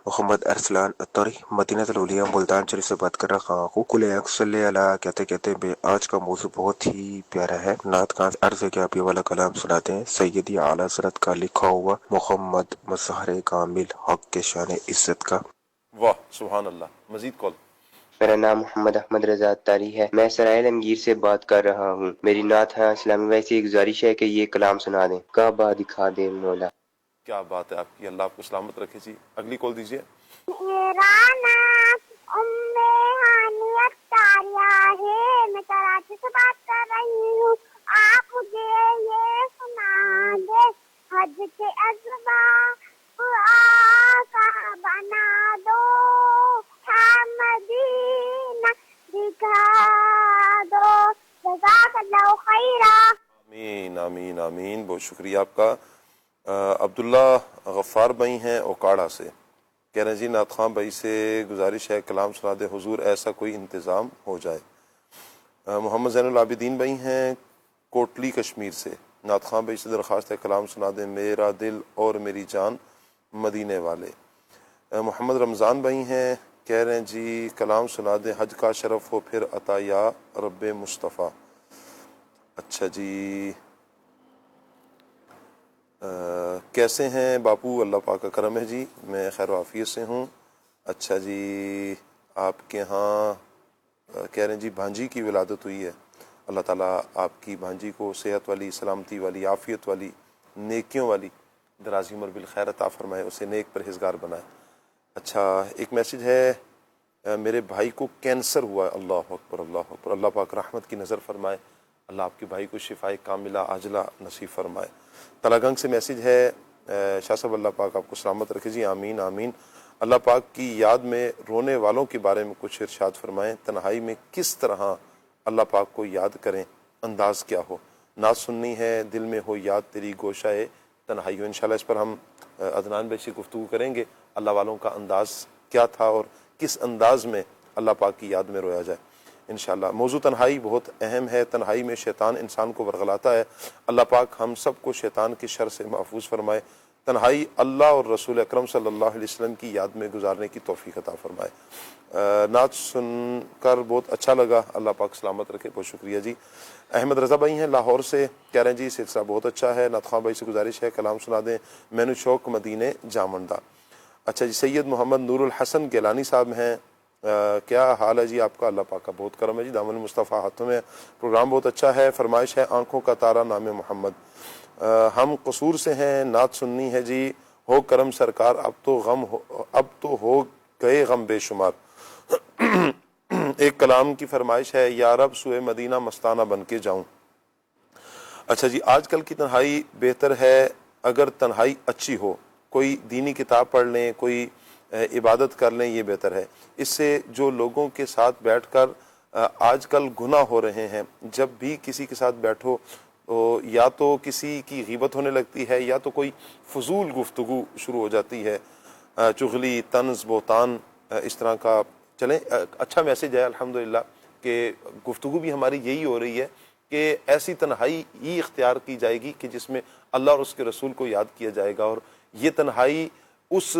محمد ارسلان اتاری مدینہ الاولیاء ملتان شریف سے بات کر رہا ہوں۔ کل صلی اللہ کہتے کہتے میں آج کا موضوع بہت ہی پیارا ہے۔ نعت کا عرض ہے کہ آپ یہ والا کلام سناتے ہیں۔ سیدی اعلیٰ حضرت کا لکھا ہوا محمد مظہر کامل حق کے شان عزت کا۔ واہ سبحان اللہ۔ مزید کال۔ میرا نام محمد احمد رضا اتاری ہے، میں سرائے عالمگیر سے بات کر رہا ہوں۔ میری نعت ہے اسلامی بھائی سے گزارش ہے کہ یہ کلام سنا دیں۔ کعبہ دکھا دے مولا۔ کیا بات ہے آپ کی، اللہ آپ کو سلامت رکھے جی۔ اگلی کال دیجیے۔ میرا نام ام ہانی اتاریہ ہے، میں کراچی سے بات کر رہی ہوں۔ آپ مجھے یہ سنا دے حج کے اسباب آقا بنا دو، مدینہ دکھا دو۔ جزاک اللہ خیرہ۔ آمین آمین آمین، بہت شکریہ آپ کا۔ عبداللہ غفار بھائی ہیں اوکاڑا سے، کہہ رہے ہیں جی نعت خان بھائی سے گزارش ہے کلام سنا دے حضور، ایسا کوئی انتظام ہو جائے۔ محمد زین العابدین بھائی ہیں کوٹلی کشمیر سے، نعت خان بھائی سے درخواست ہے کلام سنا دے میرا دل اور میری جان مدینے والے۔ محمد رمضان بھائی ہیں، کہہ رہے ہیں جی کلام سنا دیں حج کا شرف ہو پھر عطا یا رب مصطفیٰ۔ اچھا جی، کیسے ہیں باپو؟ اللہ پاک کا کرم ہے جی، میں خیر و عافیت سے ہوں۔ اچھا جی، آپ کے ہاں کہہ رہے ہیں جی بھانجی کی ولادت ہوئی ہے، اللہ تعالیٰ آپ کی بھانجی کو صحت والی، سلامتی والی، عافیت والی، نیکیوں والی درازی عمر بالخیر عطا فرمائے، اسے نیک پرہیزگار بنائے۔ اچھا ایک میسج ہے، میرے بھائی کو کینسر ہوا ہے، اللہ اکبر اللہ اکبر، اللہ پاک رحمت کی نظر فرمائے، اللہ آپ کے بھائی کو شفائے کاملہ عاجلہ نصیب فرمائے۔ تلاگنگ سے میسج ہے، شاہ صاحب اللہ پاک آپ کو سلامت رکھے جی، آمین آمین۔ اللہ پاک کی یاد میں رونے والوں کے بارے میں کچھ ارشاد فرمائیں، تنہائی میں کس طرح اللہ پاک کو یاد کریں، انداز کیا ہو؟ نعت سننی ہے، دل میں ہو یاد تیری گوشہ تنہائی ہو۔ انشاءاللہ اس پر ہم عدنان بھائی سے گفتگو کریں گے، اللہ والوں کا انداز کیا تھا اور کس انداز میں اللہ پاک کی یاد میں رویا جائے انشاءاللہ۔ موضوع تنہائی بہت اہم ہے، تنہائی میں شیطان انسان کو ورغلاتا ہے، اللہ پاک ہم سب کو شیطان کی شر سے محفوظ فرمائے، تنہائی اللہ اور رسول اکرم صلی اللہ علیہ وسلم کی یاد میں گزارنے کی توفیق عطا فرمائے۔ نعت سن کر بہت اچھا لگا، اللہ پاک سلامت رکھے، بہت شکریہ جی۔ احمد رضا بھائی ہیں لاہور سے، کہہ رہے ہیں جی سلسلہ بہت اچھا ہے، نعت خواں بھائی سے گزارش ہے کلام سنا دیں، مینو شوق مدینے جامندہ۔ اچھا جی، سید محمد نور الحسن گیلانی صاحب ہیں، کیا حال ہے جی آپ کا؟ اللہ پاک کا بہت کرم ہے جی، دامن مصطفیٰ ہاتھوں میں، پروگرام بہت اچھا ہے، فرمائش ہے آنکھوں کا تارا نام محمد۔ ہم قصور سے ہیں، نعت سننی ہے جی، ہو کرم سرکار اب تو ہو گئے غم بے شمار۔ ایک کلام کی فرمائش ہے، یا رب سوئے مدینہ مستانہ بن کے جاؤں۔ اچھا جی، آج کل کی تنہائی بہتر ہے اگر تنہائی اچھی ہو، کوئی دینی کتاب پڑھ لیں، کوئی عبادت کر لیں، یہ بہتر ہے۔ اس سے جو لوگوں کے ساتھ بیٹھ کر آج کل گناہ ہو رہے ہیں، جب بھی کسی کے ساتھ بیٹھو تو یا تو کسی کی غیبت ہونے لگتی ہے یا تو کوئی فضول گفتگو شروع ہو جاتی ہے، چغلی، طنز، بہتان، اس طرح کا۔ چلیں، اچھا میسج ہے الحمدللہ کہ گفتگو بھی ہماری یہی ہو رہی ہے کہ ایسی تنہائی ہی اختیار کی جائے گی کہ جس میں اللہ اور اس کے رسول کو یاد کیا جائے گا، اور یہ تنہائی اس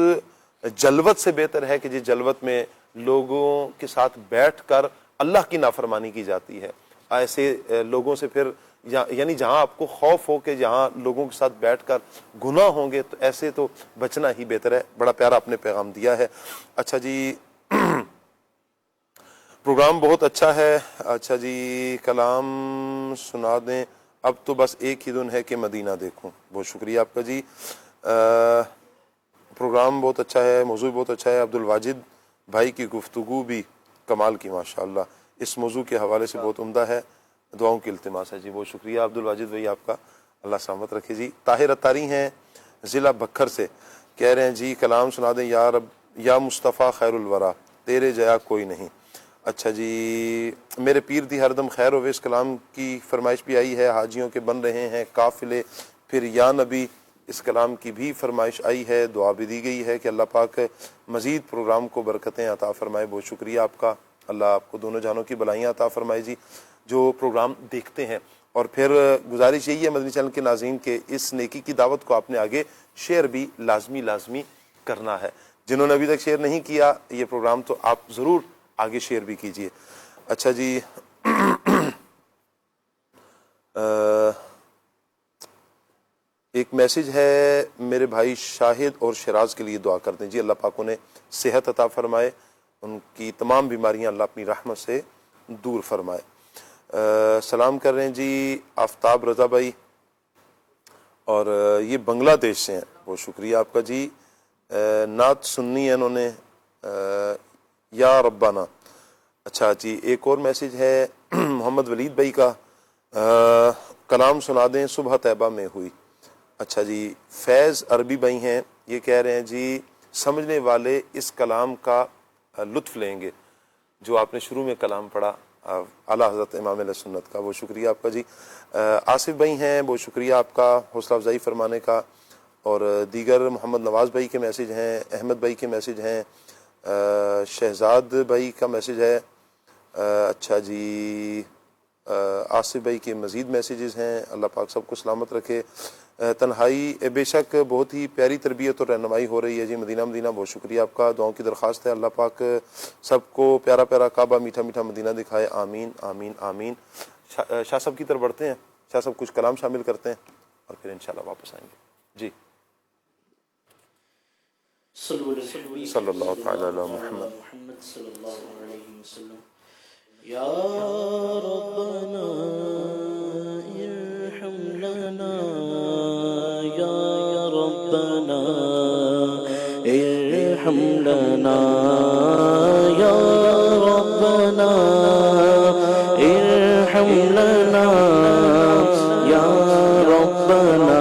جلوت سے بہتر ہے کہ جس جلوت میں لوگوں کے ساتھ بیٹھ کر اللہ کی نافرمانی کی جاتی ہے. ایسے لوگوں سے پھر یعنی جہاں آپ کو خوف ہو کہ جہاں لوگوں کے ساتھ بیٹھ کر گناہ ہوں گے تو ایسے تو بچنا ہی بہتر ہے. بڑا پیارا آپ نے پیغام دیا ہے. اچھا جی پروگرام بہت اچھا ہے. اچھا جی کلام سنا دیں اب تو بس ایک ہی دن ہے کہ مدینہ دیکھوں. بہت شکریہ آپ کا جی. پروگرام بہت اچھا ہے, موضوع بہت اچھا ہے. عبد الواجد بھائی کی گفتگو بھی کمال کی ماشاءاللہ, اس موضوع کے حوالے سے بہت عمدہ ہے. دعاؤں کی التماس ہے جی. بہت شکریہ عبد الواجد بھائی آپ کا, اللہ سلامت رکھے جی. طاہر اتاری ہیں ضلع بکھر سے, کہہ رہے ہیں جی کلام سنا دیں یا رب یا مصطفیٰ خیر الورا تیرے جیا کوئی نہیں. اچھا جی میرے پیر دی ہر دم خیر ہوئے, اس کلام کی فرمائش بھی آئی ہے. حاجیوں کے بن رہے ہیں قافلے, پھر یا نبی اس کلام کی بھی فرمائش آئی ہے. دعا بھی دی گئی ہے کہ اللہ پاک مزید پروگرام کو برکتیں عطا فرمائے. بہت شکریہ آپ کا, اللہ آپ کو دونوں جہانوں کی بلائیاں عطا فرمائے جی جو پروگرام دیکھتے ہیں. اور پھر گزارش یہی ہے مدنی چینل کے ناظرین کہ اس نیکی کی دعوت کو آپ نے آگے شیئر بھی لازمی کرنا ہے. جنہوں نے ابھی تک شیئر نہیں کیا یہ پروگرام تو آپ ضرور آگے شیئر بھی کیجئے. اچھا جی ایک میسج ہے میرے بھائی شاہد اور شراز کے لیے دعا کر دیں جی. اللہ پاک انہیں صحت عطا فرمائے, ان کی تمام بیماریاں اللہ اپنی رحمت سے دور فرمائے. سلام کر رہے ہیں جی آفتاب رضا بھائی, اور یہ بنگلہ دیش سے ہیں. بہت شکریہ آپ کا جی. نعت سننی ہے انہوں نے یا ربنا. اچھا جی ایک اور میسج ہے محمد ولید بھائی کا, کلام سنا دیں صبح طیبہ میں ہوئی. اچھا جی فیض عربی بھائی ہیں, یہ کہہ رہے ہیں جی سمجھنے والے اس کلام کا لطف لیں گے جو آپ نے شروع میں کلام پڑھا اعلیٰ حضرت امام علیہ سنت کا. بہت شکریہ آپ کا جی. آصف بھائی ہیں, بہت شکریہ آپ کا حوصلہ افزائی فرمانے کا. اور دیگر محمد نواز بھائی کے میسج ہیں, احمد بھائی کے میسج ہیں, شہزاد بھائی کا میسج ہے. اچھا جی آصف بھائی کے مزید میسیجز ہیں. اللہ پاک سب کو سلامت رکھے. تنہائی بے شک بہت ہی پیاری تربیت اور رہنمائی ہو رہی ہے جی. مدینہ مدینہ بہت شکریہ آپ کا. دعاؤں کی درخواست ہے اللہ پاک سب کو پیارا پیارا کعبہ میٹھا میٹھا مدینہ دکھائے. آمین آمین آمین. شاہ صاحب کی طرف بڑھتے ہیں, شاہ صاحب کچھ کلام شامل کرتے ہیں اور پھر انشاءاللہ واپس آئیں گے جی. صلی اللہ تعالی علی محمد صلی اللہ علیہ وسلم. یا ربنا ارحم لنا یا ربنا ارحم لنا یا ربنا ارحم لنا یا ربنا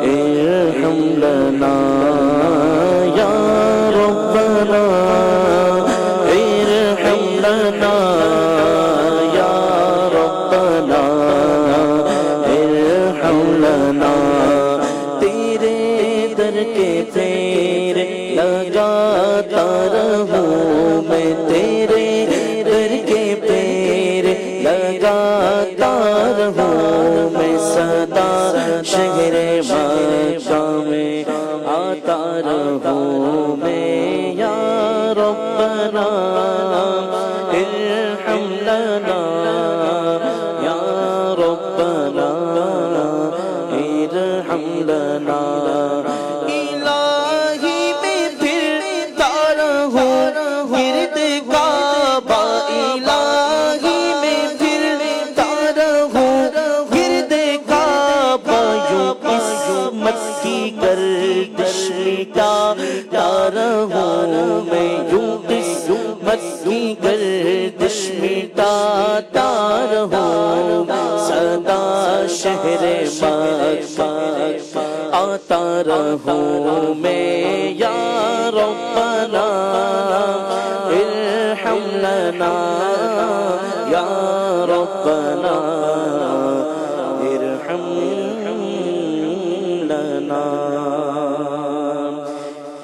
ارحم لنا یا ربنا ارحم لنا یا ربنا ارحم لنا. تیرے در کے پیر لگاتا رہوں میں, تیرے در کے پیر لگاتا رہوں میں, سدا شہر مکہ میں آتا رہوں میں. یا ربنا ارحم لنا یا ربنا ارحم لنا. الہی میں پھرتا رہوں گرد کعبہ, الہی میں پھرتا رہوں گرد کعبہ, یوں قسمت کی گردش مٹاتا رہوں میں, یوں قسمت کی گردش مٹاتا رہوں, سدا شہر مکہ آتا رہوں میں. یا ربنا ارحم لنا یا ربنا ارحم لنا.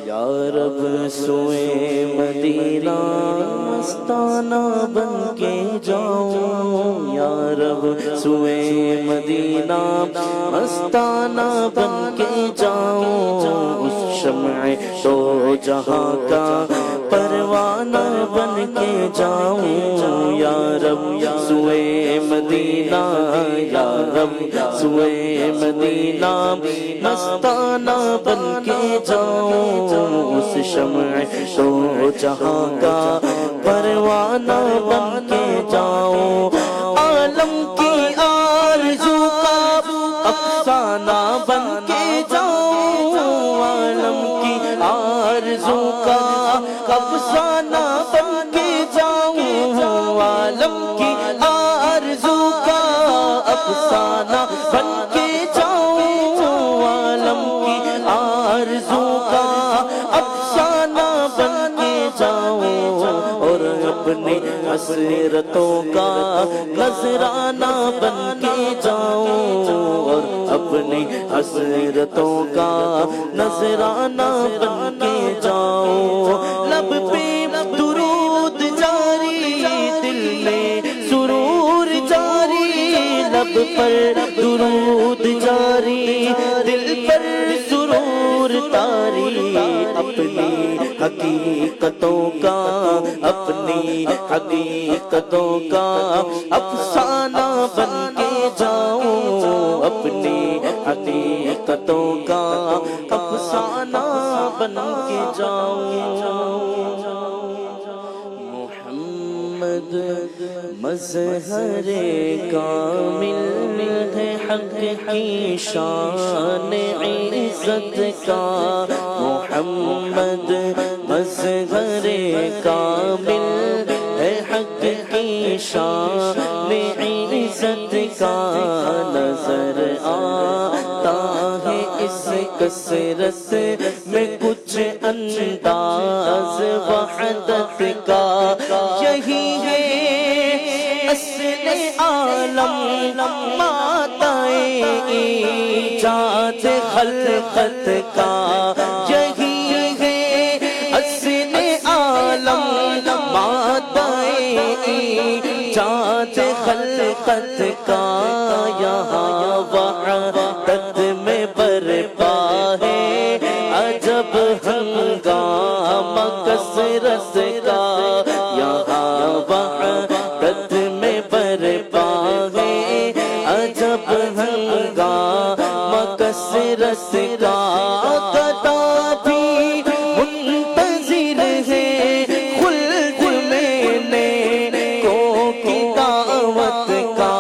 یا رب سوئے مدینہ مستانہ بن کے جاؤں, یا رب سوئے مدینہ مستانہ بن کے جاؤں، اس شمع دو جہاں کا پروانہ بن کے جاؤں، یا رب سوئے مدینہ، یا رب سوئے مدینہ مستانہ بن کے جاؤں، اس شمع دو جہاں کا پروانہ بن کے جاؤں، عالم کی آرزو کا افسانہ بن کے جاؤں، عالم کی آرزو کا افسانہ بن کے جاؤں، عالم کی آرزو کا افسانہ بن کے جاؤں، عالم کی آرزو کا افسانہ بن کے جاؤں، اور اپنی حسرتوں کا نذرانہ بن کے جاؤں، اور اپنی حسرتوں کا نذرانہ بن کے جاؤں، لب پہ درود جاری دل میں سرور جاری، لب پر درود جاری دل پر سرور تاری، اپنی حقیقتوں کا اپنی حقیقتوں کا افسانہ بن کے جاؤں، اپنی حقیقتوں کا افسانہ بن کے جاؤں، محمد مظہر کامل ہے حق کی شان عزت کا، محمد مظہر کامل ہے حق کی شان عزت کا، نظر آتا ہے اس کثرت میں کچھ انداز وحدت کا، یہی ہے اصل عالم ماتائے ایجاد خلقت کا، یہی ہے اصل عالم ماتائے ایجاد خلقت کا، یہاں وحدت میں برپا ہے عجب ہنگامہ کثرت کا، یہاں وحدت میں برپا ہے عجب ہنگامہ کثرت کا، گدا بھی منتظر ہے خلد میں نیکوں کی دعوت کا،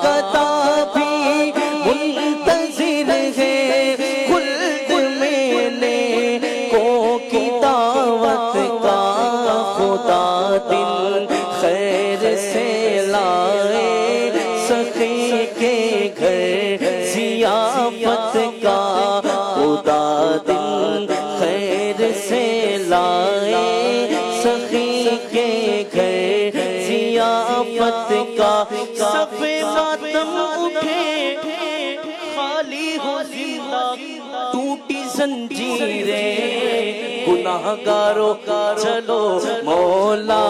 گدا بھی منتظر ہے خلد میں نیکوں کی دعوت کا، خدا دن خیر سے لائے سخی کے گھر ضیافت کا، خدا دن خیر سے لائے سخی کے گھر ضیافت کا، صف ماتم اٹھے خالی ہو زندہ ٹوٹی زنجیریں، گناہگاروں چلو مولا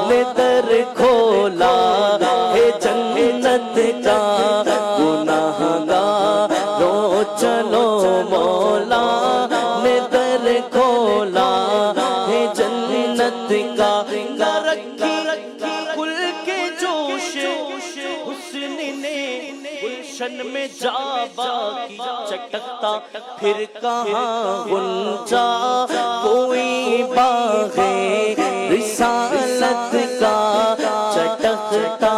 نے در کھولا ہے جنت کا، گناہگاروں چلو مولا نے در کھولا ہے جنت کا، نہ رکھی کل کے جوش حسن نے گلشن میں جا باقی چٹکتا پھر کہاں گنجا کوئی باغ رسالت کا، چٹکتا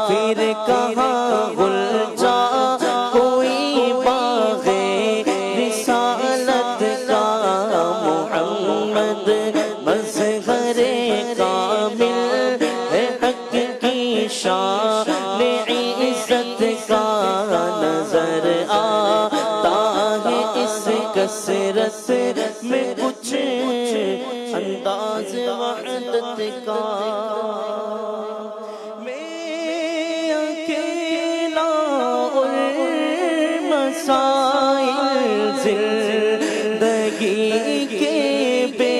پھر کہاں گنجا کوئی باغ رسالت کا، محمد مظہر کامل ہے حق کی شان عزت کا، نظر آتا ہے اس کثرت میں کچھ انداز وحدت کا، میں اکیلا اور مسائل زندگی کے بے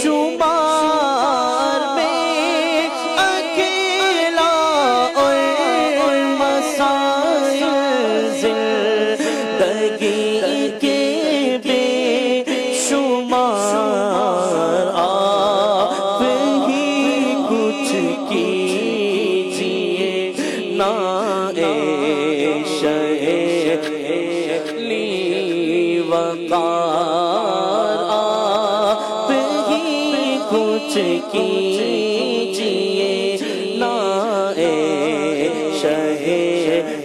شمار، میں اکیلا شیخلی وقار آپ ہی کچھ کیجئے نا شہ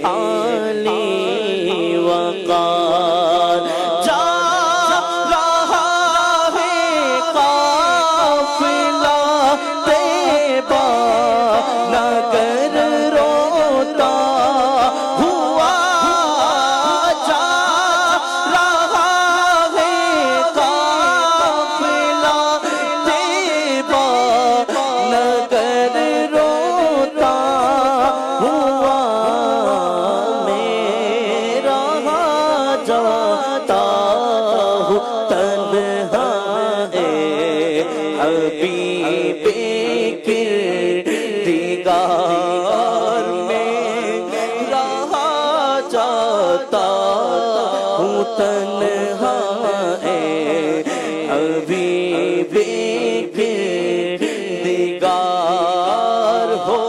علی وقار جا رہا ہے قافلہ طیبہ نہ کر روتا ہوا جا رہا ہے قافلہ طیبہ نہ کر روتا ہوا میرا جاتا ہوں تنہا حبیب کردگار میں رہا جاتا ہوں تنہا حبیب کردگار ہو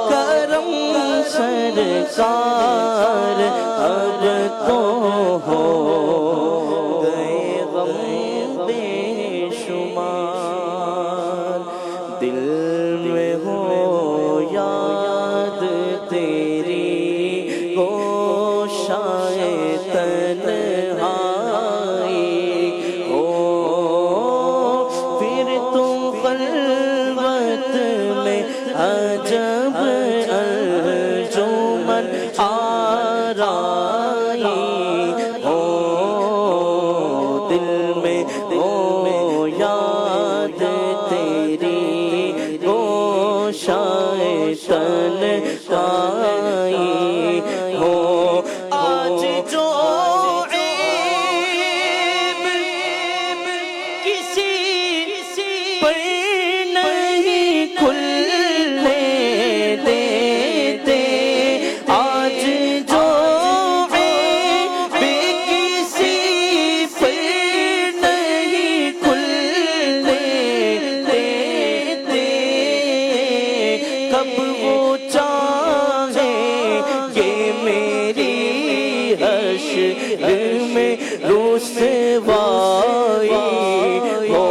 کرم سرکار اب تو ہو گئے غم بے شمار دل میں ہو یاد تیری گوشائے تنہائی ہو پھر تم خلوت میں عجب انجمن آرائی ہو دل میں ہو یاد تیری گوشائے تنہائی ہو آج جو عیب کسی پر نہیں کھلنے دیتے آج جو عیب کسی پر نہیں کھلنے دیتے کب وہ چاہیں کہ میری حشر میں رسوائی ہو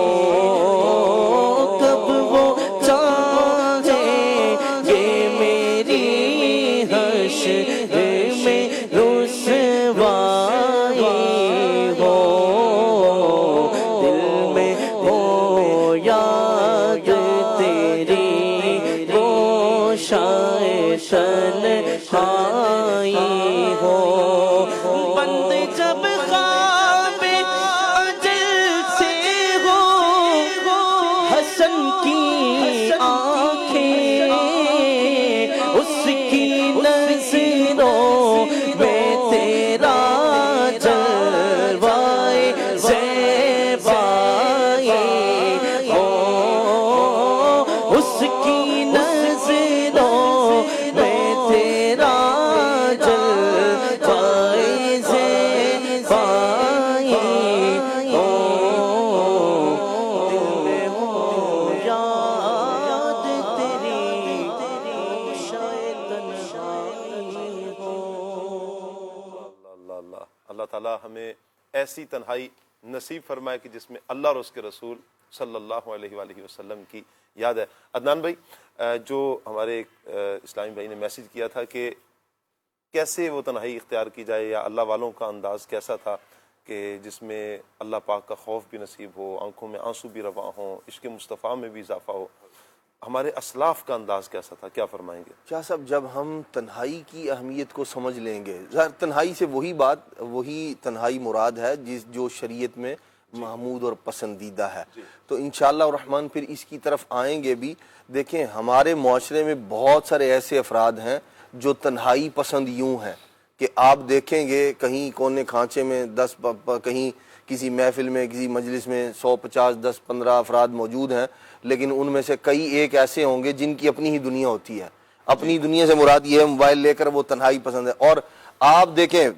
کب وہ چاہیں کہ میری حشر میں رسوائی ہو دل میں ہو یاد تیری گوشائے تنہائی ہو بند جب خواب اجل سے ہو حسن کی آنکھیں اس کی نظروں میں تیرا جلوائے زیبائی ہو اس کی نظروں میں تیرا جلوائے زیبائی ہو دل میں ہو یاد تیری شاید تنہائی ہو اللہ تعالیٰ ہمیں ایسی تنہائی نصیب فرمائے کہ جس میں اللہ اور اس کے رسول صلی اللہ علیہ وآلہ وسلم کی یاد ہے. عدنان بھائی، جو ہمارے اسلامی بھائی نے میسیج کیا تھا کہ کیسے وہ تنہائی اختیار کی جائے یا اللہ والوں کا انداز کیسا تھا کہ جس میں اللہ پاک کا خوف بھی نصیب ہو، آنکھوں میں آنسو بھی رواں ہوں، عشق مصطفیٰ میں بھی اضافہ ہو، ہمارے اسلاف کا انداز کیسا تھا، کیا فرمائیں گے؟ شاہ صاحب، جب ہم تنہائی کی اہمیت کو سمجھ لیں گے، ظاہر تنہائی سے وہی تنہائی مراد ہے جو شریعت میں محمود اور پسندیدہ ہے، تو انشاءاللہ الرحمن پھر اس کی طرف آئیں گے بھی. دیکھیں، ہمارے معاشرے میں بہت سارے ایسے افراد ہیں جو تنہائی پسند یوں ہیں کہ آپ دیکھیں گے کہیں کونے کھانچے میں 10 کہیں کسی محفل میں کسی مجلس میں 150 10 15 افراد موجود ہیں، لیکن ان میں سے کئی ایک ایسے ہوں گے جن کی اپنی ہی دنیا ہوتی ہے. اپنی دنیا سے مراد یہ ہے موبائل لے کر وہ تنہائی پسند ہے. اور آپ دیکھیں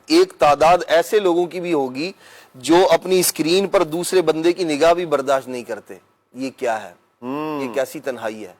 ایک تعداد ایسے لوگوں کی بھی ہوگی جو اپنی اسکرین پر دوسرے بندے کی نگاہ بھی برداشت نہیں کرتے. یہ کیا ہے؟ یہ کیسی تنہائی ہے؟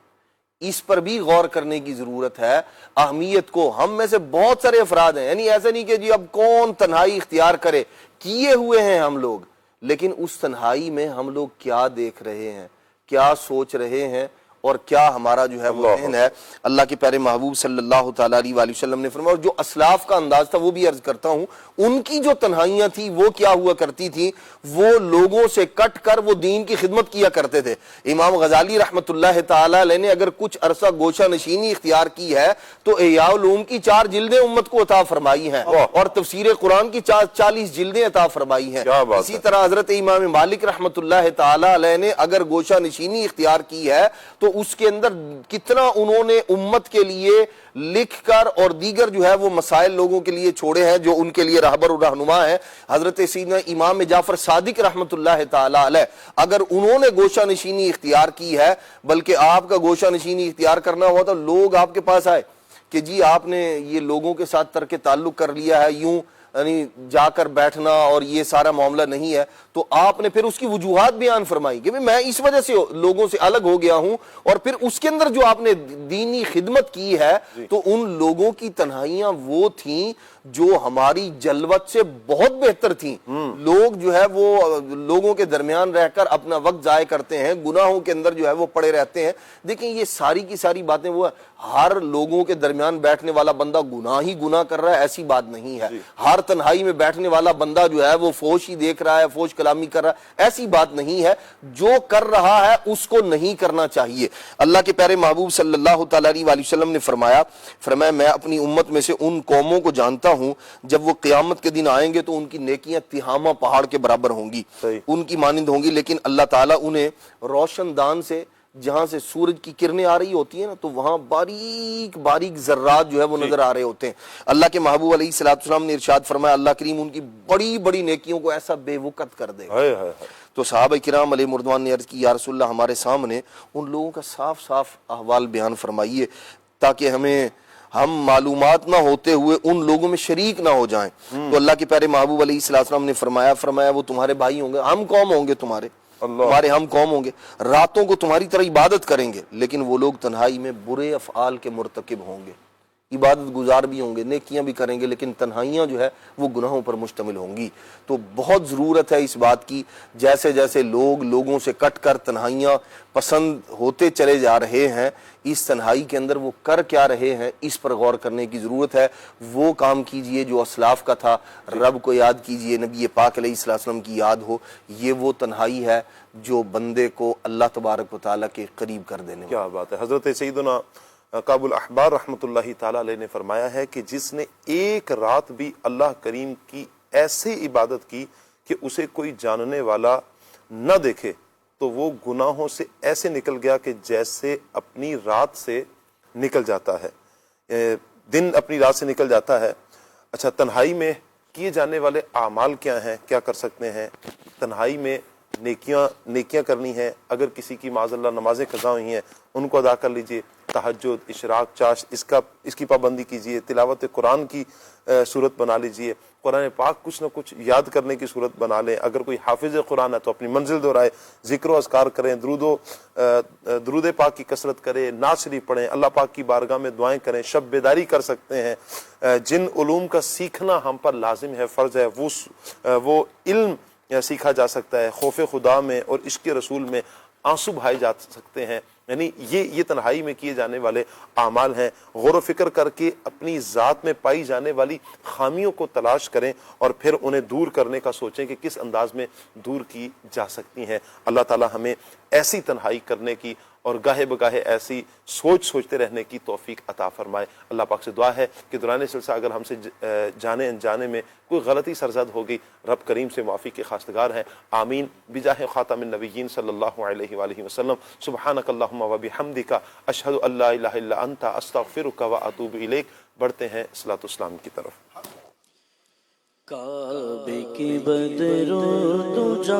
اس پر بھی غور کرنے کی ضرورت ہے، اہمیت کو۔ ہم میں سے بہت سارے افراد ہیں، یعنی ایسا نہیں کہ جی اب کون تنہائی اختیار کرے، کیے ہوئے ہیں ہم لوگ، لیکن اس تنہائی میں ہم لوگ کیا دیکھ رہے ہیں، کیا سوچ رہے ہیں، اور کیا ہمارا جو ہے وہ ذہن ہے۔ اللہ کے پیارے محبوب صلی اللہ تعالیٰ علیہ وآلہ وسلم نے فرمایا، اور جو اسلاف کا انداز تھا وہ بھی عرض کرتا ہوں، ان کی جو تنہائیاں تھی وہ کیا ہوا کرتی تھی، وہ لوگوں سے کٹ کر وہ دین کی خدمت کیا کرتے تھے۔ امام غزالی رحمۃ اللہ تعالیٰ علیہ نے اگر کچھ عرصہ گوشہ نشینی اختیار کی ہے تو احیاء علوم کی 4 جلدیں امت کو عطا فرمائی ہیں، اور تفسیر قرآن کی 40 جلدیں عطا فرمائی ہیں۔ اسی طرح حضرت امام مالک رحمۃ اللہ تعالیٰ علیہ نے اگر گوشہ نشینی اختیار کی ہے تو اس کے اندر کتنا انہوں نے امت کے لیے لکھ کر اور دیگر جو ہے وہ مسائل لوگوں کے لیے چھوڑے ہیں جو ان کے لیے رہبر و رہنما ہیں۔ حضرت سیدنا امام جعفر صادق رحمۃ اللہ تعالیٰ علیہ اگر انہوں نے گوشہ نشینی اختیار کی ہے، بلکہ آپ کا گوشہ نشینی اختیار کرنا ہوا تو لوگ آپ کے پاس آئے کہ جی آپ نے یہ لوگوں کے ساتھ ترک تعلق کر لیا ہے، یوں یعنی جا کر بیٹھنا اور یہ سارا معاملہ نہیں ہے، تو آپ نے پھر اس کی وجوہات بیان فرمائی کہ میں اس وجہ سے لوگوں سے الگ ہو گیا ہوں، اور پھر اس کے اندر جو آپ نے دینی خدمت کی ہے تو ان لوگوں کی تنہائیاں وہ تھیں جو ہماری جلوت سے بہت بہتر تھیں۔ لوگ جو ہے وہ لوگوں کے درمیان رہ کر اپنا وقت ضائع کرتے ہیں، گناہوں کے اندر جو ہے وہ پڑے رہتے ہیں۔ دیکھیں یہ ساری کی ساری باتیں وہ ہر لوگوں کے درمیان بیٹھنے والا بندہ گناہ ہی گناہ کر رہا ہے ایسی بات نہیں ہے، ہر تنہائی میں بیٹھنے والا بندہ جو ہے وہ فوش ہی دیکھ رہا ہے، فوش کلامی کر رہا ہے ایسی بات نہیں ہے، جو کر رہا ہے اس کو نہیں کرنا چاہیے۔ اللہ کے پیارے محبوب صلی اللہ تعالیٰ علیہ وآلہ وسلم نے فرمایا میں اپنی امت میں سے ان قوموں کو جانتا ہوں جب وہ قیامت کے دن آئیں گے تو ان کی نیکیاں تہامہ پہاڑ کے برابر ہوں گی، ان کی مانند ہوں گی، لیکن اللہ تعالیٰ انہیں روشن دان سے جہاں سے سورج کی کرنیں آ رہی ہوتی ہیں نا تو وہاں باریک باریک ذرات جو ہے وہ نظر آ رہے ہوتے ہیں۔ اللہ کے محبوب علیہ الصلوۃ والسلام نے ارشاد فرمایا اللہ کریم ان کی بڑی بڑی نیکیوں کو ایسا بے وقت کر دے گا۔ تو صحابہ کرام علیہ مردوان نے عرض کی یا رسول اللہ ہمارے سامنے ان لوگوں کا صاف صاف احوال بیان فرمائیے تاکہ ہم معلومات نہ ہوتے ہوئے ان لوگوں میں شریک نہ ہو جائیں۔ تو اللہ کے پیارے محبوب علیہ الصلوۃ والسلام نے فرمایا وہ تمہارے بھائی ہوں گے، ہم قوم ہوں گے تمہارے ہم قوم ہوں گے، راتوں کو تمہاری طرح عبادت کریں گے، لیکن وہ لوگ تنہائی میں برے افعال کے مرتکب ہوں گے، عبادت گزار بھی ہوں گے، نیکیاں بھی کریں گے، لیکن تنہائیاں جو ہے وہ گناہوں پر مشتمل ہوں گی۔ تو بہت ضرورت ہے اس بات کی، جیسے جیسے لوگوں سے کٹ کر تنہائیاں پسند ہوتے چلے جا رہے ہیں، اس تنہائی کے اندر وہ کر کیا رہے ہیں اس پر غور کرنے کی ضرورت ہے۔ وہ کام کیجئے جو اسلاف کا تھا، رب کو یاد کیجئے، نبی پاک علیہ السلام کی یاد ہو، یہ وہ تنہائی ہے جو بندے کو اللہ تبارک و تعالیٰ کے قریب کر دینے کیا بات ہے۔ حضرت سیدنا کعب الاحبار رحمۃ اللہ تعالیٰ علیہ نے فرمایا ہے کہ جس نے ایک رات بھی اللہ کریم کی ایسی عبادت کی کہ اسے کوئی جاننے والا نہ دیکھے تو وہ گناہوں سے ایسے نکل گیا کہ جیسے اپنی رات سے نکل جاتا ہے، دن اپنی رات سے نکل جاتا ہے۔ اچھا، تنہائی میں کیے جانے والے اعمال کیا ہیں، کیا کر سکتے ہیں؟ تنہائی میں نیکیاں کرنی ہیں، اگر کسی کی معاذ اللہ نمازیں قضا ہوئی ہیں ان کو ادا کر لیجئے، تہجد، اشراق، چاش اس کی پابندی کیجئے، تلاوت قرآن کی صورت بنا لیجئے، قرآن پاک کچھ نہ کچھ یاد کرنے کی صورت بنا لیں، اگر کوئی حافظ قرآن ہے تو اپنی منزل دہرائے، ذکر و اذکار کریں، درود پاک کی کثرت کریں، نعت شریف پڑھیں، اللہ پاک کی بارگاہ میں دعائیں کریں، شب بیداری کر سکتے ہیں۔ جن علوم کا سیکھنا ہم پر لازم ہے، فرض ہے، وہ علم سیکھا جا سکتا ہے، خوف خدا میں اور عشق رسول میں آنسو بہائے جا سکتے ہیں، یعنی یہ تنہائی میں کیے جانے والے اعمال ہیں۔ غور و فکر کر کے اپنی ذات میں پائی جانے والی خامیوں کو تلاش کریں اور پھر انہیں دور کرنے کا سوچیں کہ کس انداز میں دور کی جا سکتی ہیں۔ اللہ تعالی ہمیں ایسی تنہائی کرنے کی اور گاہے بگاہے ایسی سوچتے رہنے کی توفیق عطا فرمائے۔ اللہ پاک سے دعا ہے کہ دوران سلسلہ اگر ہم سے جانے انجانے میں کوئی غلطی سرزد ہوگی، رب کریم سے معافی کے خواستگار ہیں۔ آمین بجاہ خاتم النبیین صلی اللہ علیہ وآلہ وسلم۔ سبحانک اللہم و بحمدک، اشہد ان لا الہ الا انت، استغفرک و اتوب الیک۔ بڑھتے ہیں صلاۃ والسلام کی طرف۔ کعبے کی بدرود جا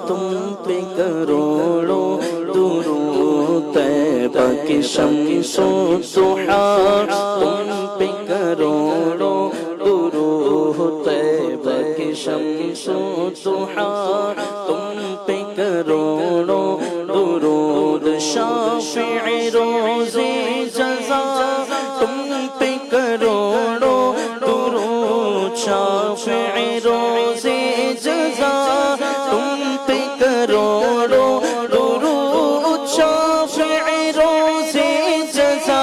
تم پہ کروڑوں درود، طیبہ کی شمس و ضحیٰ تم پہ کروڑوں درود، طیبہ کی شمس و ضحیٰ تم پہ کروڑوں درود، شافع روز روزے جزا تم پہ کروڑوں درود شافع روزے جزا تم پہ کروڑوں درود شافع روزے جزا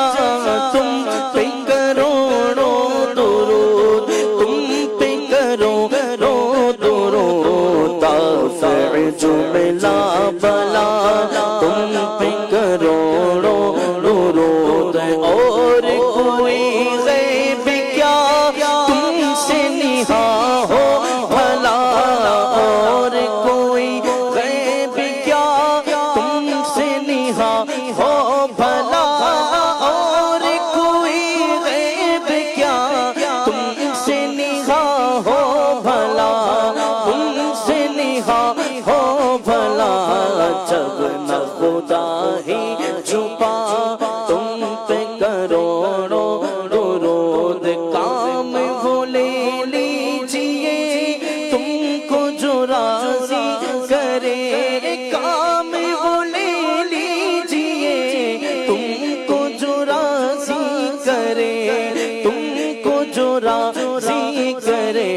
تم پہ کروڑوں درود تم پہ کروڑوں درود دافع جملہ بلا تم پہ کروڑوں درود اور کوئی غیب کیا تم سے نہا ہو بھلا اور کوئی غیب کیا تم سے نہا ہو بھلا اور کوئی غیب کیا تم سے نہا ہو بھلا تم سے نہا ہو بھلا جب نہ خدا ہی چھپا تم پہ کروڑوں درود کام وہ لے لیجئے تم کو جو راضی کرے کام وہ لے لیجئے تم کو جو راضی کرے تم کو جو راضی کرے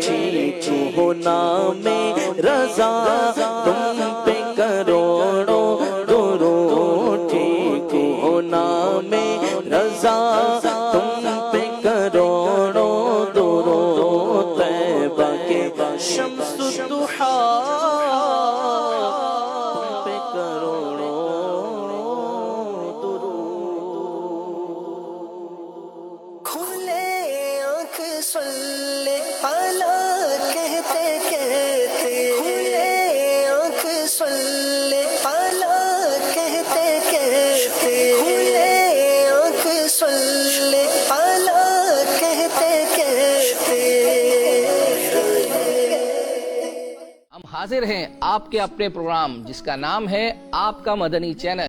ٹھیک ہو نام رضا تم پہ کروڑوں درود ٹھیک ہو نام رضا تم پہ کروڑوں درود طیبہ کے شمس الضحیٰ تم پہ کروڑوں درود کھلے آنکھ صلی اعلیٰ کہتے کہتے کھلے آنکھ صلی اعلیٰ کہتے کہتے کھلے آنکھ صلی اعلیٰ کہتے کہتے ہم حاضر ہیں آپ کے اپنے پروگرام جس کا نام ہے آپ کا مدنی چینل